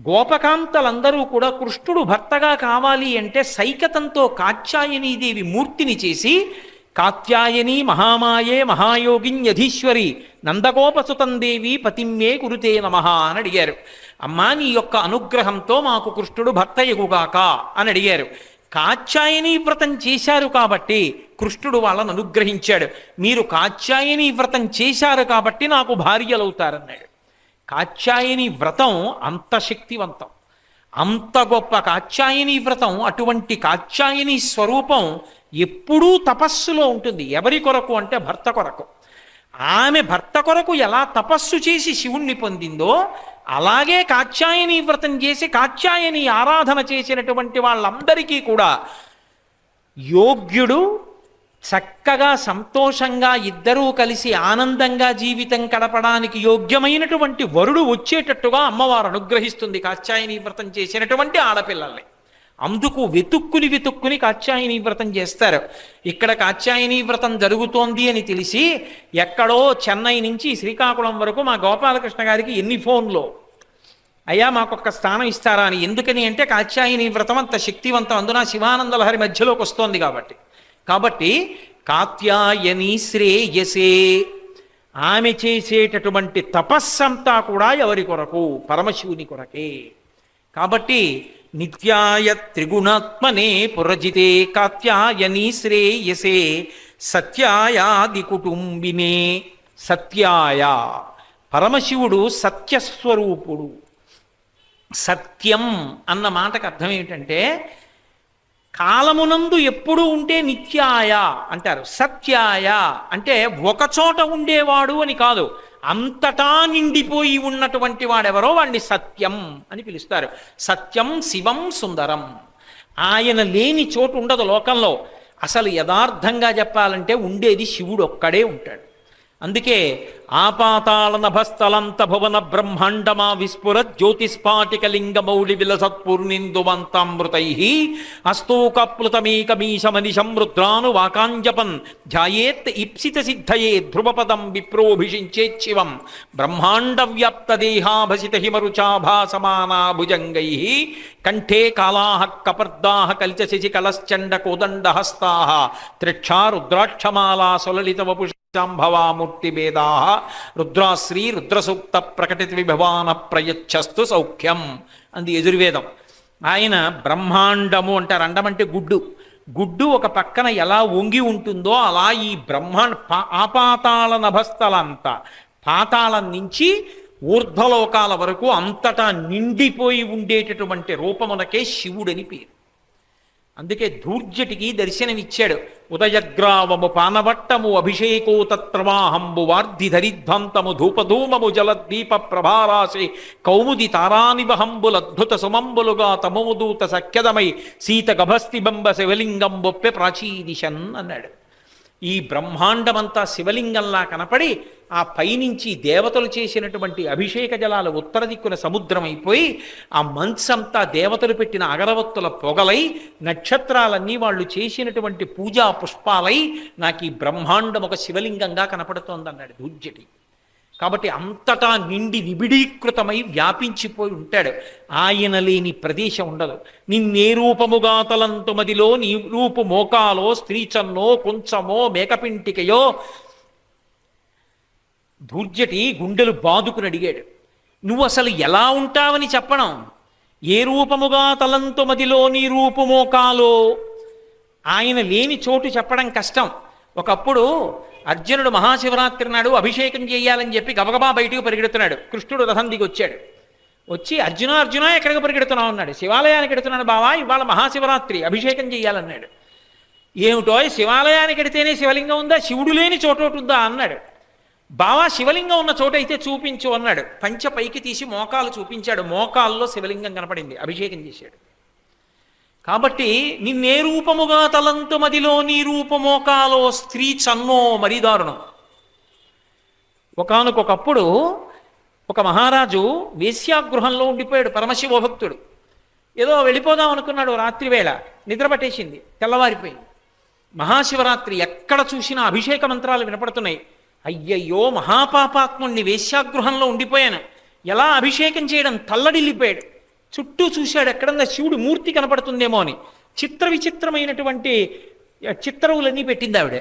గోపకాంతలందరూ కూడా కృష్ణుడు భర్తగా కావాలి అంటే సైకతంతో కాత్యాయనీదేవి మూర్తిని చేసి కాత్యాయని మహామాయే మహాయోగిన్యధీశ్వరి నందగోపసుతం దేవి పతిమ్మే కురుతే నమః అని అడిగారు. అమ్మా నీ యొక్క అనుగ్రహంతో మాకు కృష్ణుడు భర్త ఎగుగాక అని అడిగారు. కాత్యాయని వ్రతం చేశారు కాబట్టి కృష్ణుడు వాళ్ళను అనుగ్రహించాడు. మీరు కాత్యాయని వ్రతం చేశారు కాబట్టి నాకు భార్యలవుతారన్నాడు. కాత్యాయని వ్రతం అంత శక్తివంతం, అంత గొప్ప కాత్యాయని వ్రతం. అటువంటి కాత్యాయని స్వరూపం ఎప్పుడూ తపస్సులో ఉంటుంది. ఎవరి కొరకు అంటే భర్త కొరకు. ఆమె భర్త కొరకు ఎలా తపస్సు చేసి శివుణ్ణి పొందిందో అలాగే కాత్యాయని వ్రతం చేసి కాత్యాయని ఆరాధన చేసినటువంటి వాళ్ళందరికీ కూడా యోగ్యుడు చక్కగా సంతోషంగా ఇద్దరూ కలిసి ఆనందంగా జీవితం గడపడానికి యోగ్యమైనటువంటి వరుడు వచ్చేటట్టుగా అమ్మవారు అనుగ్రహిస్తుంది కాత్యాయని వ్రతం చేసినటువంటి ఆడపిల్లల్ని. అందుకు వెతుక్కుని కాత్యాయని వ్రతం చేస్తారు. ఇక్కడ కాత్యాయని వ్రతం జరుగుతోంది అని తెలిసి ఎక్కడో చెన్నై నుంచి శ్రీకాకుళం వరకు మా గోపాలకృష్ణ గారికి ఎన్ని ఫోన్లో, అయ్యా మాకొక్క స్థానం ఇస్తారా అని. ఎందుకని అంటే కాత్యాయని వ్రతం అంత శక్తివంతం, అందున శివానందలహరి మధ్యలోకి వస్తోంది కాబట్టి కాత్యాయని శ్రేయసే ఆమె చేసేటటువంటి తపస్సంతా కూడా ఎవరి కొరకు? పరమశివుని కొరకే. కాబట్టి నిత్యాయ త్రిగుణాత్మనే పురజితే కాత్యాయని శ్రేయసే సత్యాయాది కుటుంబినే. సత్యాయ పరమశివుడు సత్యస్వరూపుడు. సత్యం అన్న మాటకు అర్థం ఏమిటంటే కాలమునందు ఎప్పుడు ఉంటే నిత్యాయ అంటారు. సత్యాయ అంటే ఒకచోట ఉండేవాడు అని కాదు, అంతటా నిండిపోయి ఉన్నటువంటి వాడెవరో వాడిని సత్యం అని పిలుస్తారు. సత్యం శివం సుందరం. ఆయన లేని చోటు ఉండదు లోకంలో. అసలు యథార్థంగా చెప్పాలంటే ఉండేది శివుడు ఒక్కడే ఉంటాడు. అందుకే ఆపాతాళ నభస్థలంత భువన బ్రహ్మాండమా విస్ఫుర జ్యోతిస్ఫాటిక లింగమౌళి విలసత్పూర్ణిందువంతామృతై హస్తోకప్లుతమేకమీశమనిశం రుద్రాను వాకాంజపన్ ధ్యాయేత్ ఇప్సిత సిద్ధయే ధ్రువపదం విప్రోభిషించేచ్చివం బ్రహ్మాండ వ్యాప్త దేహాభసిత హిమరుచాభాసమానా భుజంగై కంఠే కాళాః కపర్దాః కలిచ శశికలశ్చండ కోదండహస్తాః త్రిక్షా రుద్రాక్షమాలా సులలిత వపుష శాంభవామూర్తిభేదా రుద్రాశ్రీ రుద్రసూక్త ప్రకటిత విభవాన ప్రయచ్చస్తు సౌఖ్యం అంది యజుర్వేదం. ఆయన బ్రహ్మాండము అంటారు. అండం అంటే గుడ్డు. గుడ్డు ఒక పక్కన ఎలా వంగి ఉంటుందో అలా ఈ ఆపాతాళ నభస్థలంత పాతాళం నుంచి ఊర్ధ్వలోకాల వరకు అంతటా నిండిపోయి ఉండేటటువంటి రూపమునకే శివుడని పేరు. అందుకే ధూర్జటికి దర్శనమిచ్చాడు. ఉదయగ్రావము పానవట్టము అభిషేకో తత్ప్రవాహంబు వార్ధిధరిధ్వంతము ధూపధూమము జలద్దీప ప్రభారాశి కౌముది తారానివహంబులద్భుత సుమంబులుగా తమోదూత సఖ్యదమై సీత గభస్తిబంబ శివలింగం బొప్పె ప్రాచీదిశన్ అన్నాడు. ఈ బ్రహ్మాండమంతా శివలింగంలా కనపడి ఆ పైనుంచి దేవతలు చేసినటువంటి అభిషేక జలాలు ఉత్తర దిక్కున సముద్రం అయిపోయి ఆ మంచంతా దేవతలు పెట్టిన అగరవత్తుల పొగలై నక్షత్రాలన్నీ వాళ్ళు చేసినటువంటి పూజా పుష్పాలై నాకు ఈ బ్రహ్మాండం ఒక శివలింగంగా కనపడుతోందన్నాడు ధూర్జటి. కాబట్టి అంతటా నిండి నిబిడీకృతమై వ్యాపించిపోయి ఉంటాడు. ఆయన లేని ప్రదేశం ఉండదు. నిన్నే రూపముగా తలంతు మదిలో నీ రూపు మోకాలో స్త్రీచన్నో కొంచమో మేకపింటికయో. ధూర్జటి గుండెలు బాదుకుని అడిగాడు, నువ్వు అసలు ఎలా ఉంటావని చెప్పడం? ఏ రూపముగా తలంతు మదిలో నీ రూపు మోకాలో. ఆయన లేని చోటు చెప్పడం కష్టం. ఒకప్పుడు అర్జునుడు మహాశివరాత్రి నాడు అభిషేకం చేయాలని చెప్పి గబగబా బయటకు పరిగెడుతున్నాడు. కృష్ణుడు రథం దిగి వచ్చాడు. వచ్చి అర్జున అర్జున ఎక్కడికి పరిగెడుతున్నావు అన్నాడు. శివాలయానికి ఎడుతున్నాడు బావా, ఇవాళ మహాశివరాత్రి అభిషేకం చేయాలన్నాడు. ఏమిటో శివాలయానికి ఎడితేనే శివలింగం ఉందా, శివుడు లేని చోటోటి ఉందా అన్నాడు. బావా శివలింగం ఉన్న చోట అయితే చూపించు అన్నాడు. పంచ పైకి తీసి మోకాలు చూపించాడు. మోకాల్లో శివలింగం కనపడింది. అభిషేకం చేశాడు. కాబట్టి నిన్నే రూపముగా తలంతు మదిలో నీ రూపమోకాలో స్త్రీ చన్నో మరీ దారుణం. ఒకానొకప్పుడు ఒక మహారాజు వేశ్యాగృహంలో ఉండిపోయాడు. పరమశివభక్తుడు. ఏదో వెళ్ళిపోదాం అనుకున్నాడు. రాత్రివేళ నిద్ర పట్టేసింది. తెల్లవారిపోయింది. మహాశివరాత్రి ఎక్కడ చూసినా అభిషేక మంత్రాలు వినపడుతున్నాయి. అయ్యయ్యో మహాపాపాత్ముణ్ణి, వేశ్యాగృహంలో ఉండిపోయాను, ఎలా అభిషేకం చేయడం? తల్లడిల్లిపోయాడు. చుట్టూ చూశాడు, ఎక్కడన్నా శివుడు మూర్తి కనపడుతుందేమో అని. చిత్ర విచిత్రమైనటువంటి చిత్రవులన్నీ పెట్టింది ఆవిడ.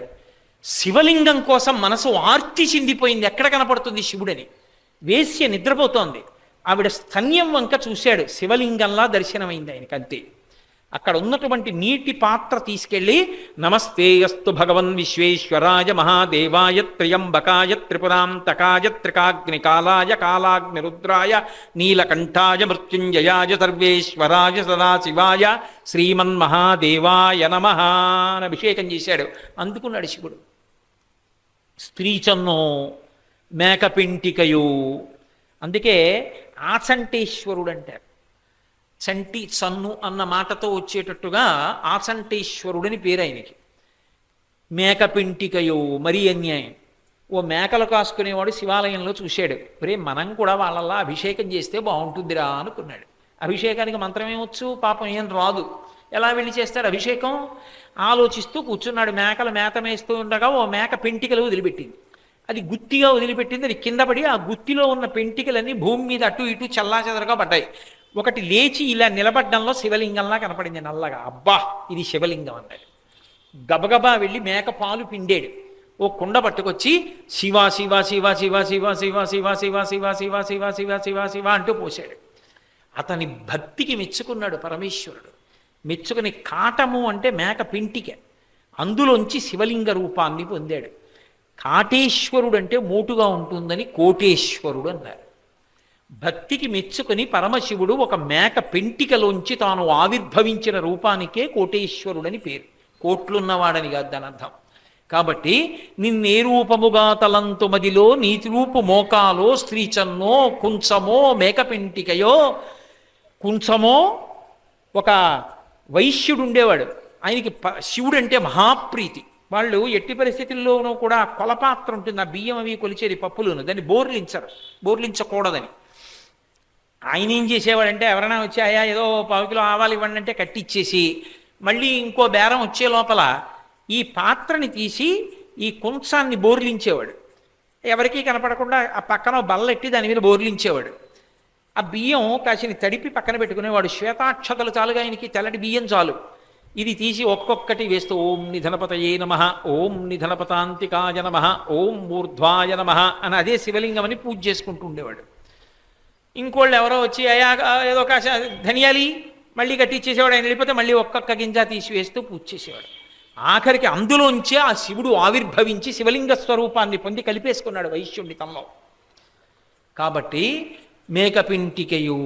శివలింగం కోసం మనసు ఆర్తి చిందిపోయింది, ఎక్కడ కనపడుతుంది శివుడని. వేశ్య నిద్రపోతోంది. ఆవిడ స్తన్యం వంక చూశాడు. శివలింగంలా దర్శనమైంది ఆయనకి. అంతే. అక్కడ ఉన్నటువంటి నీటి పాత్ర తీసుకెళ్ళి నమస్తే అస్తు భగవన్ విశ్వేశ్వరాయ మహాదేవాయ త్ర్యంబకాయ త్రిపురాంతకాయ త్రికాగ్నికాలాయ కాలాగ్నిరుద్రాయ నీలకంఠాయ మృత్యుంజయాయ సర్వేశ్వరాయ సదాశివాయ శ్రీమన్మహాదేవాయ నమః అని అభిషేకం చేశాడు. అందుకున్నాడు శివుడు. స్త్రీచన్నో మేకపింటికయో. అందుకే ఆచంటేశ్వరుడు అంటారు. చంటి చన్ను అన్న మాటతో వచ్చేటట్టుగా ఆచంటేశ్వరుడని పేరు ఆయనకి. మేకపింటికయో మరీ అన్యాయం. ఓ మేకలు కాసుకునేవాడు శివాలయంలో చూశాడు. ఒరే మనం కూడా వాళ్ళలా అభిషేకం చేస్తే బాగుంటుందిరా అనుకున్నాడు. అభిషేకానికి మంత్రం ఏమొచ్చు? పాపం ఏం రాదు. ఎలా వెళ్ళి చేస్తాడు అభిషేకం? ఆలోచిస్తూ కూర్చున్నాడు. మేకలు మేత మేస్తూ ఉండగా ఓ మేక పెంటికలు వదిలిపెట్టింది. అది గుత్తిగా వదిలిపెట్టింది. అది కింద పడి ఆ గుత్తిలో ఉన్న పెంటికలన్నీ భూమి మీద అటు ఇటు చల్లాచెదరగా పడ్డాయి. ఒకటి లేచి ఇలా నిలబడ్డంలో శివలింగంలా కనపడింది నల్లగా. అబ్బా ఇది శివలింగం అన్నాడు. గబగబా వెళ్ళి మేక పాలు పిండాడు. ఓ కుండ పట్టుకొచ్చి శివ శివ శివ శివ శివ శివ శివ శివ శివ శివ శివ శివ శివ శివ శివ అంటూ పోశాడు. అతని భక్తికి మెచ్చుకున్నాడు పరమేశ్వరుడు. మెచ్చుకుని కాటము అంటే మేక పింటిక, అందులోంచి శివలింగ రూపాన్ని పొందాడు. కాటేశ్వరుడు అంటే మోటుగా ఉంటుందని కోటేశ్వరుడు అన్నారు. భక్తికి మెచ్చుకుని పరమశివుడు ఒక మేక పెంటికలోంచి తాను ఆవిర్భవించిన రూపానికే కోటేశ్వరుడని పేరు. కోట్లున్నవాడని కాదు దాని అర్థం. కాబట్టి నిన్నే రూపముగా తలంతు మదిలో నీతి రూపు మోకాలో స్త్రీచన్నో కుంచమో మేక పెంటికయో. కుంచమో ఒక వైశ్యుడు ఉండేవాడు, ఆయనకి శివుడు అంటే మహాప్రీతి. వాళ్ళు ఎట్టి పరిస్థితుల్లోనూ కూడా కొలపాత్ర ఉంటుంది, ఆ బియ్యం అవి కొలిచేది పప్పులను, దాన్ని బోర్లించకూడదని. ఆయన ఏం చేసేవాడంటే ఎవరైనా వచ్చి అయ్యా ఏదో 1/4 కిలో ఆవాలు ఇవ్వండి అంటే కట్టిచ్చేసి మళ్ళీ ఇంకో బేరం వచ్చే లోపల ఈ పాత్రని తీసి ఈ కుంచాన్ని బోర్లించేవాడు. ఎవరికీ కనపడకుండా ఆ పక్కన బల్లెట్టి దాని మీద బోర్లించేవాడు. ఆ బియ్యం కాసిని తడిపి పక్కన పెట్టుకునేవాడు. శ్వేతాక్షతలు చాలుగా, ఆయనకి తెల్లటి బియ్యం చాలు. ఇది తీసి ఒక్కొక్కటి వేస్తూ ఓం నిధనపతయే నమః, ఓం నిధనపతాంతికాయ నమః, ఓం ఊర్ధ్వాయ నమః అని అదే శివలింగం అని పూజ చేసుకుంటూ ఉండేవాడు. ఇంకోళ్ళు ఎవరో వచ్చి అయా ఏదో కాశ ధనియాలి మళ్ళీ కట్టించేసేవాడు. ఆయన వెళ్ళిపోతే మళ్ళీ ఒక్కొక్క గింజ తీసివేస్తూ పూజ చేసేవాడు. ఆఖరికి అందులోంచే ఆ శివుడు ఆవిర్భవించి శివలింగ స్వరూపాన్ని పొంది కలిపేసుకున్నాడు వైశ్యుడిని తనలో. కాబట్టి మేకపింటికయు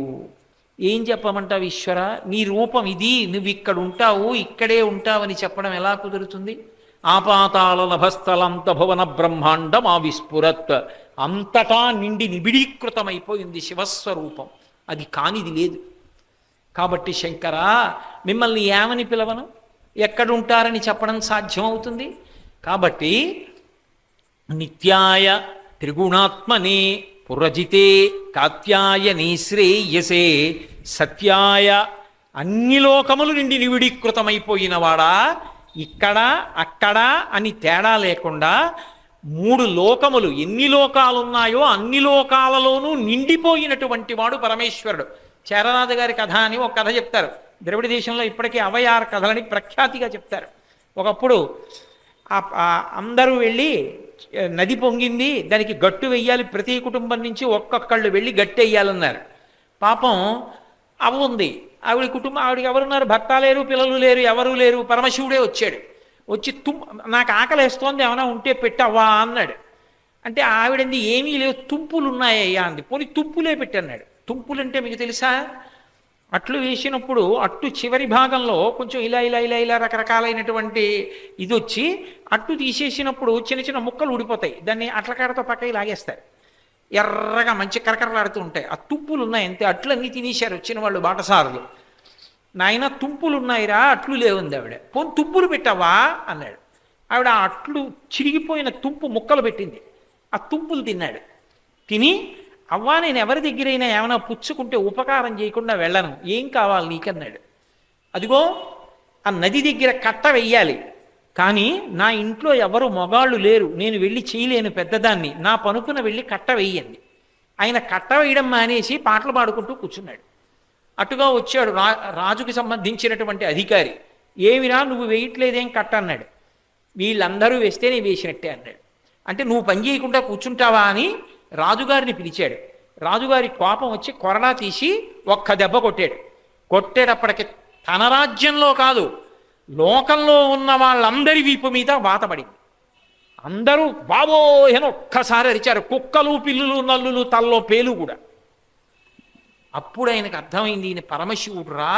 ఏం చెప్పమంటావు ఈశ్వర, నీ రూపం ఇది, నువ్వు ఇక్కడ ఉంటావు, ఇక్కడే ఉంటావని చెప్పడం ఎలా కుదురుతుంది? ఆపాతాల నభస్థలంత భువన బ్రహ్మాండం ఆ విస్ఫురత్, అంతటా నిండి నిబిడీకృతమైపోయింది శివస్వరూపం, అది కానిది లేదు. కాబట్టి శంకర, మిమ్మల్ని ఏమని పిలవను, ఎక్కడుంటారని చెప్పడం సాధ్యమవుతుంది? కాబట్టి నిత్యాయ త్రిగుణాత్మనే పురజితే కాత్యాయనీ శ్రేయసే సత్యాయ, అన్ని లోకములు నిండి నివిడీకృతమైపోయినవాడా, ఇక్కడ అక్కడ అని తేడా లేకుండా 3 లోకములు, ఎన్ని లోకాలున్నాయో అన్ని లోకాలలోనూ నిండిపోయినటువంటి వాడు పరమేశ్వరుడు. చేరరాజు గారి కథ అని ఒక కథ చెప్తారు. ద్రవిడ దేశంలో ఇప్పటికీ అవయార కథలని ప్రఖ్యాతిగా చెప్తారు. ఒకప్పుడు అందరూ వెళ్ళి నది పొంగింది, దానికి గట్టు వెయ్యాలి, ప్రతి కుటుంబం నుంచి ఒక్కొక్కళ్ళు వెళ్ళి గట్టి వెయ్యాలన్నారు. పాపం అవ్వ ఉంది, ఆవిడ కుటుంబం, ఆవిడకి ఎవరున్నారు, భర్త లేరు, పిల్లలు లేరు, ఎవరూ లేరు. పరమశివుడే వచ్చాడు. వచ్చి నాకు ఆకలేస్తోంది, ఏమైనా ఉంటే పెట్టవ్వా అన్నాడు. అంటే ఆవిడంది ఏమీ లేవు, తుంపులు ఉన్నాయ్యా అంది. పోనీ తుంపులే పెట్టన్నాడు. తుంపులంటే మీకు తెలుసా? అట్లు వేసినప్పుడు అట్టు చివరి భాగంలో కొంచెం ఇలా ఇలా ఇలా ఇలా రకరకాలైనటువంటి ఇది వచ్చి అట్టు తీసేసినప్పుడు చిన్న చిన్న ముక్కలు ఊడిపోతాయి, దాన్ని అట్లకాడతో పక్కకి లాగేస్తారు, ఎర్రగా మంచి కరకరలాడుతూ ఉంటాయి. ఆ తుంపులు ఉన్నాయి అంతే. అట్లన్నీ తినేశారు వచ్చిన వాళ్ళు బాటసారులు. నాయన తుంపులు ఉన్నాయిరా, అట్లు లేవుంది ఆవిడ. పోనీ తుంపులు పెట్టావా అన్నాడు. ఆవిడ ఆ అట్లు చిరిగిపోయిన తుంపు ముక్కలు పెట్టింది, ఆ తుంపులు తిన్నాడు. తిని అవ్వా, నేను ఎవరి దగ్గరైనా ఏమైనా పుచ్చుకుంటే ఉపకారం చేయకుండా వెళ్ళను, ఏం కావాలి నీకన్నాడు. అదిగో ఆ నది దగ్గర కట్ట వెయ్యాలి, కానీ నా ఇంట్లో ఎవరు మొగాళ్ళు లేరు, నేను వెళ్ళి చేయలేను పెద్దదాన్ని, నా పనుకున వెళ్ళి కట్ట వెయ్యండి. ఆయన కట్ట వేయడం మానేసి పాటలు పాడుకుంటూ కూర్చున్నాడు. అటుగా వచ్చాడు రాజుకి సంబంధించినటువంటి అధికారి. ఏమిరా నువ్వు వేయట్లేదేం కట్ట అన్నాడు. వీళ్ళందరూ వేస్తే నేను వేసినట్టే అన్నాడు. అంటే నువ్వు పని చేయకుండా కూర్చుంటావా అని రాజుగారిని పిలిచాడు. రాజుగారి కోపం వచ్చి కొరడా తీసి ఒక్క దెబ్బ కొట్టాడు. కొట్టేటప్పటికి తన రాజ్యంలో కాదు, లోకంలో ఉన్న వాళ్ళందరి వీపు మీద వాత పడింది. అందరూ బాబోయ్ అని ఒక్కసారి అరిచారు. కుక్కలు, పిల్లులు, నల్లులు, తల్లో పేలు కూడా. అప్పుడు ఆయనకు అర్థమైంది, ఈయన పరమశివుడు రా,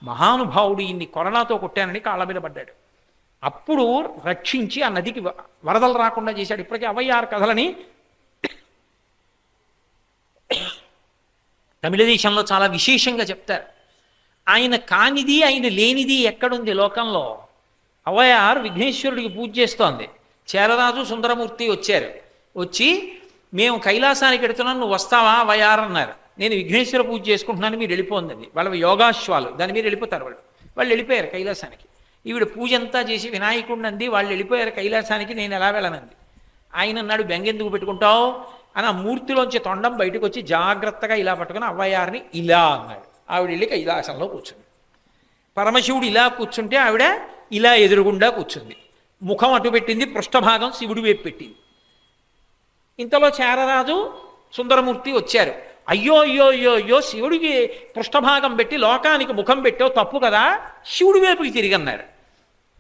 మహానుభావుడు, ఈయన్ని కొరడాతో కొట్టానని కాళ్ళ మీద పడ్డాడు. అప్పుడు రక్షించి ఆ నదికి వరదలు రాకుండా చేశాడు. ఇప్పటికీ అవయ్యారు కథలని తమిళ దేశంలో చాలా విశేషంగా చెప్తారు. ఆయన కానిది, ఆయన లేనిది ఎక్కడుంది లోకంలో? అవయార్ విఘ్నేశ్వరుడికి పూజ చేస్తోంది. చేరరాజు సుందరమూర్తి వచ్చారు. వచ్చి మేము కైలాసానికి వెడుతున్నాను, నువ్వు వస్తావా అవయార్ అన్నారు. నేను విఘ్నేశ్వర పూజ చేసుకుంటున్నాను, మీరు వెళ్ళిపోందండి. వాళ్ళ యోగాశ్వాలు, దాని మీద వెళ్ళిపోతారు వాళ్ళు వెళ్ళిపోయారు కైలాసానికి. ఈవిడ పూజ అంతా చేసి వినాయకుడిని అంది, వాళ్ళు వెళ్ళిపోయారు కైలాసానికి, నేను ఎలా వెళ్ళనంది. ఆయన అన్నాడు, బెంగెందుకు పెట్టుకుంటావు అని ఆ మూర్తిలోంచి తొండం బయటకు వచ్చి జాగ్రత్తగా ఇలా పట్టుకుని అవ్వయారిని ఇలా అన్నాడు. ఆవిడ వెళ్ళి కైలాసంలో కూర్చుంది. పరమశివుడు ఇలా కూర్చుంటే ఆవిడ ఇలా ఎదురుగుండా కూర్చుంది. ముఖం అటు పెట్టింది, పృష్ఠభాగం శివుడి వైపు పెట్టింది. ఇంతలో చేరరాజు సుందరమూర్తి వచ్చారు. అయ్యో అయ్యో అయ్యో అయ్యో శివుడికి పృష్ఠభాగం పెట్టి లోకానికి ముఖం పెట్టావు తప్పు కదా, శివుడి వైపుకి తిరిగన్నారు.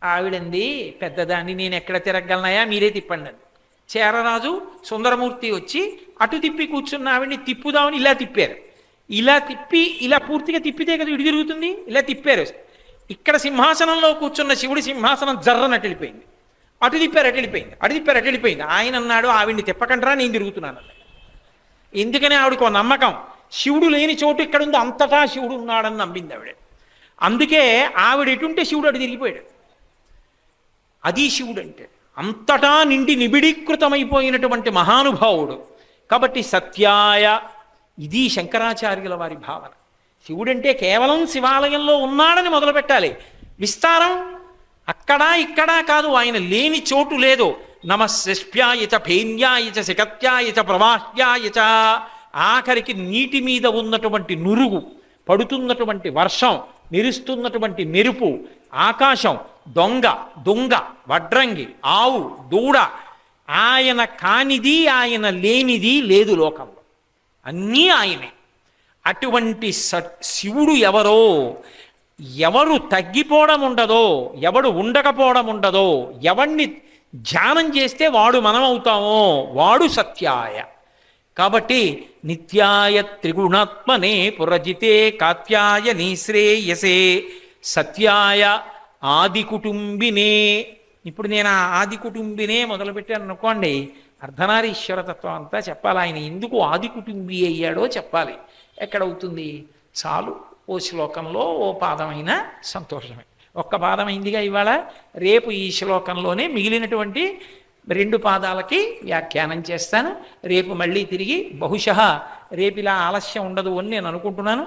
ఆవిడంది, పెద్దదాన్ని నేను ఎక్కడ తిరగలనాయా, మీరే తిప్పండి అంది. చేరరాజు సుందరమూర్తి వచ్చి అటు తిప్పి కూర్చున్న ఆవిడ్ని తిప్పుదామని ఇలా తిప్పారు. ఇలా తిప్పి ఇలా పూర్తిగా తిప్పితే కదా ఇటు తిరుగుతుంది, ఇలా తిప్పారు. ఇక్కడ సింహాసనంలో కూర్చున్న శివుడి సింహాసనం జర్రనట్టు వెళ్ళిపోయింది. అటు తిప్పారు అటు వెళ్ళిపోయింది, అటు తిప్పారు అటు వెళ్ళిపోయింది. ఆయన అన్నాడు, ఆవిడ్ని తిప్పకంటారా, నేను తిరుగుతున్నాను అన్నాడు. ఎందుకని ఆవిడకు ఒక నమ్మకం, శివుడు లేని చోటు ఇక్కడ ఉంది, అంతటా శివుడు ఉన్నాడని నమ్మింది ఆవిడ. అందుకే ఆవిడ ఎటుంటే శివుడు అటు తిరిగిపోయాడు. అది శివుడు అంటే అంతటా నిండి నిబిడీకృతమైపోయినటువంటి మహానుభావుడు. కాబట్టి సత్యాయ, ఇది శంకరాచార్యుల వారి భావన. శివుడంటే కేవలం శివాలయంలో ఉన్నాడని మొదలుపెట్టాలి. విస్తారం అక్కడా ఇక్కడా కాదు, ఆయన లేని చోటు లేదు. నమస్ష్ప్యాయచ ఫేన్యాయచ శిఖత్యాయచ ప్రవాహ్యాయచ, ఆఖరికి నీటి మీద ఉన్నటువంటి నురుగు, పడుతున్నటువంటి వర్షం, మెరుస్తున్నటువంటి మెరుపు, ఆకాశం, దొంగ దొంగ వడ్రంగి, ఆవు దూడ, ఆయన కానిది ఆయన లేనిది లేదు లోకంలో, అన్నీ ఆయనే. అటువంటి శివుడు ఎవరో, ఎవరు తగ్గిపోవడం ఉండదో, ఎవడు ఉండకపోవడం ఉండదో, ఎవడిని ధ్యానం చేస్తే వాడు మనం అవుతామో వాడు సత్యాయ. కాబట్టి నిత్యాయ త్రిగుణాత్మనే పురజితే కాత్యాయని శ్రేయసే సత్యాయ ఆది కుటుంబినే. ఇప్పుడు నేను ఆ ఆది కుటుంబినే మొదలుపెట్టాను అనుకోండి, అర్ధనారీశ్వరతత్వం అంతా చెప్పాలి. ఆయన ఎందుకు ఆది కుటుంబి అయ్యాడో చెప్పాలి. ఎక్కడవుతుంది? చాలు, ఓ శ్లోకంలో ఓ పాదమైన సంతోషమే. ఒక్క పాదమైందిగా ఇవాళ, రేపు ఈ శ్లోకంలోనే మిగిలినటువంటి 2 పాదాలకి వ్యాఖ్యానం చేస్తాను. రేపు మళ్ళీ తిరిగి బహుశः రేపు ఇలా ఆలస్యం ఉండదు అని నేను అనుకుంటున్నాను.